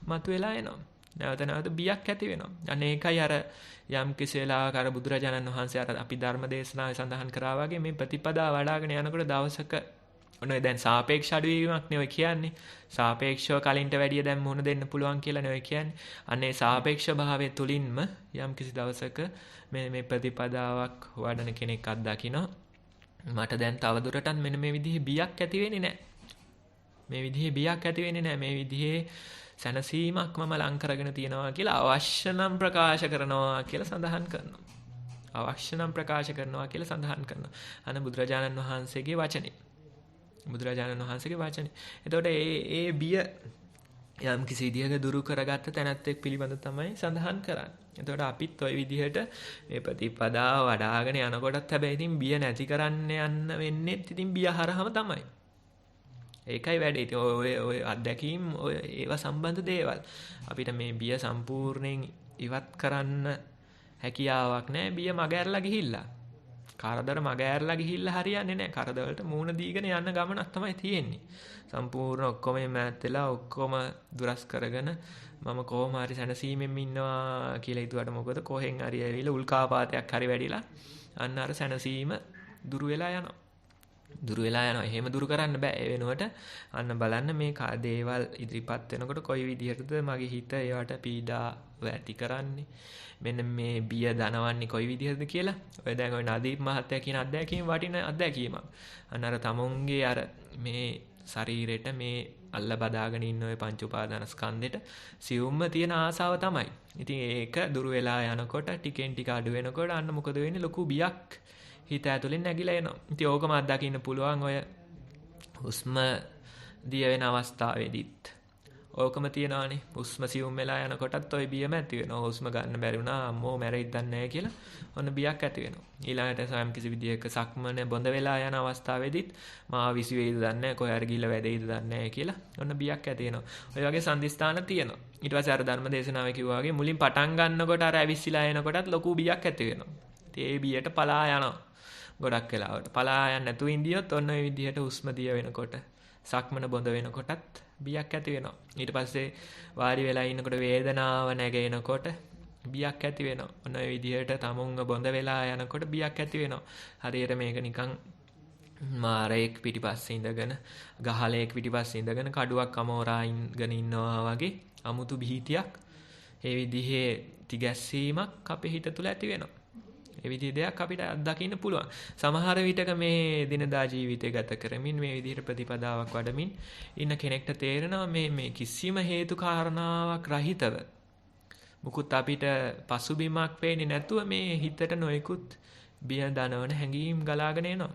මතුවලා එනවා. නැවත නැවත බියක් ඇති වෙනවා. අන්න ඒකයි අර යම් කිසි වෙලාවක අර බුදුරජාණන් වහන්සේ අර අපි ධර්ම දේශනාවේ සඳහන් කරා වගේ මේ ප්‍රතිපදා වඩ아가න යනකොට දවසක ඔන්න දැන් සාපේක්ෂ අඩුවීමක් නේ ඔය කියන්නේ. සාපේක්ෂව කලින්ට වැඩිය දැන් මුහුණ දෙන්න පුළුවන් කියලා නේ ඔය කියන්නේ. අන්නේ සාපේක්ෂ භාවය තුලින්ම යම් කිසි දවසක මේ ප්‍රතිපදාවක් වඩන කෙනෙක් අත්දකිනවා. මට දැන් තවදුරටත් මෙන්න මේ විදිහේ බියක් ඇති වෙන්නේ නැහැ. මේ විදිහේ බියක් ඇති වෙන්නේ නැහැ. මේ විදිහේ සැනසීමක් මම ලං කරගෙන තියනවා කියලා අවශ්‍ය නම් ප්‍රකාශ කරනවා කියලා සඳහන් කරනවා. අවශ්‍ය නම් ප්‍රකාශ කරනවා කියලා සඳහන් කරනවා. අන්න බුදුරජාණන් වහන්සේගේ වචනේ. බුදුරජාණන් වහන්සේගේ වචනේ. එතකොට ඒ බිය යම් කිසි විදිහක දුරු කරගත්ත තැනැත්තෙක් පිළිබඳ තමයි සඳහන් කරන්නේ. එතකොට අපිත් ওই විදිහට මේ ප්‍රතිපදාව වඩ아가න යනකොටත් හැබැයි ඉතින් බිය නැති කරන්න යන්න වෙන්නේ ඉතින් බිය හරහම තමයි. ඒකයි වැඩේ. ඉතින් ඔය අත්දැකීම් ඔය ඒවා සම්බන්ධ දේවල්. අපිට මේ බිය සම්පූර්ණයෙන් ඉවත් කරන්න හැකියාවක් නැහැ. බිය මගහැරලා ගිහිල්ලා. කරදර මගහැරලා ගිහිල්ලා හරියන්නේ නැහැ. කරදරවලට මූණ දීගෙන යන්න ගමනක් තමයි තියෙන්නේ. සම්පූර්ණ ඔක්කොම මෑත් වෙලා ඔක්කොම දුරස් කරගෙන මම කොහොම හරි සැනසීමෙන් ඉන්නවා කියලා හිතුවට මොකද කොහෙන් හරි ඇවිල්ලා උල්කාපාතයක් හරි වැඩිලා අන්න අර සැනසීම දුරු වෙලා යනවා. දුරු වෙලා යනවා. එහෙම දුරු කරන්න බෑ. ඒ වෙනුවට අන්න බලන්න මේ දේවල් ඉදිරිපත් වෙනකොට කොයි විදිහටද මගේ හිත ඒවට පීඩාව ඇති කරන්නේ. මෙන්න මේ බිය දනවන්නේ කොයි විදිහටද කියලා. ඔය දැන් ඔය නදීප් මහත්තයා කියන අත්දැකීම වටින අත්දැකීමක්. අන්න අර තමුන්ගේ අර මේ ශරීරෙට මේ අල්ල බදාගෙන ඉන්න ඔය පංච උපාදානස්කන්ධෙට සියුම්ම තියෙන ආසාව තමයි. ඉතින් ඒක දුරු වෙලා යනකොට ටිකෙන් ටික අඩු වෙනකොට අන්න මොකද වෙන්නේ? ලොකු බියක් හිත ඇතුලෙන් නැగిලා එනවා. ඉතින් ඕකම අත්දකින්න පුළුවන් ඔය හුස්ම දිය වෙන අවස්ථාවේදීත්. ඕකම තියනවානේ. හුස්ම සියුම් වෙලා යනකොටත් ඔය බියම ඇති වෙනවා. හුස්ම ගන්න බැරි වුණා අම්මෝ මැරෙයිද දන්නේ නැහැ කියලා ඔන්න බියක් ඇති වෙනවා. ඊළඟට සයම් කිසි විදියක සක්මන බොඳ වෙලා යන අවස්ථාවේදීත් මා විසි වේද දන්නේ නැහැ කොහේ හරි ගිහලා වැදෙයිද දන්නේ නැහැ කියලා ඔන්න බියක් ඇති වෙනවා. ඔය වගේ සම්දිස්ථාන තියෙනවා. ඊට පස්සේ අර ධර්ම දේශනාවේ කිව්වා වගේ මුලින් පටන් ගන්නකොට අර ඇවිස්සලා එනකොටත් ලොකු බියක් ඇති වෙනවා. ඉතින් ඒ බියට පලා යනවා. ගොඩක් වෙලාවට පලා යන්න නැතුව ඉඳියොත් ඔන්න ඔය විදිහට හුස්ම දිය වෙනකොට සක්මන බොඳ වෙනකොටත් බියක් ඇති වෙනවා. ඊට පස්සේ වාඩි වෙලා ඉන්නකොට වේදනාව නැගෙනකොට බියක් ඇති වෙනවා. ඔන්න ඔය විදිහට තමුන්ව බොඳ වෙලා යනකොට බියක් ඇති වෙනවා. හරියට මේක නිකන් මාරේක් පිටිපස්සේ ඉඳගෙන ගහලේක් පිටිපස්සේ ඉඳගෙන කඩුවක් අමෝරා ඉඳගෙන ඉන්නවා වගේ අමුතු බිහිතියක් ඒ විදිහේ තිගැස්සීමක් අපේ හිත තුළ ඇති වෙනවා. ඒ විදිහේ දෙයක් අපිට අත්දකින්න පුළුවන්. සමහර විටක මේ දිනදා ජීවිතය ගත කරමින් මේ විදිහට ප්‍රතිපදාවක් වඩමින් ඉන්න කෙනෙක්ට තේරෙනවා මේ කිසිම හේතු කාරණාවක් රහිතව මුකුත් අපිට පසුබිමක් පේන්නේ නැතුව මේ හිතට නොයෙකුත් බිය දනවන හැඟීම් ගලාගෙන එනවා.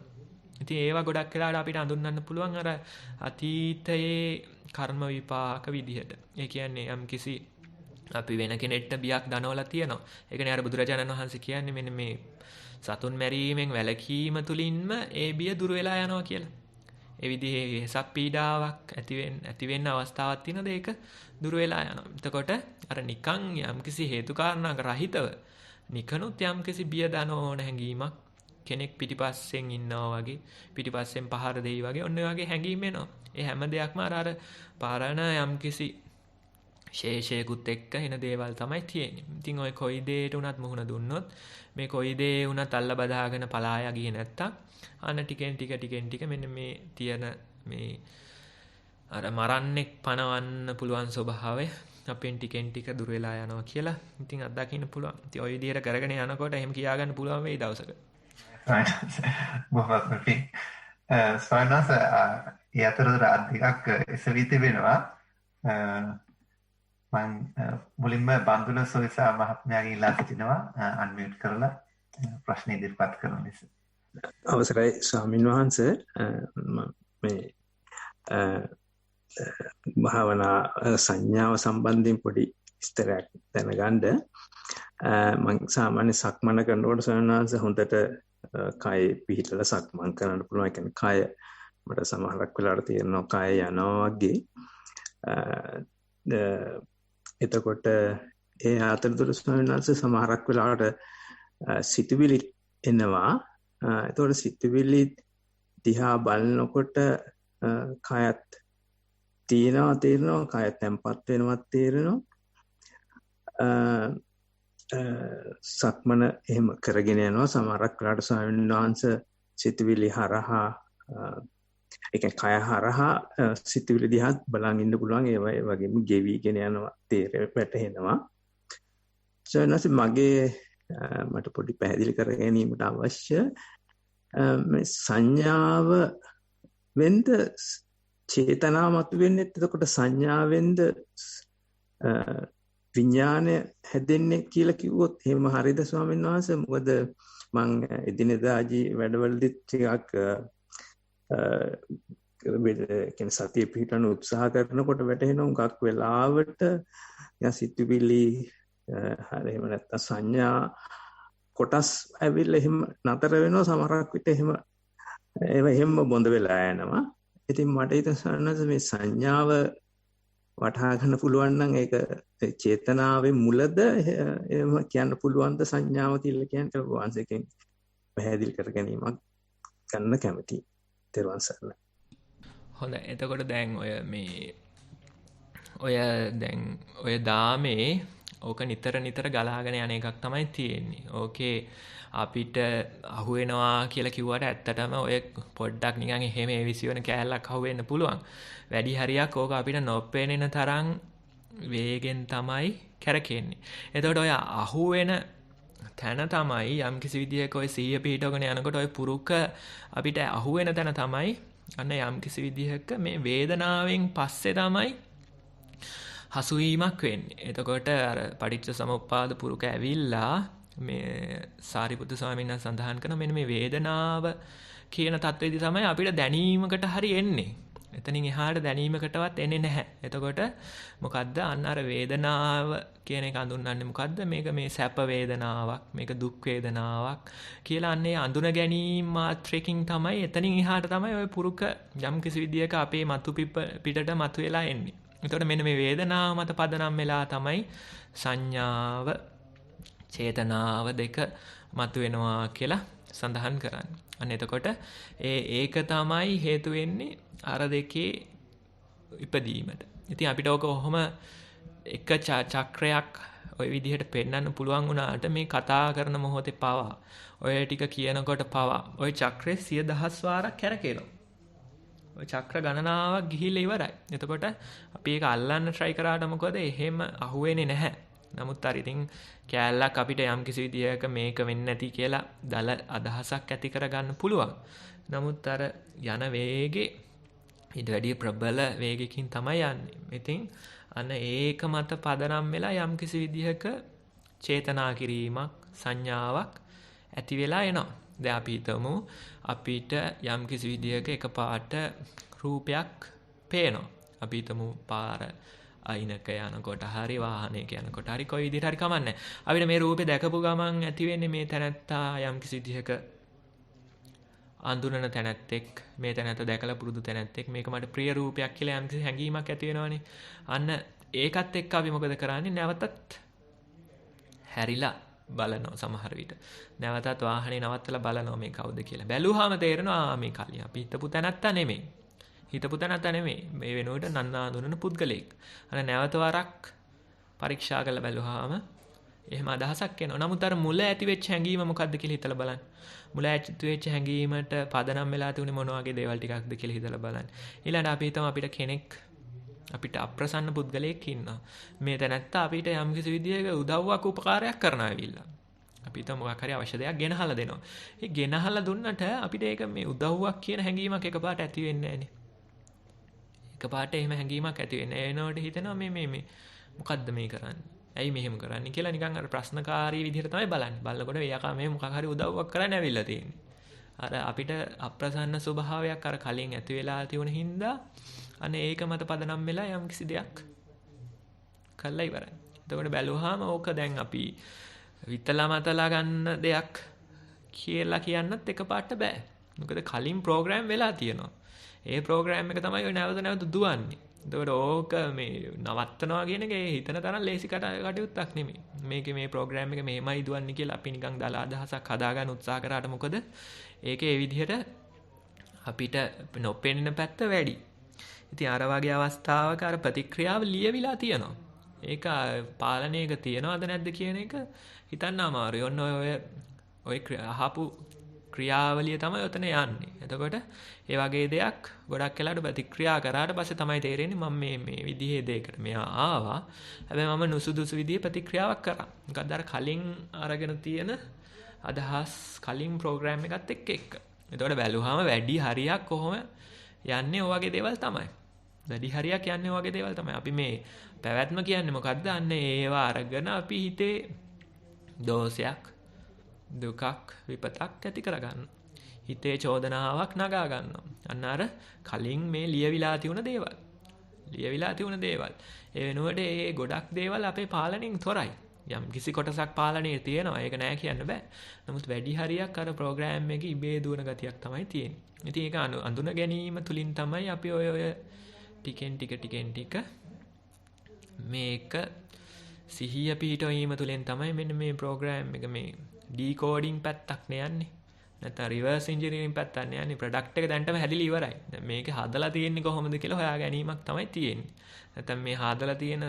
ඉතින් ඒවා ගොඩක් වෙලාවට අපිට හඳුන්වන්න පුළුවන් අර අතීතයේ කර්ම විපාක විදිහට. ඒ කියන්නේ යම් කිසි අපි වෙන කෙනෙක්ට බියක් දනවලා තියෙනවා. ඒකනේ අර බුදුරජාණන් වහන්සේ කියන්නේ මෙන්න මේ සතුන් මැරීමෙන් වැළකීම තුලින්ම ඒ බිය දුර වෙලා යනවා කියලා. ඒ විදිහේ හසක් පීඩාවක් ඇති වෙන්න අවස්ථාවක් තියෙනද ඒක දුර වෙලා යනවා. එතකොට අර නිකන් යම්කිසි හේතු කාරණාක රහිතව නිකනුත් යම්කිසි බිය දනවන හැඟීමක් කෙනෙක් පිටිපස්සෙන් ඉන්නවා වගේ පිටිපස්සෙන් පහර දෙයි වගේ ඔන්න ඔය වගේ හැඟීම් එනවා. ඒ හැම දෙයක්ම අර පාරණ යම්කිසි ශේෂයකුත් එක්ක එන දේවල් තමයි තියෙන්නේ. ඉතින් ඔය කොයි දෙයට උනත් මුහුණ දුන්නොත් මේ කොයි දේ උනත් අල්ල බදාගෙන පලායා ගියේ නැත්තම් අන්න ටිකෙන් ටික මෙන්න මේ තියෙන මේ අර මරන්නෙක් පණවන්න පුළුවන් ස්වභාවය අපෙන් ටිකෙන් ටික දුර වෙලා යනවා කියලා ඉතින් අත්දකින්න පුළුවන්. ඉතින් ඔය විදිහට කරගෙන යනකොට එහෙම කියාගන්න පුළුවන් වෙයි දවසක. බොහොම පිං. සයනස ඒ අතරතුර අධිකක් එසවි තිබෙනවා. මම මුලින්ම බන්දුල සොයිසා මහත්මයාගෙන් ඉල්ලා සිටිනවා අන්මියුට් කරලා ප්‍රශ්න ඉදිරිපත් කරන ලෙස. අවසරයි ස්වාමීන් වහන්සේ මේ භාවනා සංඥාව සම්බන්ධයෙන් පොඩි විස්තරයක් දැනගන්න මම සාමාන්‍ය සක්මන කරනකොට ස්වාමීන් වහන්සේ හොඳට කය පිහිටලා සක්මන් කරන්න පුළුවන්. ඒ කියන්නේ කය මට සමහරක් වෙලාවට තේරෙනවා කය යනවා වගේ. එතකොට ඒ අතරතුර ස්වාමීන් වහන්සේ සමහරක් වෙලාවට සිතුවිලි එනවා. එතකොට සිතුවිලි දිහා බලනකොට කයත් තේරෙනවා කය තැම්පත් වෙනවත් තේරෙනවා. සක්මන එහෙම කරගෙන යනවා. සමහරක් වෙලාවට ස්වාමීන් වහන්සේ සිතුවිලි හරහා ඒ කියන්නේ කය හරහා සිතුවිලි දිහා බලන් ඉන්න පුළුවන්. ඒ වගේම ගෙවිගෙන යනවා වැටහෙනවා. සෝනස් මගේ මට පොඩි පැහැදිලි කර ගැනීමට අවශ්‍ය මේ සංඥාව වෙන්ද චේතනාව මතුවෙන්නේ. එතකොට සංඥාවෙන්ද විඥානය හැදෙන්නේ කියලා කිව්වොත් එහෙම හරියද ස්වාමීන් වහන්සේ? මොකද මම එදිනෙදා වැඩවලදී ටිකක් කියන්නේ සතිය පිහිටවන්න උත්සාහ කරනකොට වැටහෙනවා මොකක් වෙලාවට සිතුවිලි හරි එහෙම නැත්නම් සංඥා කොටස් ඇවිල්ලා එහෙම නතර වෙනවා. සමහරක් විට එහෙම එහෙම බොඳ වෙලා යනවා. ඉතින් මට හිතෙනවා මේ සංඥාව වටහා ගන්න පුළුවන් නම් ඒක චේතනාවේ මුලද එහෙම කියන්න පුළුවන්ද සංඥාව කියලා කියන්නේ වංශයෙන් පැහැදිලි කර ගැනීමක් ගන්න කැමතියි. තෙරුවන් සරණයි. හොඳයි. එතකොට දැන් ඔය දාමේ ඕක නිතර ගලාගෙන යන එකක් තමයි තියෙන්නේ. ඕකේ අපිට අහුවෙනවා කියලා කිව්වට ඇත්තටම ඔය පොඩ්ඩක් නිකන් එහෙම විසිවන කෑල්ලක් අහුවෙන්න පුළුවන්. වැඩි හරියක් ඕක අපිට නොපෙනෙන තරම් වේගෙන් තමයි කැරකෙන්නේ. එතකොට ඔය අහුවෙන තැන තමයි යම්කිසි විදිහක ඔය සිහිය පිහිටවගෙන යනකොට ඔය පුරුක අපිට අහුවෙන තැන තමයි අන්න යම්කිසි විදිහක මේ වේදනාවෙන් පස්සේ තමයි හසුවීමක් වෙන්නේ. එතකොට අර පටිච්ච සමුප්පාද පුරුක ඇවිල්ලා මේ සාරිපුත්තු ස්වාමීන් වහන්සේ සඳහන් කරන මෙන්න මේ වේදනාව කියන தത്വෙදි තමයි අපිට දැනීමකට හරි එන්නේ. එතනින් එහාට දැනීමකටවත් එන්නේ නැහැ. එතකොට මොකද්ද අන්න අර වේදනාව කියන එක අඳුන්වන්නේ මොකද්ද? මේක මේ සැප වේදනාවක්, මේක දුක් වේදනාවක් කියලා අන්නේ අඳුන ගැනීම මාත්‍රකින් තමයි එතනින් එහාට තමයි ওই පුරුක යම්කිසි විදියක අපේ මතු පිටට මතුවලා එන්නේ. එතකොට මෙන්න මේ වේදනාව මත පදනම් වෙලා තමයි සංඥාව, චේතනාව දෙක මතුවෙනවා කියලා සඳහන් කරන්නේ. අන්න එතකොට ඒක තමයි හේතු වෙන්නේ අර දෙකේ ඉපදීමට. ඉතින් අපිට ඔක කොහොම එක චක්‍රයක් ওই විදිහට පෙන්වන්න පුළුවන් වුණාට මේ කතා කරන මොහොතේ පවා ඔය ටික කියනකොට පවා ওই චක්‍රේ 100,000 වාරක් කැරකෙනවා. ඔය චක්‍ර ගණනාවක් ගිහිල්ලා ඉවරයි. එතකොට අපි ඒක අල්ලන්න try කරාට මොකද එහෙම අහුවෙන්නේ නැහැ. නමුත් අර ඉතින් කෑල්ලක් අපිට යම් කිසි විදියක මේක වෙන්නේ නැති කියලා දල අදහසක් ඇති කරගන්න පුළුවන්. නමුත් අර යන වේගේ ඊට වැඩිය ප්‍රබල වේගයකින් තමයි යන්නේ. ඉතින් අන්න ඒක මත පදනම් වෙලා යම් කිසි විදිහක චේතනා කිරීමක්, සංඥාවක් ඇති වෙලා එනවා. දැන් අපි හිතමු අපිට යම් කිසි විදිහක එකපාරට රූපයක් පේනවා. අපි හිතමු පාර අයිනක යනකොට හරි වාහනයක යනකොට හරි කොයි විදිහට හරි කමන්නේ. අපිට මේ රූපේ දැකපු ගමන් ඇති වෙන්නේ මේ තැනත්තා යම් කිසි විදිහක අඳුනන තැනැත්තෙක්, මේ තැනැත්ත දැකලා පුරුදු තැනැත්තෙක්, මේක මට ප්‍රිය රූපයක් කියලා යම් කිසි හැඟීමක් ඇති වෙනවනේ. අන්න ඒකත් එක්ක අපි මොකද කරන්නේ? නැවතත් හැරිලා බලනවා සමහර විට. නැවතත් වාහනේ නවත්තලා බලනවා මේ කවුද කියලා. බැලුවාම තේරෙනවා මේ කලින් අපි හිතපු තැනත්තා නෙමෙයි. මේ වෙනුවට නන්නාඳුනන පුද්ගලෙක්. අර නැවත වරක් පරීක්ෂා කරලා බැලුවාම එහෙම අදහසක් එනවා. නමුත් අර මුල ඇති වෙච්ච හැඟීම මොකද්ද කියලා හිතලා බලන්න. මුල ඇති වෙච්ච හැඟීමට පදනම් වෙලා තිබුණේ මොන වගේ දේවල් ටිකක්ද කියලා හිතලා බලන්න. ඊළඟට අපි හිතමු අපිට අප්‍රසන්න පුද්ගලයෙක් ඉන්නවා. මේ තැනත්තා අපිට යම්කිසි විදියක උදව්වක් උපකාරයක් කරනවා ඇවිල්ලා. අපි හිතමු මොකක් හරි අවශ්‍ය දෙයක් ගෙනහලා දෙනවා. ඒ ගෙනහලා දුන්නට අපිට ඒක මේ උදව්වක් කියන හැඟීමක් එකපාරට ඇති වෙන්නේ නැහනේ. එකපාරට එහෙම හැඟීමක් ඇති වෙන්නේ. එනකොට හිතෙනවා මේ මොකද්ද මේ කරන්නේ? ඇයි මෙහෙම කරන්නේ කියලා නිකන් අර ප්‍රශ්නකාරී විදිහට තමයි බලන්නේ. බලනකොට එයාකා මේ මොකක් හරි උදව්වක් කරන්න ඇවිල්ලා තියෙන්නේ. අර අපිට අප්‍රසන්න ස්වභාවයක් අර කලින් ඇති වෙලා තියුණ හින්දා අනේ ඒක මත පදනම් වෙලා යම් කිසි දෙයක් කළා ඉවරයි. එතකොට බැලුවාම ඕක දැන් අපි විතලා මතලා ගන්න දෙයක් කියලා කියන්නත් එකපාරට බෑ. මොකද කලින් ප්‍රෝග්‍රෑම් වෙලා තියෙනවා. ඒ ප්‍රෝග්‍රෑම් එක තමයි ඔය නැවත නැවත දුවන්නේ. එතකොට ඕක මේ නවත්තනවා කියන එක හිතන තරම් ලේසි කටයුත්තක් නෙමෙයි. මේකේ මේ ප්‍රෝග්‍රෑම් එක මෙහෙමයි දුවන්නේ කියලා අපි නිකන් දාලා අදහසක් හදාගන්න උත්සාහ කරාට මොකද ඒකේ ඒ විදිහට අපිට නොපෙනෙන පැත්ත වැඩි. ඉතින් අර වගේ අවස්ථාවක අර ප්‍රතික්‍රියාව ලියවිලා තියෙනවා. ඒක පාලනයක තියනවද නැද්ද කියන එක හිතන්න අමාරුයි. ඔන්න ඔය අහපු ක්‍රියාවලිය තමයි ඔතන යන්නේ. එතකොට ඒ වගේ දෙයක් ගොඩක් වෙලාවට ප්‍රතික්‍රියා කරාට පස්සේ තමයි තේරෙන්නේ මම මේ විදිහේ දෙයකට මෙහා ආවා. හැබැයි මම නුසුදුසු විදිහේ ප්‍රතික්‍රියාවක් කරා. මොකද අර කලින් අරගෙන තියෙන අදහස් කලින් ප්‍රෝග්‍රෑම් එකත් එක්ක. එතකොට බැලුවාම වැඩි හරියක් කොහොම යන්නේ ඔය වගේ දේවල් තමයි. වැඩි හරියක් යන්නේ ඔය වගේ දේවල් තමයි. අපි මේ පැවැත්ම කියන්නේ මොකද්ද? අන්න ඒවා අරගෙන අපි හිතේ දෝෂයක් දුකක් විපතක් ඇති කරගන්න. හිතේ චෝදනාවක් නගා ගන්නවා. අන්න අර කලින් මේ ලියවිලා තියුණ දේවල්. ඒ වෙනුවට ඒ ගොඩක් දේවල් අපේ පාලනයෙන් තොරයි. යම් කිසි කොටසක් පාලනයේ තියෙනවා. ඒක නෑ කියන්න බෑ. නමුත් වැඩි හරියක් අර ප්‍රෝග්‍රෑම් එකේ ඉබේ දුවන ගතියක් තමයි තියෙන්නේ. ඉතින් ඒක අඳුන ගැනීම තුලින් තමයි අපි ඔය ටිකෙන් ටික මේක සිහිය පිහිටවීම තුලින් තමයි මෙන්න මේ ප්‍රෝග්‍රෑම් එක මේ ඩීකෝඩින් පැත්තක් යන්නේ. නැත්නම් රිවර්ස් ඉන්ජිනියරින් පැත්තක් යන්නේ. ප්‍රොඩක්ට් එක දැන්ටම හැදිලා ඉවරයි. දැන් මේක හදලා තියෙන්නේ කොහොමද කියලා හොයා ගැනීමක් තමයි තියෙන්නේ. නැත්නම් මේ හදලා තියෙන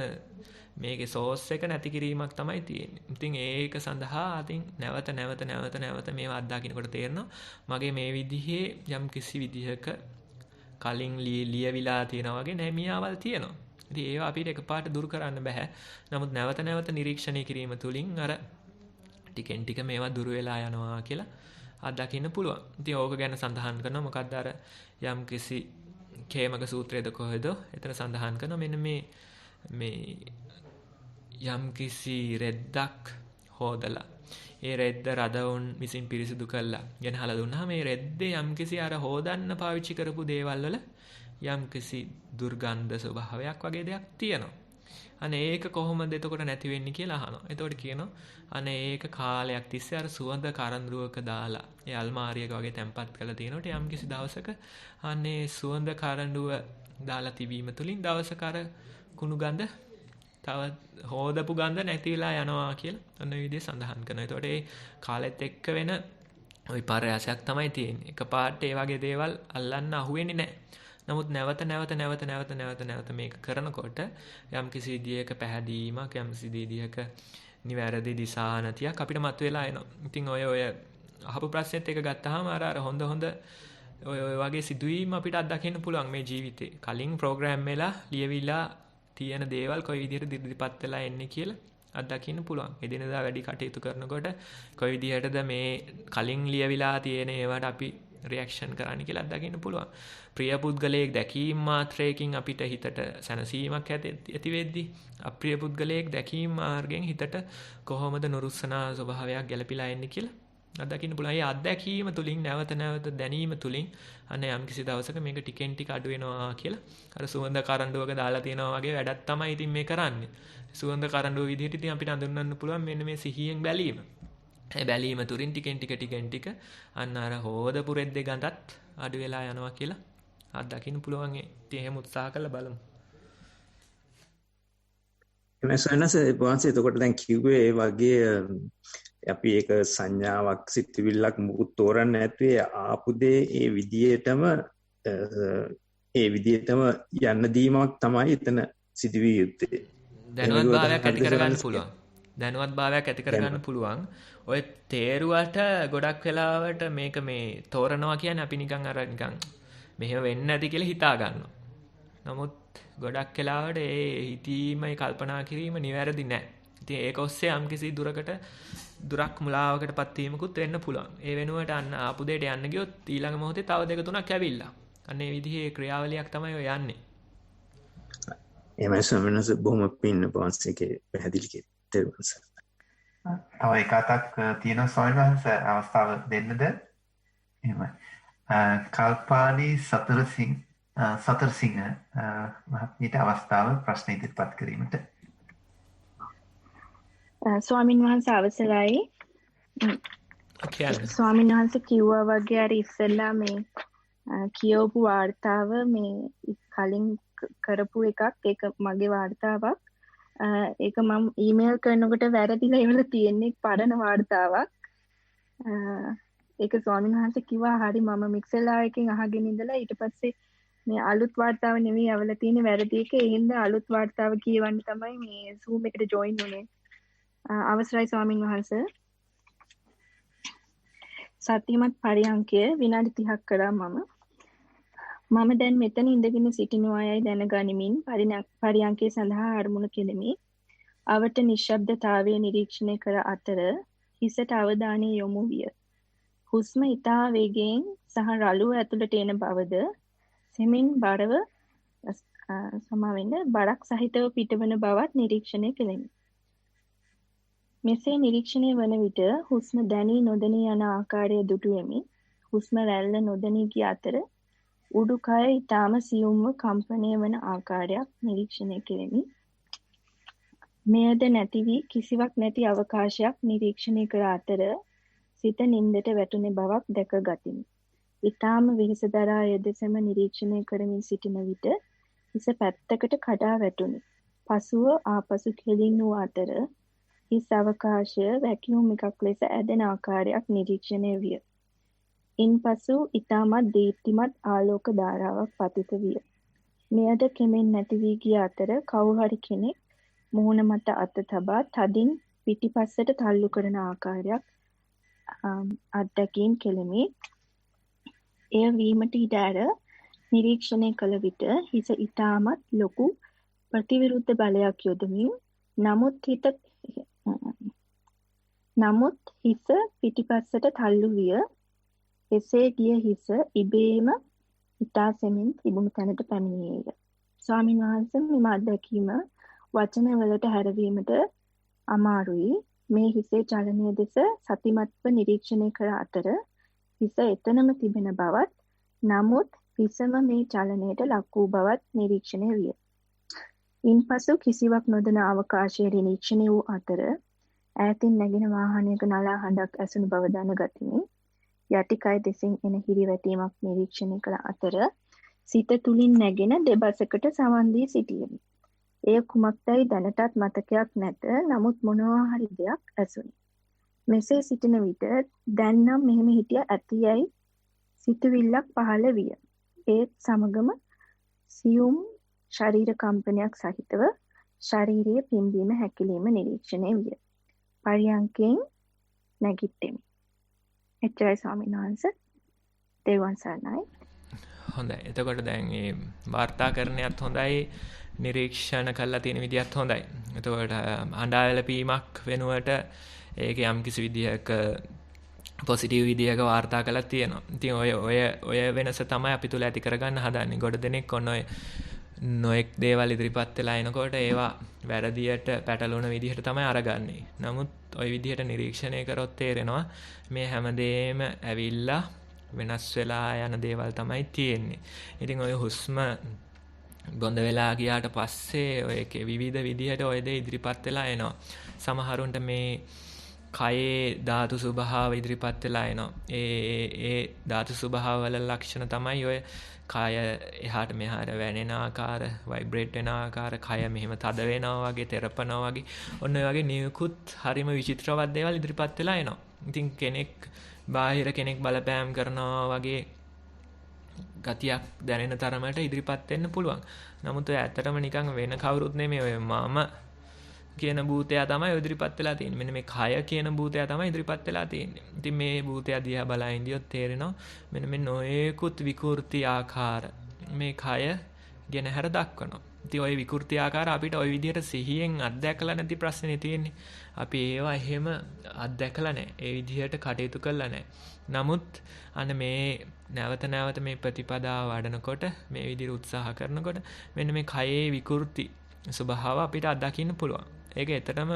මේකේ සෝස් එක නැති කිරීමක් තමයි තියෙන්නේ. ඉතින් ඒක සඳහා අතින් නැවත මේවා අත්දකින්නකොට තේරෙනවා මගේ මේ විදිහේ යම් කිසි විදිහක කලින් ලියවිලා තියෙනා වගේ නැමියාවල් තියෙනවා. ඉතින් ඒවා අපිට එකපාරට දුරු කරන්න බෑ. නමුත් නැවත නිරීක්ෂණය කිරීම තුලින් අර ටිකෙන් ටික මේවා දුර වෙලා යනවා කියලා අත්දකින්න පුළුවන්. ඉතින් ඕක ගැන සඳහන් කරනවා මොකක්ද අර යම් කිසි කේමක සූත්‍රයේද කොහෙද එතන සඳහන් කරනවා මෙන්න මේ යම් කිසි රෙද්දක් හොදලා ඒ රෙද්ද රදවුන් විසින් පිරිසිදු කළා ගෙනහලා දුන්නාම මේ රෙද්දේ යම් කිසි අර හොදන්න පාවිච්චි කරපු දේවල් වල යම් කිසි දුර්ගන්ධ ස්වභාවයක් වගේ දෙයක් තියෙනවා. අනේ ඒක කොහොමද එතකොට නැති වෙන්නේ කියලා අහනවා. එතකොට කියනවා අනේ ඒක කාලයක් තිස්සේ අර සුවඳ කරඬුවක දාලා ඒ අල්මාරියක වගේ තැම්පත් කරලා තියෙනකොට යම් කිසි දවසක අනේ සුවඳ කරඬුව දාලා තිබීම තුලින් දවසක අර කුණු ගඳ තව හොදපු ගඳ නැති වෙලා යනවා කියලා අන්න ඒ විදිහේ සඳහන් කරනවා. එතකොට ඒ කාලෙත් එක්ක වෙන විපර්යාසයක් තමයි තියෙන්නේ. එකපාරට ඒ වගේ දේවල් අල්ලන්න අහුවෙන්නේ නැහැ. නමුත් නැවත මේක කරනකොට යම් කිසි විදියක පැහැදීමක් යම් කිසි විදියක නිවැරදි දිශානතියක් අපිට මතුවලා එනවා. ඉතින් ඔය අහපු ප්‍රශ්නෙත් එක ගත්තාම අර හොඳ ඔය වගේ සිදුවීම් අපිට අත්දකින්න පුළුවන් මේ ජීවිතේ. කලින් ප්‍රෝග්‍රෑම් වෙලා ලියවිලා තියෙන දේවල් කොයි විදිහට ඉදිරිපත් වෙලා එන්නේ කියලා අත්දකින්න පුළුවන්. එදිනෙදා වැඩි කටයුතු කරනකොට කොයි විදිහටද මේ කලින් ලියවිලා තියෙන ඒවාට අපි රියැක්ෂන් කරන්න කියලා අත්දකින්න පුළුවන්. ප්‍රිය පුද්ගලයෙක් දැකීම මාත්‍රයකින් අපිට හිතට සැනසීමක් ඇති වෙද්දී අප්‍රිය පුද්ගලයෙක් දැකීම මාර්ගයෙන් හිතට කොහොමද නුරුස්සනා ස්වභාවයක් ගැලපිලා එන්නේ කියලා අත්දකින්න පුළුවන්. ඒ අත්දැකීම තුලින් නැවත දැනීම තුලින් අන්න යම් කිසි දවසක මේක ටිකෙන් ටික අඩු වෙනවා කියලා අර සුවඳ කරඬුවක දාලා තියෙනවා වගේ වැඩක් තමයි ඉතින් මේ කරන්නේ. සුවඳ කරඬුව විදිහට ඉතින් අපිට අඳුන්වන්න පුළුවන් මෙන්න මේ සිහියෙන් බැලීම. ඒ බැලීම තුලින් ටිකෙන් ටික අන්න අර හොදපු රෙද්දේ ගඳත් අඩු වෙලා යනවා කියලා අත්දකින්න පුළුවන්. ඉතින් එහෙම උත්සාහ කරලා බලමු. එමසනස වහන්සේ එතකොට දැන් කිව්වේ ඒ වගේ අපි ඒක සංඥාවක් සිතිවිල්ලක් මුකුත් තෝරන්න නැතුවේ ආපු දේ ඒ විදිහටම යන්න දීමක් තමයි එතන සිදුවිය යුත්තේ. දැනුවත්භාවයක් ඇති කරගන්න පුළුවන්. දැනුවත්භාවයක් ඇති කරගන්න පුළුවන්. ඔය තේරුවට ගොඩක් වෙලාවට මේක මේ තෝරනවා කියන්නේ අපි නිකන් මෙහෙම වෙන්නේ නැති කියලා හිතා ගන්නවා. නමුත් ගොඩක් වෙලාවට ඒ හිතීමයි කල්පනා කිරීම නිවැරදි නැහැ. ඉතින් ඒක ඔස්සේ යම්කිසි දුරක් මුලාවකටපත් වීමකුත් වෙන්න පුළුවන්. ඒ වෙනුවට අන්න ආපු දෙයට යන්න ගියොත් ඊළඟ මොහොතේ තව දෙක තුනක් ඇවිල්ලා. අන්න ඒ විදිහේ ක්‍රියාවලියක් තමයි ඔය යන්නේ. එහෙමයි ස්වාමීන් වහන්සේ බොහොම පින්න පොන්සේකේ පැහැදිලි කෙරේ. තෙරුවන් සරණයි. තව එක අතක් තියෙනවා ස්වාමීන් වහන්සේ අවස්ථාව දෙන්නද? එහෙමයි. කල්පාණී සතරසිංහ මහත්මියට අවස්ථාව ප්‍රශ්න ඉදිරිපත් කිරීමට. ස්වාමින් වහන්සේ අවසරයි. කියන්න. ස්වාමින් වහන්සේ කිව්වා වගේ අර ඉස්සෙල්ලා මේ කියවපු වාර්තාව මේ කලින් කරපු එකක් ඒක මගේ වාර්තාවක්. ඒක මම ඊමේල් කරනකොට වැරදිලා ඉවල තියෙන්නේ පරණ වාර්තාවක්. ඒක ස්වාමීන් වහන්සේ කිව්වා හරි මම මික්සෙලා එකෙන් අහගෙන ඉඳලා ඊට පස්සේ මේ අලුත් වාර්තාව නෙවෙයි අවල තියෙන වැරදි එක. ඒ හින්දා අලුත් වාර්තාව කියවන්න තමයි මේ Zoom එකට join වුනේ. අවසරයි ස්වාමීන් වහන්සේ. සතිමත් පරියන්කය විනාඩි 30ක් කරා මම දැන් මෙතන ඉඳගෙන සිටිනවායයි දැනගනිමින් පරියන්කය සඳහා අරමුණු කෙලෙමි. අවට නිශ්ශබ්දතාවය නිරීක්ෂණය කර අතර හිසට අවධානය යොමු විය. හුස්ම ඉතා වේගයෙන් සහ රළුව ඇතුළට එන බවද සෙමින් බරව බරක් සහිතව පිටවන බවත් නිරීක්ෂණය කෙලෙමි. මෙසේ නිරීක්ෂණය වන විට හුස්ම දැනී නොදැනී යන ආකාරය දුටුවෙමි. හුස්ම රැල්ල නොදැනී ගිය අතර උඩුකය ඊටම සියුම්ව කම්පණය වන ආකාරයක් නිරීක්ෂණය කෙරෙමි. මෙයද නැති වී කිසිවක් නැති අවකාශයක් නිරීක්ෂණය කර අතර සිත නින්දට වැටුනේ බවක් දැක ගතිමි. ඊටම වෙහෙස දරා යෙදෙසම නිරීක්ෂණය කරමින් සිටින විට හිස පැත්තකට කඩා වැටුනි. පසුව ආපසු කෙලින් වූ අතර හිස් අවකාශය වැකියුම් එකක් ලෙස ඇදෙන ආකාරයක් නිරීක්ෂණය විය. ඉන්පසු ඊටමත් දීප්තිමත් ආලෝක ධාරාවක් පතිත විය. මෙයද කෙමෙන් නැති වී ගිය අතර කවුහරි කෙනෙක් මුහුණ මත අත තබා තදින් පිටිපස්සට තල්ලු කරන ආකාරයක් අත්දැකීම් කෙලෙමි. එය වීමට ඉඩ ඇර නිරීක්ෂණය කළ විට හිස ඊටමත් ලොකු ප්‍රතිවිරුද්ධ බලයක් යොදමින් නමුත් හිස පිටිපස්සට තල්ලු විය. එසේ ගිය හිස ඉබේම ඉතා සෙමින් තිබුණු තැනට පැමිණියේය. ස්වාමීන් වහන්සේ මෙම අත්දැකීම වචන වලට හැරවීමට අමාරුයි. මේ හිසේ චලනය දෙස සතිමත්ව නිරීක්ෂණය කර අතර හිස එතනම තිබෙන බවත් නමුත් හිසම මේ චලනයට ලක් වූ බවත් නිරීක්ෂණය විය. ඉන්පසු කිසිවක් නොදැන අවකාශයේ නිරීක්ෂණය වූ අතර ඈතින් නැගෙන වාහනයක නලා හඬක් ඇසුණු බව දැනගතිමි. යටිකය දෙසින් එන හිරිවැටීමක් නිරීක්ෂණය කළ අතර සිත තුලින් නැගෙන දෙබසකට සවන් දී සිටියෙමි. එය කුමක්දයි දැනටත් මතකයක් නැත. නමුත් මොනවා හරි දෙයක් ඇසුණි. මෙසේ සිටින විට දැන් නම් මෙහෙම හිටිය ඇතියයි සිතුවිල්ලක් පහළ විය. ඒත් සමගම සියුම් ශරීර කම්පනයක් සහිතව ශරීරයේ පිම්බීම හැකිලිම නිරීක්ෂණය විය. පරියන්කෙන් නැගිට්ටෙමි. එච්චරයි ස්වාමීන් වහන්සේ. තෙරුවන් සරණයි. හොඳයි. එතකොට දැන් මේ වාර්තාකරණයත් හොඳයි, නිරීක්ෂණ කළා තියෙන විදිහත් හොඳයි. එතකොට අඬාවැළපීමක් වෙනුවට ඒක යම් කිසි විදිහක පොසිටිව් විදිහක වාර්තා කළා තියෙනවා. ඉතින් ඔය වෙනස තමයි අපි තුල ඇති කරගන්න හදන්නේ. ගොඩ දෙනෙක් ඔන්න ඔය නොඑක් දේවල් ඉදිරිපත් වෙලා එනකොට ඒවා වැරදියට පැටලුණ විදිහට තමයි අරගන්නේ. නමුත් ওই විදිහට නිරීක්ෂණය කරොත් තේරෙනවා මේ හැමදේම ඇවිල්ලා වෙනස් වෙලා යන දේවල් තමයි තියෙන්නේ. ඉතින් ඔය හුස්ම බොඳ වෙලා ගියාට පස්සේ ඔය විවිධ විදිහට ඔය දේ ඉදිරිපත් වෙලා එනවා. සමහරුන්ට මේ කයේ ධාතු ස්වභාව ඉදිරිපත් වෙලා එනවා. ඒ ධාතු ස්වභාව වල ලක්ෂණ තමයි ඔය කය එහාට මෙහාට වැනෙන ආකාර, ভাইබ්‍රේට් වෙන ආකාර, කය මෙහෙම තද වෙනවා වගේ, තෙරපනවා වගේ. ඔන්න ඔය වගේ නියුකුත් හරිම විචිත්‍රවත් දේවල් ඉදිරිපත් වෙලා එනවා. ඉතින් බාහිර කෙනෙක් බලපෑම් කරනවා වගේ ගතියක් දැනෙන තරමට ඉදිරිපත් වෙන්න පුළුවන්. නමුත් ඔය ඇත්තටම නිකන් වෙන කවුරුත් නෙමෙයි ඔය මම කියන භූතයා තමයි ඉදිරිපත් වෙලා තියෙන්නේ. මෙන්න මේ කය කියන භූතයා තමයි ඉදිරිපත් වෙලා තියෙන්නේ. ඉතින් මේ භූතයා දිහා බලලා ඉඳියොත් තේරෙනවා මෙන්න මේ නොයෙකුත් විකෘති ආකාර මේ කය ගැන හැර දක්වනවා. ඉතින් ওই විකෘති ආකාර අපිට ওই විදිහට සිහියෙන් අත්දැකලා නැති ප්‍රශ්නේ තියෙන්නේ. අපි ඒවා එහෙම අත්දැකලා නැහැ. ඒ විදිහට කටයුතු කළා නැහැ. නමුත් අන්න මේ නැවත නැවත මේ ප්‍රතිපදාව වඩනකොට මේ විදිහට උත්සාහ කරනකොට මෙන්න මේ කයේ විකෘති ස්වභාව අපිට අත්දකින්න පුළුවන්. ඒක එතරම්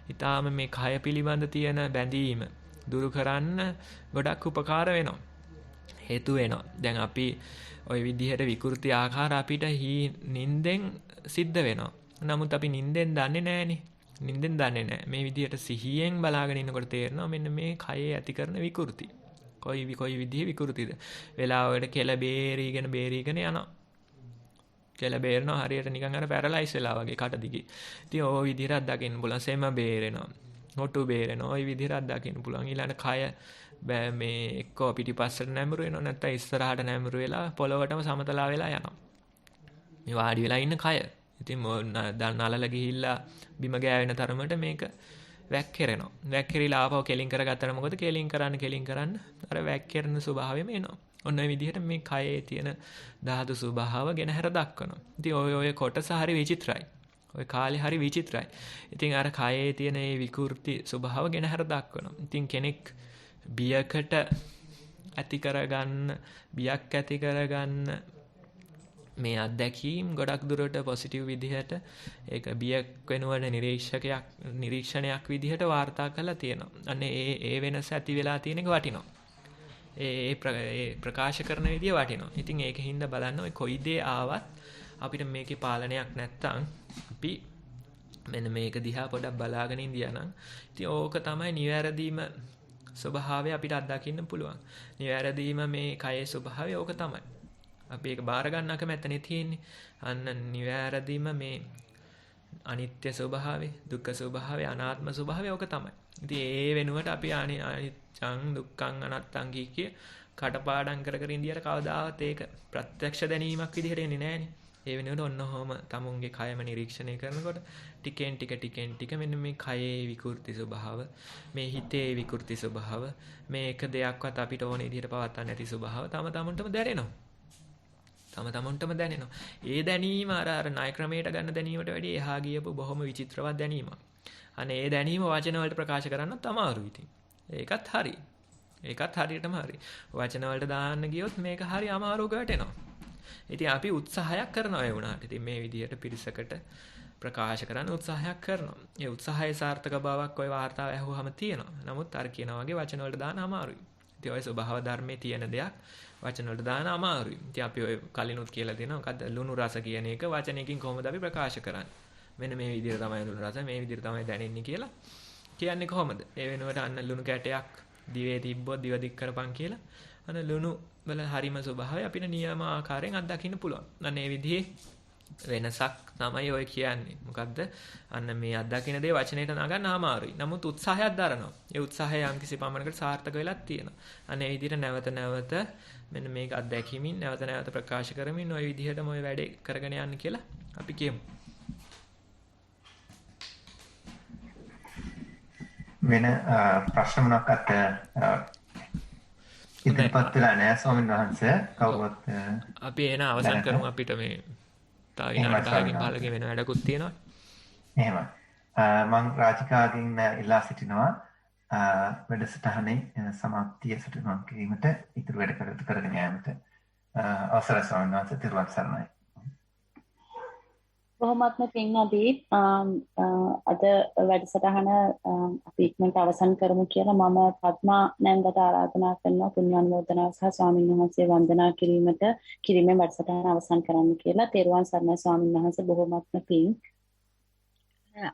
ඊටාම මේ කය පිළිබඳ තියෙන බැඳීම දුරු කරන්න ගොඩක් උපකාර වෙනවා. හේතු වෙනවා. දැන් අපි ওই විදිහට විකෘති ආකාර අපිට නිින්දෙන් සිද්ධ වෙනවා. නමුත් අපි නිින්දෙන් දන්නේ නැහනේ. නිින්දෙන් දන්නේ නැහැ. මේ විදිහට සිහියෙන් බලාගෙන ඉන්නකොට තේරෙනවා මෙන්න මේ කයේ ඇති කරන විකෘති. කොයි විදිහේ විකෘතිද? වෙලාවකට කෙල බේරීගෙන යනවා. කෙල බේරනවා හරියට නිකන් අර පැරලයිස් වෙලා වගේ කට දිගේ. ඉතින් ওই විදිහට අත්දකින්න පුළුවන්. සෙම බේරෙනවා. හොටු බේරෙනවා. ওই විදිහට අත්දකින්න පුළුවන්. ඊළඟ කය මේ එක්කෝ පිටිපස්සට නැඹුරු වෙනවා නැත්නම් ඉස්සරහට නැඹුරු වෙලා පොළොවටම සමතලා වෙලා යනවා. මේ වාඩි වෙලා ඉන්න කය. ඉතින් නලල ගිහිල්ලා බිම ගෑවෙන තරමට මේක වැක්කිරෙනවා. වැක්කිරිලා ආපහු කෙලින් කරගත්තම මොකද කෙලින් කරන්න අර වැක්කිරෙන ස්වභාවයම එනවා. ඔන්න ඔය විදිහට මේ කයේ තියෙන ධාතු ස්වභාව ගැන හැර දක්වනවා. ඉතින් ඔය කොටස හරි විචිත්‍රයි. ඔය කාලේ හරි විචිත්‍රයි. ඉතින් අර කයේ තියෙන මේ විකෘති ස්වභාව ගැන හැර දක්වනවා. ඉතින් කෙනෙක් බියක් ඇති කරගන්න මේ අත්දැකීම් ගොඩක් දුරට පොසිටිව් විදිහට ඒක බියක් වෙනුවට නිරීක්ෂණයක් විදිහට වාර්තා කරලා තියෙනවා. අන්න ඒ වෙනස ඇති වෙලා තියෙන එක වටිනවා. ඒ ප්‍රකාශ කරන විදිය වටිනවා. ඉතින් ඒකින්ද බලන්න ඔය කොයි දේ ආවත් අපිට මේකේ පාලනයක් නැත්තම් අපි මෙන්න මේක දිහා පොඩක් බලාගෙන ඉඳියා නම් ඉතින් ඕක තමයි නිවැරදිම ස්වභාවය අපිට අත්දකින්න පුළුවන්. නිවැරදිම මේ කයේ ස්වභාවය ඕක තමයි. අපි ඒක බාර ගන්න කැමැත්තනේ තියෙන්නේ. අන්න නිවැරදිම මේ අනිත්‍ය ස්වභාවය, දුක්ඛ ස්වභාවය, අනාත්ම ස්වභාවය ඕක තමයි. ඉතින් ඒ වෙනුවට අපි අනිච්චං දුක්ඛං අනාත්තං කිය කටපාඩම් කර ඉන්දියට කවදාවත් ඒක ප්‍රත්‍යක්ෂ දැනීමක් විදිහට එන්නේ නැහනේ. ඒ වෙනුවට ඔන්න ඔහොම තමුන්ගේ කයම නිරීක්ෂණය කරනකොට ටිකෙන් ටික මෙන්න මේ කයේ විකෘති ස්වභාව, මේ හිතේ විකෘති ස්වභාව, මේ එක දෙයක්වත් අපිට ඕන විදිහට පවත්වා නැති ස්වභාව තම තමන්ටම දැනෙනවා. ඒ දැනීම අර ණය ක්‍රමයට ගන්න දැනීමට වැඩිය එහා ගියපු බොහොම විචිත්‍රවත් දැනීමක්. අනේ ඒ දැනීම වචන වලට ප්‍රකාශ කරන්නත් අමාරුයි ඉතින්. ඒකත් හරි. ඒකත් හරියටම හරි. වචන වලට දාන්න ගියොත් මේක හරි අමාරුවක වැටෙනවා. ඉතින් අපි උත්සාහයක් කරනවා ඒ වුණාට. ඉතින් මේ විදිහට පිරිසකට ප්‍රකාශ කරන්න උත්සාහයක් කරනවා. ඒ උත්සාහයේ සාර්ථක බවක් ওই වාර්තාව ඇහුවම තියෙනවා. නමුත් අර කියනා වගේ වචන වලට දාන්න අමාරුයි. ඉතින් ওই ස්වභාව ධර්මයේ තියෙන දෙයක් වචන වලට දාන්න අමාරුයි. ඉතින් අපි ඔය කලිනුත් කියලා දෙනවා මොකද්ද ලුණු රස කියන එක වචනයකින් කොහොමද අපි ප්‍රකාශ කරන්නේ? මෙන්න මේ විදිහට තමයි ලුණු රස මේ විදිහට තමයි දැනෙන්නේ කියලා කියන්නේ කොහොමද? ඒ වෙනුවට අන්න ලුණු කැටයක් දිවේ තිබ්බොත් දිව දික් කරපන් කියලා අන්න ලුණු වල හරිම ස්වභාවය අපිට නියම ආකාරයෙන් අත්දකින්න පුළුවන්. අන්න ඒ විදිහේ වෙනසක් තමයි ඔය කියන්නේ. මොකද්ද? අන්න මේ අත්දකින්න දේ වචනයට නගන්න අමාරුයි. නමුත් උත්සාහයක් දරනවා. ඒ උත්සාහය යම්කිසි පමණකට සාර්ථක වෙලක් තියෙනවා. අන්න ඒ විදිහට නැවත මෙන්න මේක අත්දැකීමින් නැවත ප්‍රකාශ කරමින් ওই විදිහටම ওই වැඩේ කරගෙන යන්න කියලා අපි කියමු. වෙන ප්‍රශ්න මොනක්වත් ඉදිරිපත් වෙලා නැහැ ස්වාමීන් වහන්සේ. කවුරුත් අපි එන අවසන් කරමු. අපිට මේ තව විනාඩි 10කින් 15කින් වෙන වැඩකුත් තියෙනවා. එහෙමයි. මම රාජිකාගෙන් ඉල්ලා සිටිනවා වැඩසටහනේ සමාප්තිය සටහන් කිරීමට ඉතුරු වැඩ කටයුතු කරගෙන යාමට. අවසරයි ස්වාමීන් වහන්සේ. තිරුවන් සරණයි. බොහොමත්ම පිං අදී අද වැඩසටහන අපි ඉක්මනට අවසන් කරමු කියලා මම පద్මා නැන්දට ආරාධනා කරනවා පුණ්‍යානුමෝදනාව සහ ස්වාමීන් වහන්සේ වන්දනා කිරීමෙන් වැඩසටහන අවසන් කරන්න කියලා. තෙරුවන් සරණයි ස්වාමීන් වහන්සේ. බොහොමත්ම පිං.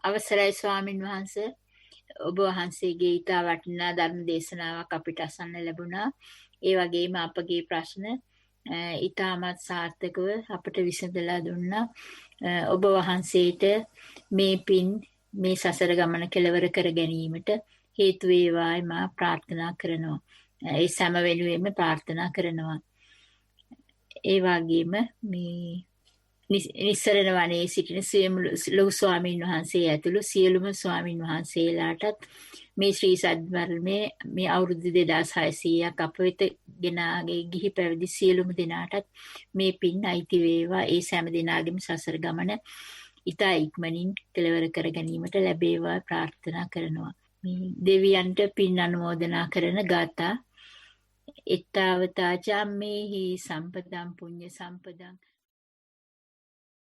අවසරයි ස්වාමීන් වහන්සේ. ඔබ වහන්සේගේ ඊටා වටිනා ධර්ම දේශනාවක් අපිට අසන්න ලැබුණා. ඒ වගේම අපගේ ප්‍රශ්න ඊටමත් සාර්ථකව අපට විසඳලා දුන්නා. ඔබ වහන්සේට මේ පින් මේ සසර ගමන කෙලවර කර ගැනීමට හේතු වේවායි මා ප්‍රාර්ථනා කරනවා. ඒ සෑම වෙනුවෙම ප්‍රාර්ථනා කරනවා. ඒ වගේම මේ නිස්සරණ වනයේ සිටින ලොකු ස්වාමීන් වහන්සේ ඇතුළු සියලුම ස්වාමීන් වහන්සේලාටත් මේ ශ්‍රී සද්ධර්මයේ මේ අවුරුදු 2600ක් අප වෙත ගෙනාගේ ගිහි පැවිදි සියලුම දෙනාටත් මේ පින් අයිති වේවා. ඒ සෑම දිනාගෙම සසර ගමන ඊතා ඉක්මනින් කෙලවර කර ගැනීමට ලැබේවා ප්‍රාර්ථනා කරනවා. මේ දෙවියන්ට පින් අනුමෝදනා කරන ගාථා එත්තාවතා චම්මේහි සම්පදම් පුඤ්ඤ සම්පදම්